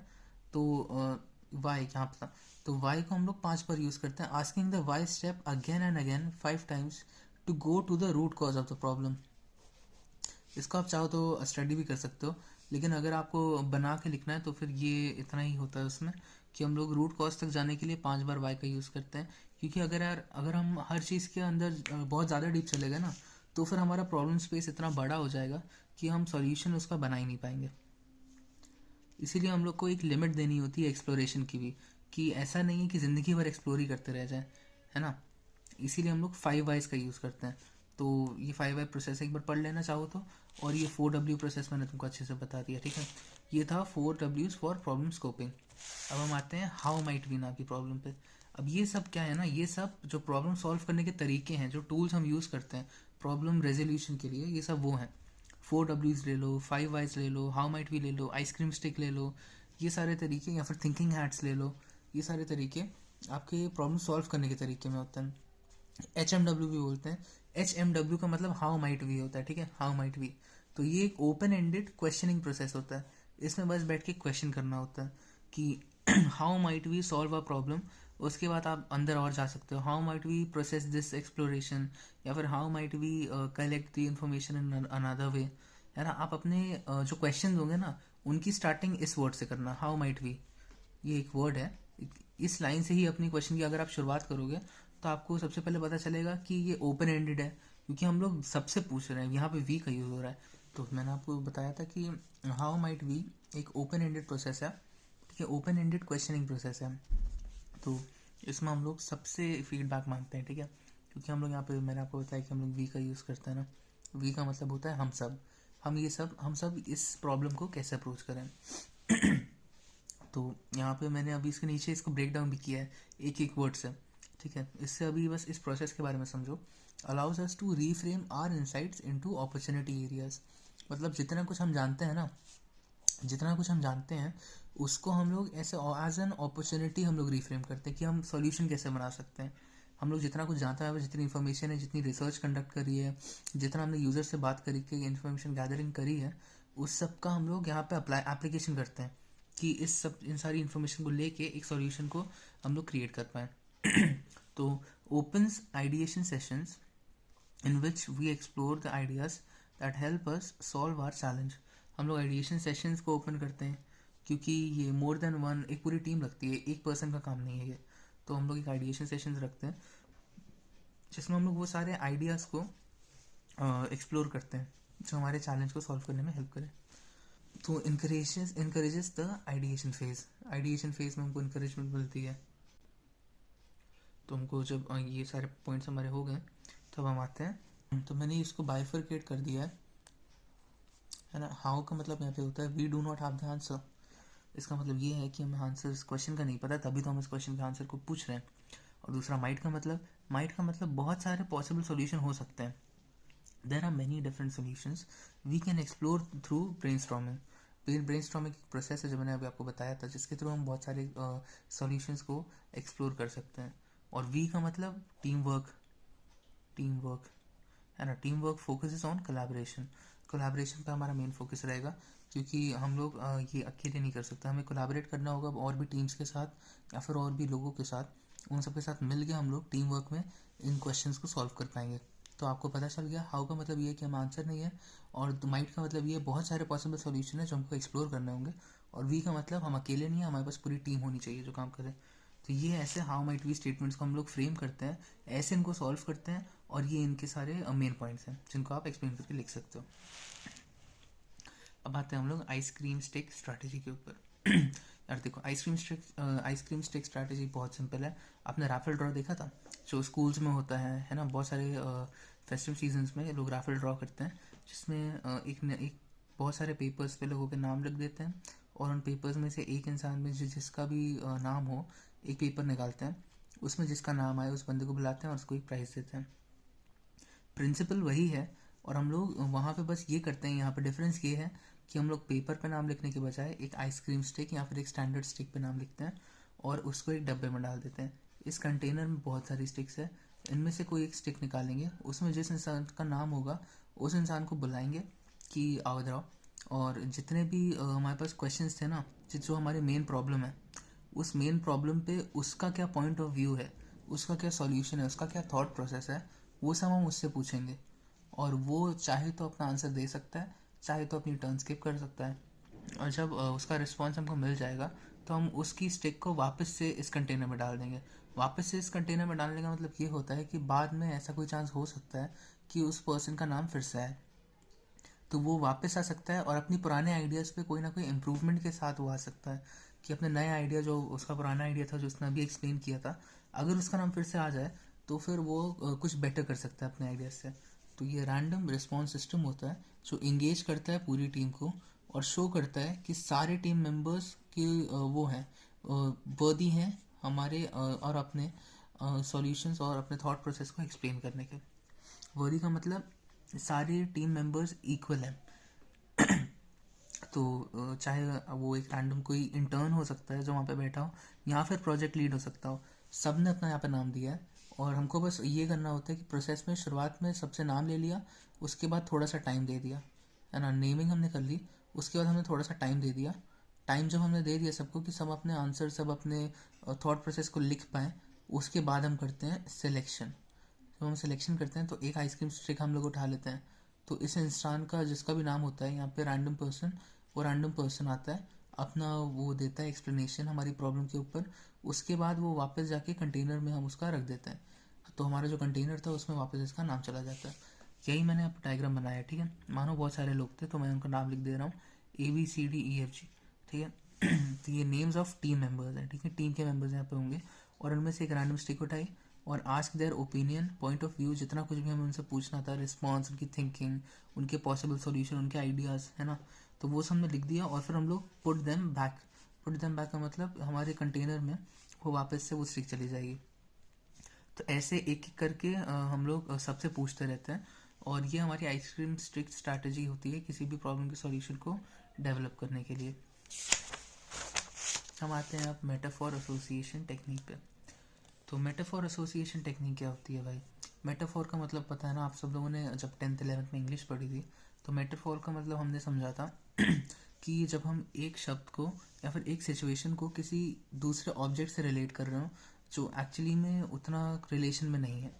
तो वाई यहाँ पर था, तो वाई को हम लोग 5 बार यूज़ करते हैं। Asking the why step again and again 5 times to go to the root cause of the problem. इसको आप चाहो तो स्टडी भी कर सकते हो, लेकिन अगर आपको बना के लिखना है तो फिर ये इतना ही होता है उसमें कि हम लोग रूट कॉज तक जाने के लिए 5 बार वाई का यूज़ करते हैं। क्योंकि अगर हम हर चीज़ के अंदर बहुत ज़्यादा डीप चले गए ना तो फिर हमारा प्रॉब्लम स्पेस इतना बड़ा हो जाएगा कि हम सॉल्यूशन उसका बना ही नहीं पाएंगे। इसीलिए हम लोग को एक लिमिट देनी होती है एक्सप्लोरेशन की भी, कि ऐसा नहीं है कि ज़िंदगी भर एक्सप्लोर ही करते रह जाए, है ना। इसीलिए हम लोग 5 वाइज का यूज़ करते हैं। तो ये 5 वाई प्रोसेस एक बार पढ़ लेना चाहो तो, और ये 4 W प्रोसेस मैंने तुमको अच्छे से बता दिया। ठीक है, ये था 4 Ws फॉर प्रॉब्लम स्कोपिंग। अब हम आते हैं हाउ माइट वी ना की प्रॉब्लम पे। अब ये सब क्या है ना, ये सब जो प्रॉब्लम सॉल्व करने के तरीके हैं, जो टूल्स हम यूज़ करते हैं प्रॉब्लम रेजोल्यूशन के लिए, ये सब वो हैं। 4 Ws ले लो, 5 Ys ले लो, हाउ माइट वी ले लो, आइसक्रीम स्टिक ले लो, ये सारे तरीके, या फिर थिंकिंग हैट्स ले लो, ये सारे तरीके आपके प्रॉब्लम सॉल्व करने के तरीके में होते हैं। HMW भी बोलते हैं। HMW का मतलब हाउ माइट वी होता है, ठीक है, हाउ माइट वी। तो ये एक ओपन एंडेड क्वेश्चनिंग प्रोसेस होता है। इसमें बस बैठ के क्वेश्चन करना होता है कि how might we solve a problem. उसके बाद आप अंदर और जा सकते हो, how might we process this exploration, या फिर how might we collect the information in another way, है ना। आप अपने जो क्वेश्चन होंगे ना, उनकी स्टार्टिंग इस वर्ड से करना, हाउ माइट वी। ये एक वर्ड है, इस लाइन से ही अपनी क्वेश्चन की अगर आप शुरुआत करोगे तो आपको सबसे पहले पता चलेगा कि ये ओपन एंडेड है, क्योंकि हम लोग सबसे पूछ रहे हैं। यहाँ पे वी का यूज़ हो रहा है। तो मैंने आपको बताया था कि हाउ माइट वी एक ओपन एंडेड प्रोसेस है, ठीक है, ओपन एंडेड क्वेश्चनिंग प्रोसेस है। तो इसमें हम लोग सबसे फीडबैक मांगते हैं, ठीक है, क्योंकि हम लोग यहाँ पे, मैंने आपको बताया कि हम लोग वी का यूज़ करते हैं ना। वी का मतलब होता है हम सब, हम सब इस प्रॉब्लम को कैसे अप्रोच करें। तो यहाँ पे मैंने अभी इसके नीचे इसको ब्रेक डाउन भी किया है एक एक वर्ड से, ठीक है। इससे अभी बस इस प्रोसेस के बारे में समझो। Allows us to reframe our insights into opportunity areas. मतलब जितना कुछ हम जानते हैं ना, जितना कुछ हम जानते हैं उसको हम लोग ऐसे एज एन अपॉर्चुनिटी हम लोग रिफ्रेम करते हैं कि हम सॉल्यूशन कैसे बना सकते हैं। हम लोग जितना कुछ जानता है, जितनी इन्फॉर्मेशन है, जितनी रिसर्च कंडक्ट करी है, जितना हमने यूज़र से बात करी के इन्फॉर्मेशन गैदरिंग करी है, उस सब का हम लोग यहाँ पे एप्लीकेशन करते हैं कि इन सारी इन्फॉर्मेशन को लेके एक सॉल्यूशन को हम लोग क्रिएट कर पाएँ। तो opens ideation sessions in which we explore the ideas that help us solve our challenge. हम लोग आइडिएशन सेशंस को ओपन करते हैं क्योंकि ये मोर देन वन, एक पूरी टीम लगती है, एक पर्सन का काम नहीं है ये। तो हम लोग एक आइडिएशन सेशंस रखते हैं जिसमें हम लोग वो सारे आइडियाज़ को एक्सप्लोर करते हैं जो हमारे चैलेंज को सॉल्व करने में हेल्प करें। तो encourages the ideation phase. Ideation phase में हमको इनकरेजमेंट मिलती है। तो हमको जब ये सारे पॉइंट्स हमारे हो गए तब हम आते हैं। तो मैंने इसको बाइफरकेट कर दिया है ना। हाउ का मतलब यहाँ पे होता है we do not have the answer. इसका मतलब ये है कि हमें आंसर इस क्वेश्चन का नहीं पता, तभी तो हम इस क्वेश्चन के आंसर को पूछ रहे हैं। और दूसरा माइट का मतलब बहुत सारे पॉसिबल सॉल्यूशन हो सकते हैं। There are many different solutions we can explore through brainstorming. Brainstorming एक प्रोसेस है जो मैंने अभी आपको बताया था, जिसके थ्रू हम बहुत सारे सॉल्यूशंस को एक्सप्लोर कर सकते हैं। और वी का मतलब टीम वर्क है ना। Team work focuses on collaboration. Collaboration पे हमारा मेन फोकस रहेगा, क्योंकि हम लोग ये अकेले नहीं कर सकते, हमें कोलैबोरेट करना होगा और भी टीम्स के साथ या फिर और भी लोगों के साथ। उन सबके साथ मिल के हम लोग टीम वर्क में इन क्वेश्चंस को सॉल्व कर पाएंगे। तो आपको पता चल गया हाउ का मतलब ये है कि हम आंसर नहीं है, और माइट का मतलब ये बहुत सारे पॉसिबल सॉल्यूशन है जो हमको एक्सप्लोर करने होंगे। और वी का मतलब हम अकेले नहीं है, हमारे पास पूरी टीम होनी चाहिए जो काम करे। तो ये ऐसे हाउ माइट वी स्टेटमेंट्स को हम लोग फ्रेम करते हैं, ऐसे इनको सॉल्व करते हैं, और ये इनके सारे मेन पॉइंट्स हैं जिनको आप एक्सप्लेन करके लिख सकते हो। अब आते हैं हम लोग आइसक्रीम स्टिक स्ट्रैटेजी के ऊपर। यार देखो, आइसक्रीम स्टिक स्ट्रैटेजी बहुत सिंपल है। आपने रैफल ड्रॉ देखा था जो स्कूल्स में होता है ना। बहुत सारे फेस्टिव सीजन्स में लोग रैफल ड्रॉ करते हैं, जिसमें एक बहुत सारे पेपर्स पे लोगों के नाम लिख देते हैं, और उन पेपर्स में से एक इंसान में जिसका भी नाम हो, एक पेपर निकालते हैं, उसमें जिसका नाम आए उस बंदे को बुलाते हैं और उसको एक प्राइज़ देते हैं। प्रिंसिपल वही है, और हम लोग वहाँ पे बस ये करते हैं। यहाँ पे डिफरेंस ये है कि हम लोग पेपर पे नाम लिखने के बजाय एक आइसक्रीम स्टिक या फिर एक स्टैंडर्ड स्टिक पे नाम लिखते हैं और उसको एक डब्बे में डाल देते हैं। इस कंटेनर में बहुत सारी स्टिक्स है, इनमें से कोई एक स्टिक निकालेंगे, उसमें जिस इंसान का नाम होगा उस इंसान को बुलाएंगे कि आओ इधर आओ। और जितने भी हमारे पास क्वेश्चंस थे ना, जो हमारे मेन प्रॉब्लम है, उस मेन प्रॉब्लम पे उसका क्या पॉइंट ऑफ व्यू है, उसका क्या सॉल्यूशन है, उसका क्या थॉट प्रोसेस है, वो सब हम उससे पूछेंगे। और वो चाहे तो अपना आंसर दे सकता है, चाहे तो अपनी टर्न स्किप कर सकता है। और जब उसका रिस्पॉन्स हमको मिल जाएगा तो हम उसकी स्टिक को वापस से इस कंटेनर में डाल देंगे। वापस से इस कंटेनर में डालने का मतलब ये होता है कि बाद में ऐसा कोई चांस हो सकता है कि उस पर्सन का नाम फिर से आए, तो वो वापस आ सकता है और अपनी पुराने आइडियाज़ पे कोई ना कोई इम्प्रूवमेंट के साथ वो आ सकता है कि अपने नए आइडिया, जो उसका पुराना आइडिया था जो उसने अभी एक्सप्लेन किया था, अगर उसका नाम फिर से आ जाए तो फिर वो कुछ बेटर कर सकता है अपने आइडियाज़ से। तो ये रैंडम रिस्पॉन्स सिस्टम होता है जो इंगेज करता है पूरी टीम को और शो करता है कि सारे टीम मेंबर्स की वो हैं, वर्दी हैं हमारे और अपने सॉल्यूशंस और अपने थॉट प्रोसेस को एक्सप्लेन करने के। वर्दी का मतलब सारे टीम मेंबर्स इक्वल हैं, तो चाहे वो एक रैंडम कोई इंटर्न हो सकता है जो वहाँ पे बैठा हो, या फिर प्रोजेक्ट लीड हो सकता हो, सब ने अपना यहाँ पे नाम दिया है। और हमको बस ये करना होता है कि प्रोसेस में शुरुआत में सबसे नाम ले लिया, उसके बाद थोड़ा सा टाइम दे दिया, है ना, नेमिंग हमने कर ली, उसके बाद हमने थोड़ा सा टाइम दे दिया। टाइम जब हमने दे दिया सबको कि सब अपने आंसर, सब अपने थॉट प्रोसेस को लिख पाएँ, उसके बाद हम करते हैं सिलेक्शन। जब हम सिलेक्शन करते हैं तो एक आइसक्रीम स्टिक हम लोग उठा लेते हैं। तो इस इंसान का जिसका भी नाम होता है यहाँ पे रैंडम पर्सन, वो रैंडम पर्सन आता है, अपना वो देता है एक्सप्लेनेशन हमारी प्रॉब्लम के ऊपर। उसके बाद वो वापस जाके कंटेनर में हम उसका रख देते हैं, तो हमारा जो कंटेनर था उसमें वापस इसका नाम चला जाता है। यही मैंने आप डायग्राम बनाया है, ठीक है। मानो बहुत सारे लोग थे तो मैं उनका नाम लिख दे रहा हूँ, ABCDEFG, ठीक है। तो ये नेम्स ऑफ टीम मेंबर्स हैं, ठीक है, टीम के मेंबर्स यहाँ पे होंगे। और उनमें से एक रैंडम स्टिक उठाई और ask their opinion, point of view, जितना कुछ भी हमें उनसे पूछना था, रिस्पॉन्स, उनकी थिंकिंग, उनके पॉसिबल सॉल्यूशन, उनके आइडियाज़, है ना, तो वो सब हमने लिख दिया। और फिर हम लोग पुट देम बैक का मतलब हमारे कंटेनर में वो वापस से वो स्टिक चली जाएगी। तो ऐसे एक एक करके हम लोग सबसे पूछते रहते हैं, और ये हमारी आइसक्रीम स्टिक स्ट्रैटेजी होती है किसी भी प्रॉब्लम के सॉल्यूशन को डेवलप करने के लिए। हम आते हैं अब मेटाफोर एसोसिएशन टेक्निक पे। तो मेटाफोर एसोसिएशन टेक्निक क्या होती है भाई? मेटाफोर का मतलब पता है ना आप सब लोगों ने, जब 10th 11th में इंग्लिश पढ़ी थी, तो मेटाफोर का मतलब हमने समझा था कि जब हम एक शब्द को या फिर एक सिचुएशन को किसी दूसरे ऑब्जेक्ट से रिलेट कर रहे हो जो एक्चुअली में उतना रिलेशन में नहीं है।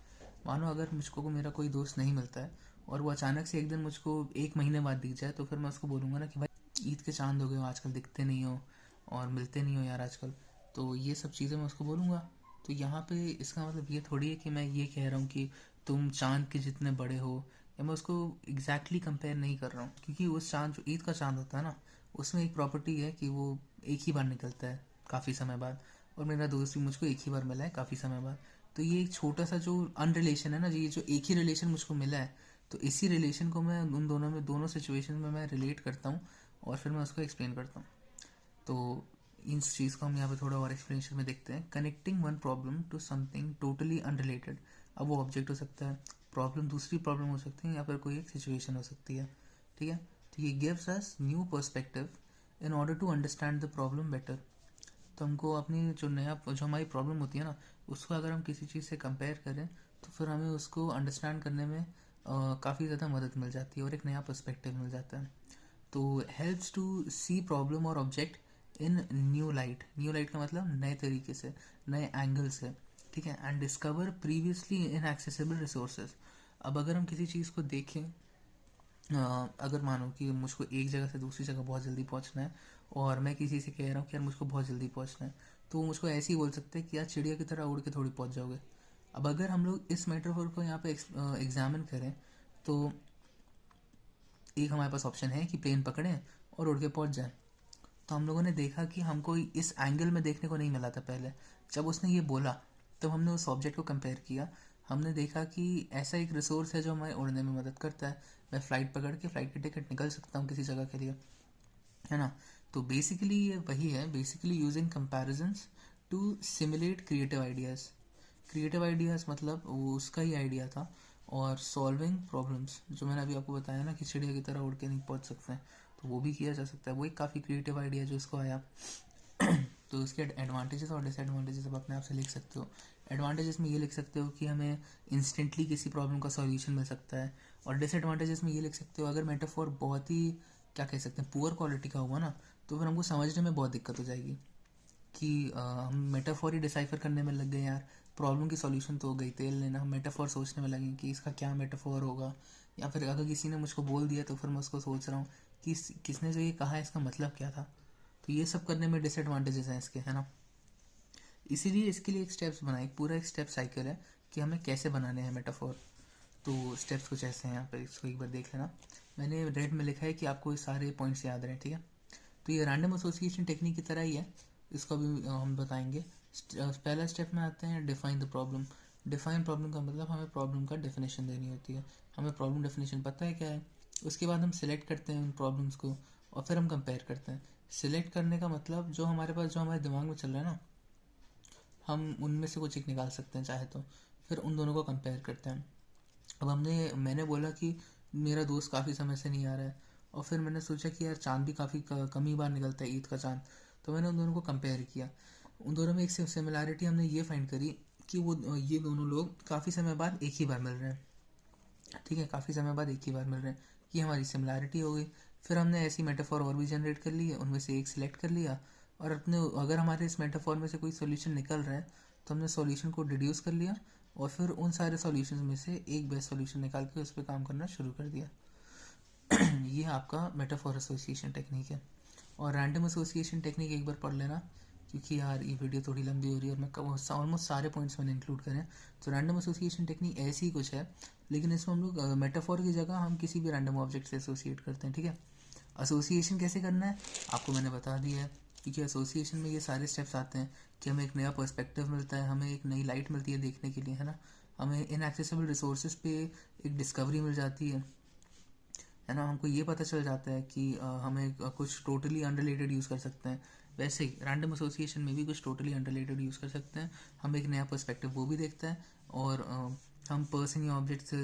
मानो अगर मुझको को मेरा कोई दोस्त नहीं मिलता है और वो अचानक से एक दिन मुझको 1 महीने बाद दिख जाए, तो फिर मैं उसको बोलूँगा ना कि भाई ईद के चांद हो गए हो, आजकल दिखते नहीं हो और मिलते नहीं हो यार आजकल। तो ये सब चीज़ें मैं उसको बोलूँगा। तो यहाँ पे इसका मतलब ये थोड़ी है कि मैं ये कह रहा हूँ कि तुम चांद के जितने बड़े हो, या मैं उसको एग्जैक्टली कंपेयर नहीं कर रहा हूँ, क्योंकि उस चांद, जो ईद का चांद होता है ना, उसमें एक प्रॉपर्टी है कि वो एक ही बार निकलता है काफ़ी समय बाद, और मेरा दोस्त भी मुझको एक ही बार मिला है काफ़ी समय बाद। तो ये एक छोटा सा जो अनरिलेशन है ना, ये जो एक ही रिलेशन मुझको मिला है, तो इसी रिलेशन को मैं उन दोनों में, दोनों सिचुएशन में मैं रिलेट करता हूँ और फिर मैं उसको एक्सप्लेन करता हूँ। तो इस चीज़ को हम यहाँ पे थोड़ा और एक्सप्लेनेशन में देखते हैं। Connecting one problem to something totally unrelated. अब वो ऑब्जेक्ट हो सकता है, प्रॉब्लम दूसरी प्रॉब्लम हो सकती है, या फिर कोई एक सिचुएशन हो सकती है, ठीक है। तो ये gives us new perspective in order to understand the problem better. तो हमको अपनी जो हमारी प्रॉब्लम होती है ना, उसको अगर हम किसी चीज़ से कंपेयर करें तो फिर हमें उसको अंडरस्टैंड करने में काफ़ी ज़्यादा मदद मिल जाती है और एक नया पर्सपेक्टिव मिल जाता है। तो हेल्प्स टू सी प्रॉब्लम और object in new light. New light का मतलब नए तरीके से, नए एंगल से, ठीक है। And discover previously inaccessible resources. अब अगर हम किसी चीज़ को देखें, अगर मानो कि मुझको एक जगह से दूसरी जगह बहुत जल्दी पहुंचना है, और मैं किसी से कह रहा हूँ कि यार मुझको बहुत जल्दी पहुंचना है, तो वो मुझको ऐसे ही बोल सकते हैं कि यार चिड़िया की तरह उड़ के थोड़ी पहुंच जाओगे। अब अगर हम लोग इस मेटाफोर को यहाँ पे एग्जामिन करें, तो एक हमारे पास ऑप्शन है कि प्लेन पकड़ें और उड़ के पहुंच जाएं। तो हम लोगों ने देखा कि हमको इस एंगल में देखने को नहीं मिला था पहले। जब उसने ये बोला तब हमने उस ऑब्जेक्ट को कंपेयर किया, हमने देखा कि ऐसा एक रिसोर्स है जो हमें उड़ने में मदद करता है। मैं फ़्लाइट पकड़ के फ़्लाइट की टिकट निकल सकता हूँ किसी जगह के लिए, है ना। तो बेसिकली ये वही है, basically using comparisons to simulate creative ideas. Creative ideas मतलब वो उसका ही आइडिया था। और सॉल्विंग प्रॉब्लम्स, जो मैंने अभी आपको बताया ना कि चिड़िया की तरह उड़ के नहीं पहुंच सकते हैं, तो वो भी किया जा सकता है। वो एक काफ़ी क्रिएटिव आइडिया जो इसको आया। तो उसके एडवांटेजेस और डिसएडवांटेजेस आप अपने आप से लिख सकते हो। एडवांटेजेस में ये लिख सकते हो कि हमें इंस्टेंटली किसी प्रॉब्लम का सॉल्यूशन मिल सकता है, और डिसएडवांटेजेस में ये लिख सकते हो अगर मेटाफोर बहुत ही, क्या कह सकते हैं, पुअर क्वालिटी का हुआ ना, तो फिर हमको समझने में बहुत दिक्कत हो जाएगी कि हम मेटाफोर ही डिसाइफर करने में लग गए यार। प्रॉब्लम की सॉल्यूशन तो हो गई, तेल लेना, हम मेटाफोर सोचने में लगे कि इसका क्या मेटाफोर होगा। या फिर अगर किसी ने मुझको बोल दिया तो फिर मैं उसको सोच रहा हूँ कि किसने जो ये कहा इसका मतलब क्या था। तो ये सब करने में डिसएडवांटेजेस हैं इसके, है ना। इसीलिए इसके लिए एक स्टेप्स बनाए, पूरा एक स्टेप साइकिल है कि हमें कैसे बनाने हैं मेटाफोर। तो स्टेप्स कुछ ऐसे हैं, यहाँ पर इसको एक बार देख लेना। मैंने रेड में लिखा है कि आपको ये सारे पॉइंट्स याद रहें, ठीक है। तो ये रैंडम एसोसिएशन टेक्निक की तरह ही है, इसको भी हम बताएंगे। पहला स्टेप में आते हैं define the problem. Define problem का मतलब हमें प्रॉब्लम का डेफिनेशन देनी होती है, हमें प्रॉब्लम डेफिनेशन पता है क्या है। उसके बाद हम सिलेक्ट करते हैं उन प्रॉब्लम्स को और फिर हम कंपेयर करते हैं। सिलेक्ट करने का मतलब जो हमारे पास, जो हमारे दिमाग में चल रहा है ना, हम उनमें से कुछ एक निकाल सकते हैं चाहे तो, फिर उन दोनों को कंपेयर करते हैं। अब मैंने बोला कि मेरा दोस्त काफ़ी समय से नहीं आ रहा है, और फिर मैंने सोचा कि यार चाँद भी काफ़ी कम ही बार निकलता है, ईद का चाँद। तो मैंने उन दोनों को कंपेयर किया। उन दोनों में एक सिमिलैरिटी हमने ये फाइंड करी कि वो ये दोनों लोग काफ़ी समय बाद एक ही बार मिल रहे हैं। ठीक है, काफ़ी समय बाद एक ही बार मिल रहे हैं, ये हमारी सिमिलैरिटी हो गई। फिर हमने ऐसी मेटाफॉर और भी जनरेट कर ली है, उनमें से एक सिलेक्ट कर लिया, और अपने अगर हमारे इस मेटाफॉर में से कोई सोल्यूशन निकल रहा है तो हमने सॉल्यूशन को डिड्यूस कर लिया, और फिर उन सारे सॉल्यूशन में से एक बेस्ट सॉल्यूशन निकाल के उस पर काम करना शुरू कर दिया। ये आपका मेटाफोर एसोसिएशन टेक्निक है। और रैंडम एसोसिएशन टेक्निक एक बार पढ़ लेना, क्योंकि यार ये वीडियो थोड़ी लंबी हो रही है और मैं ऑलमोस्ट सारे पॉइंट्स मैंने इंक्लूड करें। तो रैंडम एसोसिएशन टेक्निक ऐसी ही कुछ है, लेकिन इसमें हम लोग मेटाफोर की जगह हम किसी भी रैंडम ऑब्जेक्ट से एसोसिएट करते हैं। ठीक है, एसोसिएशन कैसे करना है आपको मैंने बता दिया है, क्योंकि एसोसिएशन में ये सारे स्टेप्स आते हैं कि हमें एक नया पर्सपेक्टिव मिलता है, हमें एक नई लाइट मिलती है देखने के लिए, है ना। हमें इनएक्सेसिबल रिसोर्सेज पे एक डिस्कवरी मिल जाती है ना। हमको ये पता चल जाता है कि हमें कुछ टोटली अनरिलेटेड यूज़ कर सकते हैं। वैसे ही रैंडम एसोसिएशन में भी कुछ टोटली अनरिलेटेड यूज़ कर सकते हैं। हम एक नया पर्सपेक्टिव वो भी देखते हैं, और हम पर्सन या ऑब्जेक्ट से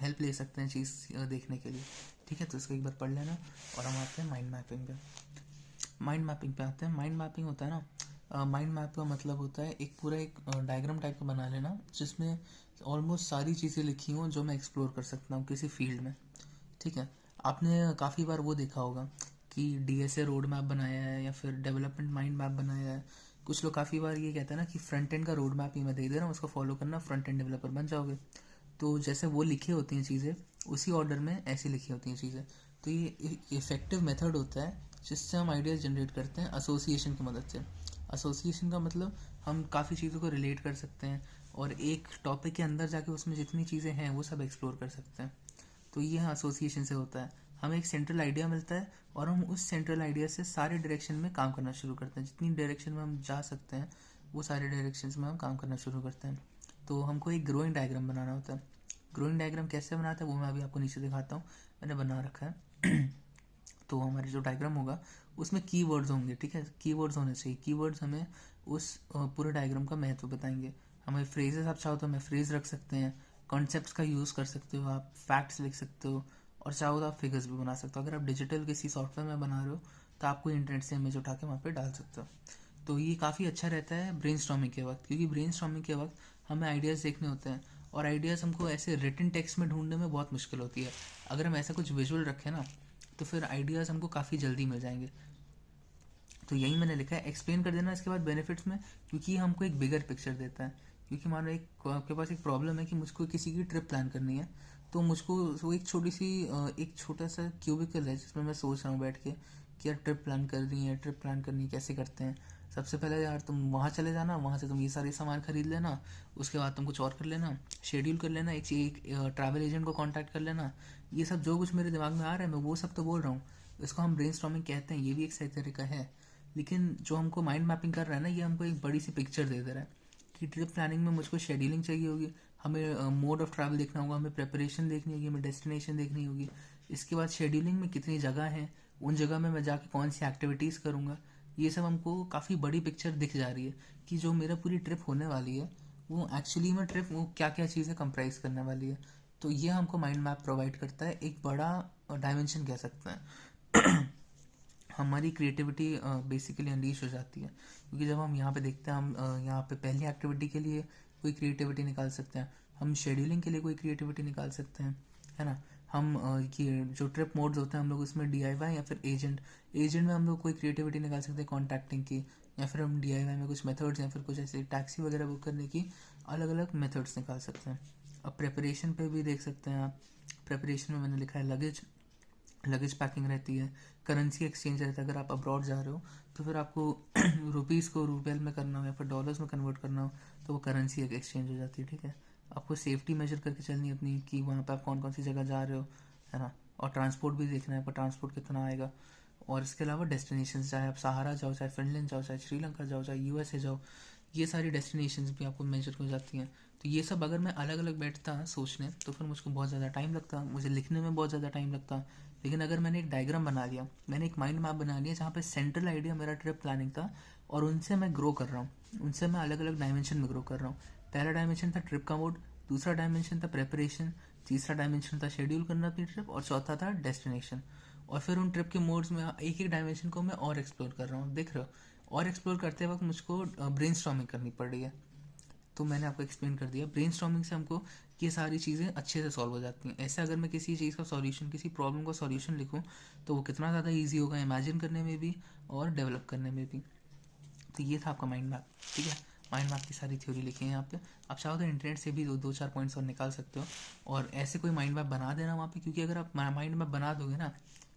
हेल्प ले सकते हैं चीज़ देखने के लिए। ठीक है, तो इसको एक बार पढ़ लेना। और हम आते हैं माइंड मैपिंग पे। माइंड मैपिंग पे आते हैं। माइंड मैपिंग होता है ना, माइंड मैप का मतलब होता है एक पूरा एक डायग्राम टाइप का बना लेना, जिसमें ऑलमोस्ट सारी चीज़ें लिखी हों जो मैं एक्सप्लोर कर सकता हूँ किसी फील्ड में। ठीक है, आपने काफ़ी बार वो देखा होगा कि डीएसए रोड मैप बनाया है या फिर डेवलपमेंट माइंड मैप बनाया है। कुछ लोग काफ़ी बार ये कहते हैं ना कि फ्रंट एंड का रोड मैप ही मैं दे दे रहा हूँ, उसको फॉलो करना, फ्रंट एंड डेवलपर बन जाओगे। तो जैसे वो लिखी होती हैं चीज़ें, उसी ऑर्डर में ऐसी लिखी होती हैं चीज़ें। तो ये इफ़ेक्टिव मेथड होता है जिससे हम आइडियाज़ जनरेट करते हैं एसोसिएशन की मदद से। एसोसिएशन का मतलब हम काफ़ी चीज़ों को रिलेट कर सकते हैं, और एक टॉपिक के अंदर जाके उसमें जितनी चीज़ें हैं वो सब एक्सप्लोर कर सकते हैं। तो ये एसोसिएशन से होता है। हमें एक सेंट्रल आइडिया मिलता है, और हम उस सेंट्रल आइडिया से सारे डायरेक्शन में काम करना शुरू करते हैं। जितनी डायरेक्शन में हम जा सकते हैं वो सारे डायरेक्शंस में हम काम करना शुरू करते हैं। तो हमको एक ग्रोइंग डायग्राम बनाना होता है। ग्रोइंग डायग्राम कैसे बनाता है वो मैं अभी आपको नीचे दिखाता हूँ, मैंने बना रखा है। तो हमारे जो डायग्राम होगा उसमें कीवर्ड्स होंगे। ठीक है, कीवर्ड्स होने चाहिए। कीवर्ड्स हमें उस पूरे डायग्राम का महत्व बताएंगे। हमें फ्रेजेस, आप चाहो तो हमें फ्रेज रख सकते हैं, कॉन्सेप्ट्स का यूज़ कर सकते हो, आप फैक्ट्स लिख सकते हो, और चाहो तो आप फिगर्स भी बना सकते हो। अगर आप डिजिटल किसी सॉफ्टवेयर में बना रहे हो तो आपको इंटरनेट से इमेज उठा के वहाँ पे डाल सकते हो। तो ये काफ़ी अच्छा रहता है ब्रेनस्टॉर्मिंग के वक्त, क्योंकि ब्रेनस्टॉर्मिंग के वक्त हमें आइडियाज़ देखने होते हैं, और आइडियाज़ हमको ऐसे रिटन टेक्स्ट में ढूंढने में बहुत मुश्किल होती है। अगर हम ऐसा कुछ विजुअल रखें ना, तो फिर आइडियाज़ हमको काफ़ी जल्दी मिल जाएंगे। तो यही मैंने लिखा है, एक्सप्लेन कर देना इसके बाद बेनिफिट्स में, क्योंकि हमको एक बिगर पिक्चर देता है। क्योंकि मान लो एक आपके पास एक प्रॉब्लम है कि मुझको किसी की ट्रिप प्लान करनी है, तो मुझको वो एक छोटी सी एक छोटा सा क्यूबिकल है जिसमें मैं सोच रहा हूँ बैठ के कि यार ट्रिप प्लान कर रही है, ट्रिप प्लान करनी है, कैसे करते हैं। सबसे पहले यार तुम वहाँ चले जाना, वहाँ से तुम ये सारे सामान खरीद लेना, उसके बाद तुम कुछ और कर लेना, शेड्यूल कर लेना, एक ट्रैवल एजेंट को कांटेक्ट कर लेना। ये सब जो कुछ मेरे दिमाग में आ रहा है मैं वो सब तो बोल रहा हूँ, इसको हम ब्रेनस्टॉर्मिंग कहते हैं। ये भी एक सही तरीका है। लेकिन जो हमको माइंड मैपिंग कर रहा है ना, ये हमको एक बड़ी सी पिक्चर दे दे रहा है कि ट्रिप प्लानिंग में मुझको शेड्यूलिंग चाहिए होगी, हमें मोड ऑफ ट्रैवल देखना होगा, हमें प्रेपरेशन देखनी होगी, हमें डेस्टिनेशन देखनी होगी। इसके बाद शेड्यूलिंग में कितनी जगह है, उन जगह में मैं जाके कौन सी एक्टिविटीज़ करूँगा, ये सब हमको काफ़ी बड़ी पिक्चर दिख जा रही है कि जो मेरा पूरी ट्रिप होने वाली है वो एक्चुअली में ट्रिप वो क्या क्या चीज़ें कंप्राइज करने वाली है। तो ये हमको माइंड मैप प्रोवाइड करता है, एक बड़ा डायमेंशन कह सकते हैं। हमारी क्रिएटिविटी बेसिकली अनलीश हो जाती है, क्योंकि जब हम यहाँ पे देखते हैं, हम यहाँ पे पहली एक्टिविटी के लिए कोई क्रिएटिविटी निकाल सकते हैं, हम शेड्यूलिंग के लिए कोई क्रिएटिविटी निकाल सकते हैं, है ना। हम ये जो ट्रिप मोड्स होते हैं हम लोग उसमें DIY या फिर एजेंट में हम लोग कोई क्रिएटिविटी निकाल सकते हैं कॉन्टैक्टिंग की, या फिर हम DIY में कुछ मेथड्स या फिर कुछ ऐसे टैक्सी वगैरह बुक करने की अलग अलग मेथड्स निकाल सकते हैं। अब प्रेपरेशन पे भी देख सकते हैं आप। प्रेपरेशन में मैंने लिखा है लगेज पैकिंग रहती है, करेंसी एक्सचेंज रहता है। अगर आप अब्रॉड जा रहे हो तो फिर आपको रुपीज़ को रुपये में करना हो या फिर डॉलर्स में कन्वर्ट करना हो, तो वो करेंसी एक्सचेंज हो जाती है। ठीक है, आपको सेफ्टी मेजर करके चलनी है अपनी कि वहाँ पे आप कौन कौन सी जगह जा रहे हो, है ना। और ट्रांसपोर्ट भी देखना है, आपका ट्रांसपोर्ट कितना आएगा। और इसके अलावा डेस्टिनेशन, चाहे आप सहारा जाओ, चाहे फिनलैंड जाओ, चाहे श्रीलंका जाओ, चाहे USA जाओ, ये सारी डेस्टिनेशंस भी आपको मेजर हो जाती हैं। तो ये सब अगर मैं अलग अलग बैठता सोचने तो फिर मुझको बहुत ज़्यादा टाइम लगता, मुझे लिखने में बहुत ज़्यादा टाइम लगता। लेकिन अगर मैंने एक डायग्राम बना लिया, मैंने एक माइंड मैप बना लिया जहाँ पे सेंट्रल आइडिया मेरा ट्रिप प्लानिंग था, और उनसे मैं ग्रो कर रहा हूँ, उनसे मैं अलग अलग डायमेंशन में ग्रो कर रहा हूँ। पहला डायमेंशन था ट्रिप का मोड, दूसरा डायमेंशन था प्रेपरेशन, तीसरा डायमेंशन था शेड्यूल करना अपनी ट्रिप, और चौथा था डेस्टिनेशन। और फिर उन ट्रिप के मोड्स में एक एक डायमेंशन को मैं और एक्सप्लोर कर रहा हूँ, देख रहे हो। और एक्सप्लोर करते वक्त मुझको ब्रेनस्टॉर्मिंग करनी पड़ रही है। तो मैंने आपको एक्सप्लेन कर दिया, ब्रेनस्टॉर्मिंग से हमको ये सारी चीज़ें अच्छे से सॉल्व हो जाती हैं। ऐसे अगर मैं किसी चीज़ का सॉल्यूशन, किसी प्रॉब्लम का सॉल्यूशन लिखूँ तो वो कितना ज़्यादा ईजी होगा इमेजिन करने में भी और डेवलप करने में भी। तो ये था आपका माइंड मैप, ठीक है। माइंड मैप की सारी थ्योरी लिखी है यहाँ पे। आप चाहो तो इंटरनेट से भी दो चार पॉइंट्स और निकाल सकते हो और ऐसे कोई माइंड मैप बना देना वहाँ पे, क्योंकि अगर आप माइंड मैप बना दोगे ना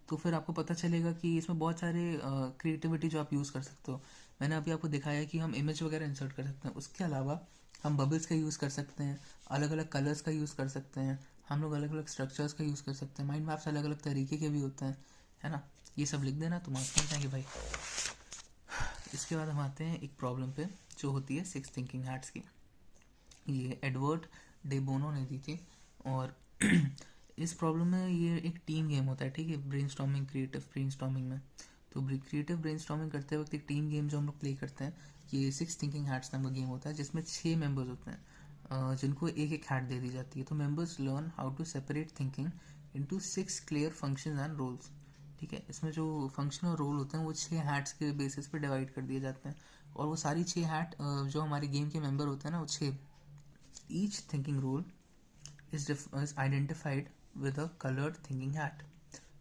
तो फिर आपको पता चलेगा कि इसमें बहुत सारे क्रिएटिविटी जो आप यूज़ कर सकते हो। मैंने अभी आपको दिखाया कि हम इमेज वगैरह इंसर्ट कर सकते हैं, उसके अलावा हम बबल्स का यूज़ कर सकते हैं, अलग अलग कलर्स का यूज़ कर सकते हैं, हम लोग अलग अलग स्ट्रक्चर्स का यूज़ कर सकते हैं। माइंड मैप्स अलग अलग तरीके के भी होते हैं, है ना। ये सब लिख देना तो मार्क्स मिल जाएंगे भाई। इसके बाद हम आते हैं एक प्रॉब्लम पे जो होती है 6 थिंकिंग हैट्स की। ये एडवर्ड डे बोनो ने दी थी और इस प्रॉब्लम में ये एक टीम गेम होता है, ठीक है, ब्रेनस्टॉर्मिंग, क्रिएटिव ब्रेनस्टॉर्मिंग में। तो क्रिएटिव ब्रेनस्टॉर्मिंग करते वक्त एक टीम गेम जो हम लोग प्ले करते हैं, ये 6 थिंकिंग हैट्स नाम का गेम होता है, जिसमें 6 मेंबर्स होते हैं जिनको एक एक हैट दे दी जाती है। तो members learn how to separate thinking into 6 clear functions and roles, ठीक है। इसमें जो फंक्शन और रोल होते हैं वो 6 हैट्स के बेसिस पे डिवाइड कर दिए जाते हैं और वो सारी 6 हैट जो हमारे गेम के मेंबर होते हैं ना वो 6, each thinking role is identified with a coloured thinking hat.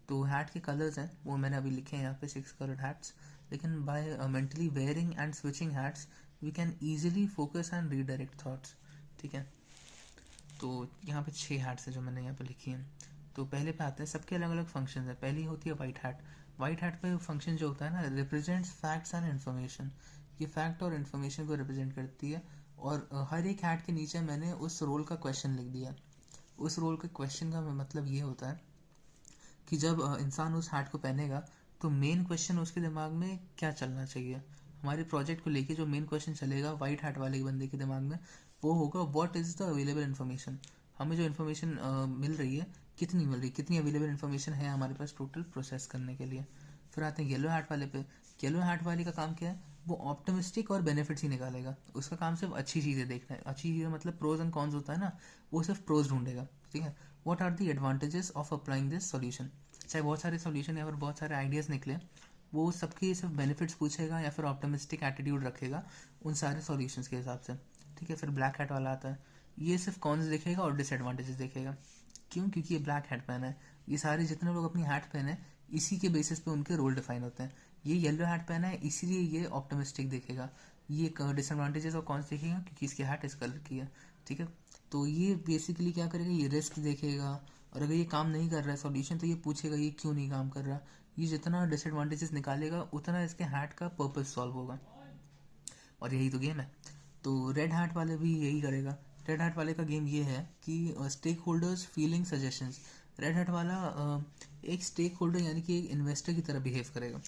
तो हैट के कलर्स हैं वो मैंने अभी लिखे हैं यहाँ पे 6 कलर्ड हैट्स, लेकिन by mentally wearing and switching hats we can easily focus and redirect thoughts, ठीक है। तो यहाँ पे 6 हैट्स है जो मैंने यहाँ पे लिखी हैं। तो पहले पे आते हैं, सबके अलग अलग फंक्शन है। पहली होती है वाइट हैट। वाइट हैट पे फंक्शन जो होता है ना, रिप्रेजेंट्स फैक्ट्स एंड इन्फॉर्मेशन। ये फैक्ट और इन्फॉर्मेशन को रिप्रेजेंट करती है और हर एक हैट के नीचे मैंने उस रोल का क्वेश्चन लिख दिया। उस रोल के क्वेश्चन का मतलब ये होता है कि जब इंसान उस हैट को पहनेगा तो मेन क्वेश्चन उसके दिमाग में क्या चलना चाहिए। हमारे प्रोजेक्ट को लेके जो मेन क्वेश्चन चलेगा वाइट हैट वाले बंदे के दिमाग में वो होगा, what is the available information. हमें जो इन्फॉर्मेशन मिल रही है कितनी मिल रही है, कितनी अवेलेबल इन्फॉर्मेशन है हमारे पास टोटल प्रोसेस करने के लिए। फिर आते हैं येलो हैट वाले पे। येलो हैट वाले का काम क्या है, वो ऑप्टिमिस्टिक और बेनिफिट्स ही निकालेगा। उसका काम सिर्फ अच्छी चीज़ें देखना है। अच्छी चीज़ें मतलब प्रोज एंड कॉन्स होता है ना, वो सिर्फ प्रोज ढूंढेगा, ठीक है। What are the advantages of applying this solution. चाहे बहुत सारे सॉल्यूशन या फिर बहुत सारे आइडियाज़ निकले, वो सबके सिर्फ बेनिफिट्स पूछेगा या फिर ऑप्टिमिस्टिक एटीट्यूड रखेगा उन सारे सॉल्यूशंस के हिसाब से, ठीक है। फिर ब्लैक हैट वाला आता है, ये सिर्फ कॉन्स देखेगा और डिसएडवांटेजेस देखेगा। क्यों? क्योंकि ये ब्लैक हैट पहना है। ये सारे जितने लोग अपनी हैट पहने हैं इसी के बेसिस पे उनके रोल डिफाइन होते हैं। ये येलो हैट पहना है इसीलिए ये ऑप्टिमिस्टिक देखेगा, ये डिसएडवांटेजेस और कॉन्स देखेगा क्योंकि इसकी हैट इस कलर की है, ठीक है। तो ये बेसिकली क्या करेगा, ये रिस्क देखेगा और अगर ये काम नहीं कर रहा है सॉल्यूशन तो ये पूछेगा ये क्यों नहीं काम कर रहा। ये जितना डिसएडवांटेजेस निकालेगा उतना इसके हैट का पर्पस सॉल्व होगा और यही तो गेम है। तो रेड हैट वाले भी यही करेगा। रेड हैट वाले का गेम ये है कि stakeholders feeling suggestions. Red hat वाला एक स्टेक होल्डर यानी कि एक इन्वेस्टर की तरह बिहेव करेगा।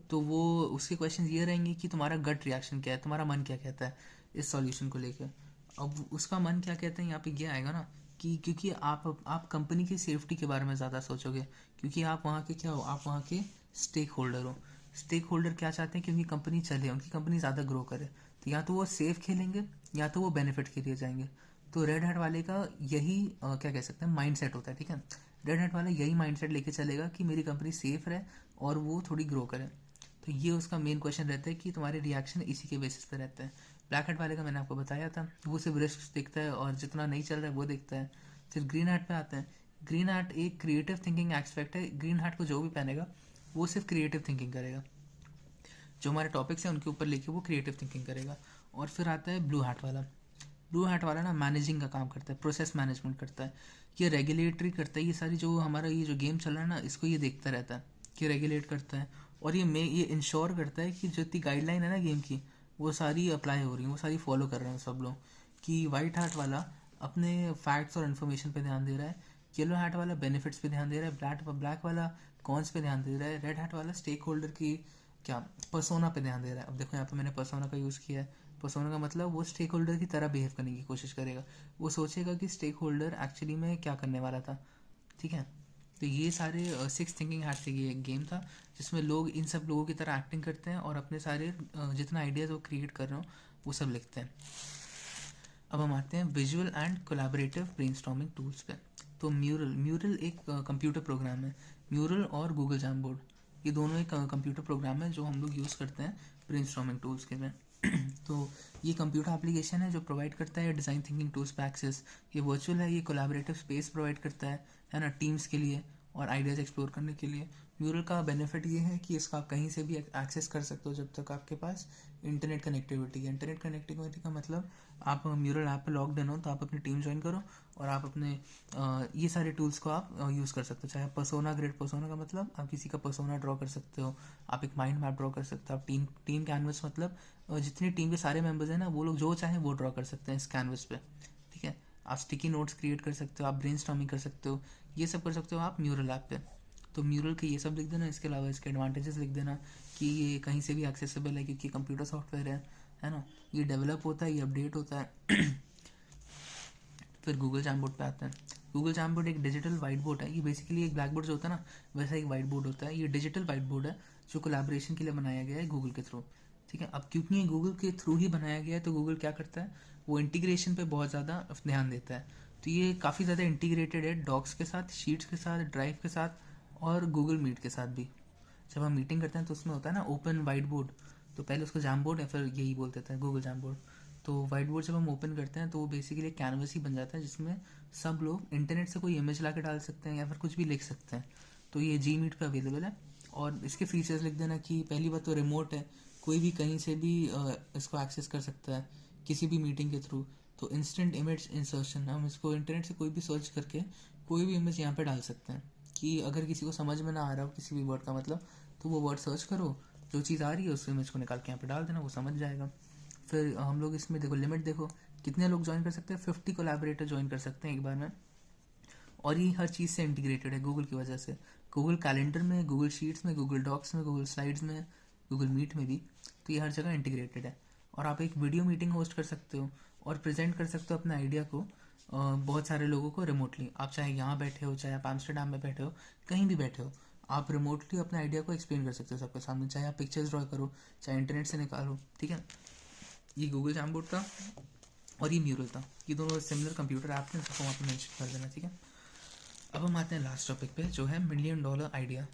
तो वो उसके क्वेश्चन ये रहेंगे कि तुम्हारा गट रिएक्शन क्या है, तुम्हारा मन क्या कहता है इस सॉल्यूशन को लेकर। अब उसका मन क्या कहता है यहाँ पे ये आएगा ना कि क्योंकि आप कंपनी की सेफ्टी के बारे में ज़्यादा सोचोगे, क्योंकि आप वहाँ के क्या हो, आप वहाँ के स्टेक होल्डर हो। स्टेक होल्डर क्या चाहते हैं कि उनकी कंपनी चले, उनकी कंपनी ज़्यादा ग्रो करे। तो या तो वो सेफ खेलेंगे या तो वो बेनिफिट के लिए जाएंगे। तो रेड हैट वाले का यही क्या कह सकते हैं माइंड सेट होता है, ठीक है। रेड हैट वाला यही माइंड सेट लेके चलेगा कि मेरी कंपनी सेफ रहे और वो थोड़ी ग्रो करे। तो ये उसका मेन क्वेश्चन रहता है कि तुम्हारे रिएक्शन इसी के बेसिस पे रहते हैं। ब्लैक हैट वाले का मैंने आपको बताया था, वो सिर्फ रिस्क देखता है और जितना नहीं चल रहा है वो देखता है। फिर ग्रीन हैट पे आते हैं। ग्रीन हैट एक क्रिएटिव थिंकिंग एस्पेक्ट है। ग्रीन हैट को जो भी पहनेगा वो सिर्फ क्रिएटिव थिंकिंग करेगा, जो हमारे टॉपिक्स हैं उनके ऊपर लेके वो क्रिएटिव थिंकिंग करेगा। और फिर आता है ब्लू हैट वाला। ब्लू हैट वाला ना मैनेजिंग का काम करता है, प्रोसेस मैनेजमेंट करता है, ये रेगुलेटरी करता है। ये सारी जो हमारा ये जो गेम चल रहा है ना इसको ये देखता रहता है कि रेगुलेट करता है और ये इंश्योर करता है कि जो इतनी गाइडलाइन है ना गेम की वो सारी अप्लाई हो रही हैं, वो सारी फॉलो कर रहे हैं सब लोग। कि वाइट हैट वाला अपने फैक्ट्स और इन्फॉर्मेशन पे ध्यान दे रहा है, येलो हैट वाला बेनिफिट्स पे ध्यान दे रहा है, ब्लैक वाला कॉन्स पे ध्यान दे रहा है, रेड हैट वाला स्टेक होल्डर की क्या पर्सोना पे ध्यान दे रहा है। अब देखो यहाँ पे मैंने पर्सोना का यूज़ किया है। पर्सोना का मतलब वो स्टेक होल्डर की तरह बिहेव करने की कोशिश करेगा। वो सोचेगा कि स्टेक होल्डर एक्चुअली में क्या करने वाला था, ठीक है। तो ये सारे 6 थिंकिंग हैट से ये एक गेम था जिसमें लोग इन सब लोगों की तरह एक्टिंग करते हैं और अपने सारे जितना आइडियाज़ वो क्रिएट कर रहे हो वो सब लिखते हैं। अब हम आते हैं visual and collaborative brainstorming tools पे। तो म्यूरल एक कंप्यूटर प्रोग्राम है म्यूरल और गूगल जैमबोर्ड, ये दोनों एक कंप्यूटर प्रोग्राम है जो हम लोग यूज़ करते हैं ब्रेनस्टॉर्मिंग टूल्स के में। तो ये कंप्यूटर एप्लीकेशन है जो प्रोवाइड करता है डिज़ाइन थिंकिंग टूल्स पे एक्सेस। ये वर्चुअल है, ये कोलैबोरेटिव स्पेस प्रोवाइड करता है ना, टीम्स के लिए और आइडियाज़ एक्सप्लोर करने के लिए। म्यूरल का बेनिफिट ये है कि इसका आप कहीं से भी एक्सेस कर सकते हो जब तक आपके पास इंटरनेट कनेक्टिविटी है। इंटरनेट कनेक्टिविटी का मतलब आप म्यूरल ऐप पे लॉग्ड इन हो तो आप अपनी टीम ज्वाइन करो और आप अपने ये सारे टूल्स को आप यूज़ कर सकते हो। चाहे पर्सोना ग्रिड, पर्सोना का मतलब आप किसी का पर्सोना ड्रॉ कर सकते हो, आप एक माइंड मैप ड्रॉ कर सकते हो, आप टीम कैनवस मतलब जितनी टीम के सारे मेंबर्स हैं ना वो लोग जो चाहें वो ड्रॉ कर सकते हैं इस कैनवस पे, ठीक है। आप स्टिकी नोट्स क्रिएट कर सकते हो, आप ब्रेनस्टॉर्मिंग कर सकते हो, ये सब कर सकते हो आप म्यूरल ऐप पे। तो म्यूरल के ये सब लिख देना, इसके अलावा इसके एडवांटेजेस लिख देना कि ये कहीं से भी एक्सेसिबल है क्योंकि कंप्यूटर सॉफ्टवेयर है ना, ये डेवलप होता है, ये अपडेट होता है। फिर गूगल जैमबोर्ड पे आते हैं। गूगल जैमबोर्ड एक डिजिटल वाइट बोर्ड है। ये बेसिकली एक ब्लैक बोर्ड जो होता है ना वैसा एक वाइट बोर्ड होता है। ये डिजिटल वाइट बोर्ड है जो कोलैबोरेशन के लिए बनाया गया है गूगल के थ्रू, ठीक है। अब क्योंकि ये गूगल के थ्रू ही बनाया गया है तो गूगल क्या करता है, वो इंटीग्रेशन पे बहुत ज़्यादा ध्यान देता है। तो ये काफ़ी ज़्यादा इंटीग्रेटेड है डॉक्स के साथ, शीट्स के साथ, ड्राइव के साथ और गूगल मीट के साथ भी। जब हम मीटिंग करते हैं तो उसमें होता है ना ओपन वाइट बोर्ड, तो पहले उसको जैम बोर्ड या फिर यही बोल देते हैं गूगल जैम बोर्ड। तो वाइट बोर्ड जब हम ओपन करते हैं तो वो बेसिकली एक कैनवस ही बन जाता है जिसमें सब लोग इंटरनेट से कोई इमेज ला के डाल सकते हैं या फिर कुछ भी लिख सकते हैं। तो ये जी मीट पे अवेलेबल है। और इसके फीचर्स लिख देना कि पहली बात तो रिमोट है, कोई भी कहीं से भी इसको एक्सेस कर सकता है किसी भी मीटिंग के थ्रू। तो इंस्टेंट इमेज इंसर्शन, हम इसको इंटरनेट से कोई भी सर्च करके कोई भी इमेज यहाँ पे डाल सकते हैं कि अगर किसी को समझ में ना आ रहा हो किसी भी वर्ड का मतलब, तो वो वर्ड सर्च करो, जो चीज़ आ रही है उस इमेज को निकाल के यहाँ पे डाल देना, वो समझ जाएगा। फिर हम लोग इसमें देखो लिमिट देखो कितने लोग ज्वाइन कर सकते हैं, 50 कोलैबोरेटर ज्वाइन कर सकते हैं एक बार में। और ये हर चीज़ से इंटीग्रेटेड है गूगल की वजह से, गूगल कैलेंडर में, गूगल शीट्स में, गूगल डॉक्स में, गूगल स्लाइड्स में, गूगल मीट में भी। तो ये हर जगह इंटीग्रेटेड है। और आप एक वीडियो मीटिंग होस्ट कर सकते हो और प्रेजेंट कर सकते हो अपने आइडिया को बहुत सारे लोगों को रिमोटली। आप चाहे यहाँ बैठे हो, चाहे आप एम्स्टर्डम में बैठे हो, कहीं भी बैठे हो, आप रिमोटली अपने आइडिया को एक्सप्लेन कर सकते हो सबके सामने। चाहे आप पिक्चर्स ड्रॉ करो, चाहे इंटरनेट से निकालो, ठीक है। ये गूगल जैमबोर्ड था और ये म्यूरल था। ये दोनों सिमिलर कंप्यूटर ऐप थे, सबको वहाँ पर मेंशन कर देना, ठीक है। अब हम आते हैं लास्ट टॉपिक पे जो है मिलियन डॉलर आइडिया।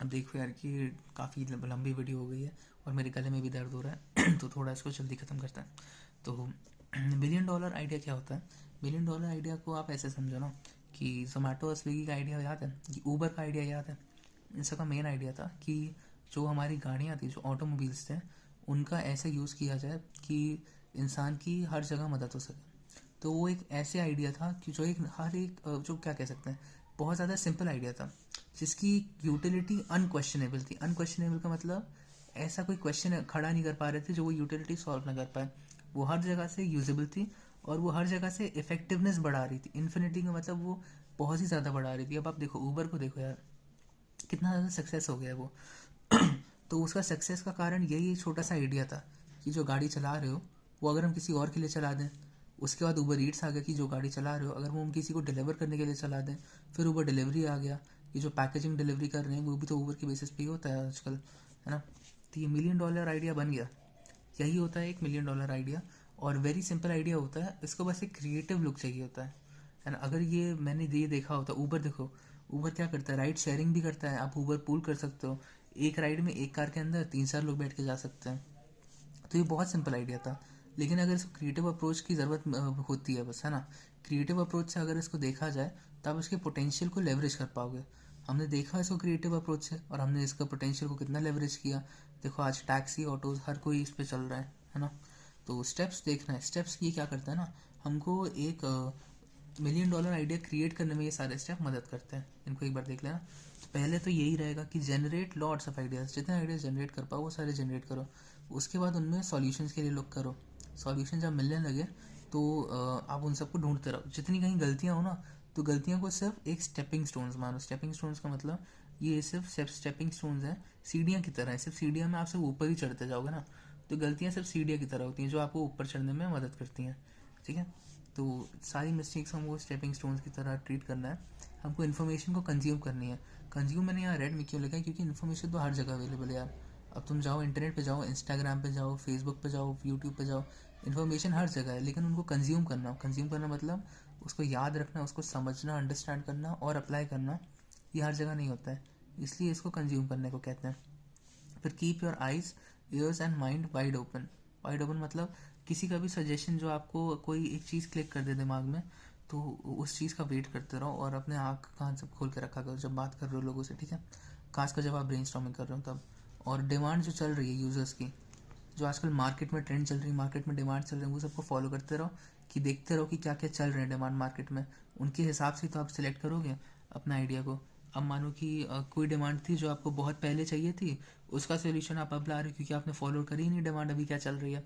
अब देखो यार कि काफ़ी लंबी वीडियो हो गई है और मेरे गले में भी दर्द हो रहा है तो थोड़ा इसको जल्दी ख़त्म करते हैं। तो मिलियन डॉलर आइडिया क्या होता है? मिलियन डॉलर आइडिया को आप ऐसे समझो ना कि जोमेटो और स्विगी का आइडिया याद है, कि ऊबर का आइडिया याद है। इन सबका मेन आइडिया था कि जो हमारी गाड़ियाँ थी, जो ऑटोमोबाइल्स थे, उनका ऐसे यूज़ किया जाए कि इंसान की हर जगह मदद हो सके। तो वो एक ऐसे आइडिया था कि जो एक हर एक जो क्या कह सकते हैं, बहुत ज़्यादा सिंपल आइडिया था जिसकी यूटिलिटी अनक्वेश्चनेबल थी। अनक्वेश्चनेबल का मतलब ऐसा कोई क्वेश्चन खड़ा नहीं कर पा रहे थे जो वो यूटिलिटी सॉल्व ना कर पाए। वो हर जगह से यूजेबल थी और वो हर जगह से इफेक्टिवनेस बढ़ा रही थी। इन्फिनिटी का मतलब वो बहुत ही ज़्यादा बढ़ा रही थी। अब आप देखो ऊबर को देखो यार, कितना ज़्यादा सक्सेस हो गया है वो। तो उसका सक्सेस का कारण यही छोटा सा आइडिया था कि जो गाड़ी चला रहे हो वो अगर हम किसी और के लिए चला दें। उसके बाद ऊबर ईट्स आ गया कि जो गाड़ी चला रहे हो अगर वो हम किसी को डिलीवर करने के लिए चला दें। फिर ऊबर डिलीवरी आ गया कि जो पैकेजिंग डिलीवरी कर रहे हैं वो भी तो ऊबर के बेसिस पे ही होता है आजकल, है ना। तो ये मिलियन डॉलर आइडिया बन गया। यही होता है एक मिलियन डॉलर आइडिया। और वेरी सिंपल आइडिया होता है, इसको बस एक क्रिएटिव लुक चाहिए होता है ना। अगर ये मैंने ये देखा होता, ऊबर देखो, ऊबर क्या करता है, राइड शेयरिंग भी करता है। आप ऊबर पूल कर सकते हो, एक राइड में एक कार के अंदर 3-4 लोग बैठ के जा सकते हैं। तो ये बहुत सिंपल आइडिया था। लेकिन अगर इसको क्रिएटिव अप्रोच की ज़रूरत होती है बस, है ना। क्रिएटिव अप्रोच से अगर इसको देखा जाए तब इसके पोटेंशियल को लेवरेज कर पाओगे। हमने देखा इसको क्रिएटिव अप्रोच से और हमने इसका पोटेंशियल को कितना लेवरेज किया। देखो आज टैक्सी, ऑटोज, हर कोई इस पर चल रहा है ना। तो स्टेप्स देखना है, स्टेप्स ये क्या करता है ना, हमको एक मिलियन डॉलर आइडिया क्रिएट करने में ये सारे स्टेप मदद करते हैं। इनको एक बार देख लेना। तो पहले तो यही रहेगा कि जनरेट लॉट्स ऑफ आइडियाज़, जितने आइडियाज़ जनरेट कर पाओ वो सारे जनरेट करो। उसके बाद उनमें सॉल्यूशंस के लिए लुक करो। सॉल्यूशन जब मिलने लगे तो आप उन सबको ढूंढते रहो। जितनी कहीं गलतियाँ हो ना, तो गलतियों को सिर्फ एक स्टेपिंग स्टोन्स मानो। स्टेपिंग स्टोन्स का मतलब ये सिर्फ स्टेपिंग स्टोन्स हैं, सीढ़ियाँ की तरह है। सिर्फ सीढ़ियाँ में आप सिर्फ ऊपर ही चढ़ते जाओगे ना, तो गलतियाँ सिर्फ सीढ़ियाँ की तरह होती हैं जो आपको ऊपर चढ़ने में मदद करती हैं, ठीक है। तो सारी मिस्टेक्स हमको स्टेपिंग स्टोन्स की तरह ट्रीट करना है। हमको इन्फॉर्मेशन को कंज्यूम करनी है। कंज्यूम मैंने यहाँ रेड में क्यों लिखा है, क्योंकि इन्फॉर्मेशन तो हर जगह अवेलेबल है यार। अब तुम जाओ इंटरनेट पे जाओ, इंस्टाग्राम पे जाओ, फेसबुक पे जाओ, यूट्यूब पे जाओ, इन्फॉर्मेशन हर जगह है। लेकिन उनको कंज्यूम करना मतलब उसको याद रखना, उसको समझना, अंडरस्टैंड करना और अप्लाई करना, ये हर जगह नहीं होता है, इसलिए इसको कंज्यूम करने को कहते हैं। फिर keep your eyes, years and mind wide open. Wide open मतलब किसी का भी सजेशन जो आपको कोई एक चीज़ क्लिक कर दे दिमाग में, तो उस चीज़ का वेट करते रहो और अपने आँख कान सब खोल के रखा करो जब बात कर रहे हो लोगों से, ठीक है, खास कर जब आप ब्रेनस्टॉर्मिंग कर रहे हो तब। और डिमांड जो चल रही है यूज़र्स की, जो आजकल मार्केट में ट्रेंड चल रही है, मार्केट में डिमांड चल रही है, वो सबको फॉलो करते रहो, कि देखते रहो कि क्या क्या चल रहे हैं डिमांड मार्केट में, उनके हिसाब से तो आप सिलेक्ट करोगे अपना आइडिया को। अब मानो कि कोई डिमांड थी जो आपको बहुत पहले चाहिए थी, उसका सोल्यूशन आप अब ला रहे हो क्योंकि आपने फॉलो करी ही नहीं डिमांड अभी क्या चल रही है,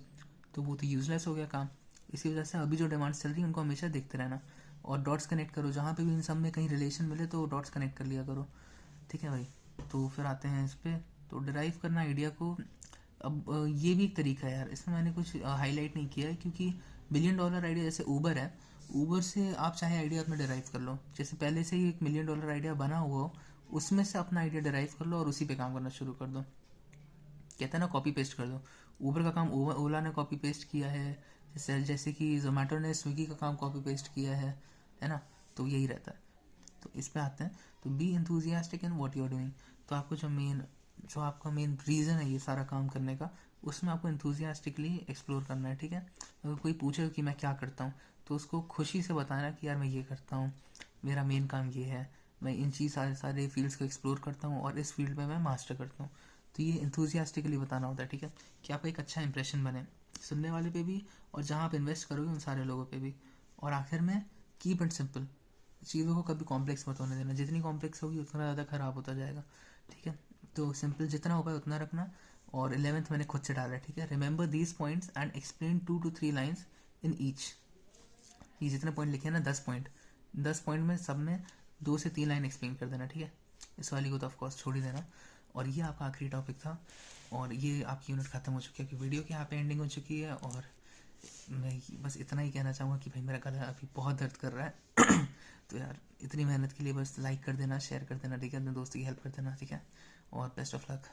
तो वो तो यूजलेस हो गया काम। इसी वजह से अभी जो डिमांड चल रही है उनको हमेशा देखते रहना और डॉट्स कनेक्ट करो, जहाँ पे भी इन सब में कहीं रिलेशन मिले तो डॉट्स कनेक्ट कर लिया करो, ठीक है भाई। तो फिर आते हैं इस पर, तो डिराइव करना आइडिया को। अब ये भी एक तरीका है यार, इसमें मैंने कुछ हाईलाइट नहीं किया है क्योंकि $1 मिलियन आइडिया जैसे ऊबर है, ऊबर से आप चाहे आइडिया अपना डिराइव कर लो, जैसे पहले से ही $1 मिलियन आइडिया बना हुआ हो, उसमें से अपना आइडिया डिराइव कर लो और उसी पे काम करना शुरू कर दो। कहते हैं ना कॉपी पेस्ट कर दो, ऊबर का काम ओला ने कॉपी पेस्ट किया है, जैसे कि जोमेटो ने स्विगी का काम कॉपी पेस्ट किया है ना, तो यही रहता है। तो इस पे आते हैं, तो be enthusiastic in what you are doing. तो आपको जो आपका मेन रीज़न है ये सारा काम करने का, उसमें आपको एंथुजियास्टिकली एक्सप्लोर करना है, ठीक है। अगर कोई पूछे कि मैं क्या करता हूँ, तो उसको खुशी से बताना कि यार मैं ये करता हूँ, मेरा मेन काम ये है, मैं इन चीज़ सारे फील्ड्स को एक्सप्लोर करता हूँ और इस फील्ड में मैं मास्टर करता हूँ। तो ये इंथुजियास्टिकली बताना होता है, ठीक है, कि आपका एक अच्छा इंप्रेशन बने सुनने वाले पे भी और जहाँ आप इन्वेस्ट करोगे उन सारे लोगों पे भी। और आखिर में कीप इट सिंपल, चीज़ों को कभी कॉम्प्लेक्स मत होने देना, जितनी कॉम्प्लेक्स होगी उतना ज़्यादा ख़राब होता जाएगा, ठीक है। तो सिंपल जितना हो पाए उतना रखना। और 11th मैंने खुद से डाला है, ठीक है। Remember these points and explain 2 to 3 lines in each. ये जितने पॉइंट लिखे हैं ना 10 पॉइंट, 10 पॉइंट में सब में 2 से 3 लाइन एक्सप्लेन कर देना, ठीक है। इस वाली को तो ऑफकोर्स छोड़ ही देना। और ये आपका आखिरी टॉपिक था और ये आपकी यूनिट ख़त्म हो चुकी है, कि वीडियो की यहाँ पे एंडिंग हो चुकी है। और मैं बस इतना ही कहना चाहूँगा कि भाई मेरा गला अभी बहुत दर्द कर रहा है तो यार इतनी मेहनत के लिए बस लाइक कर देना, शेयर कर देना, ठीक है, अपने दोस्त की हेल्प कर देना, ठीक है। और बेस्ट ऑफ लक।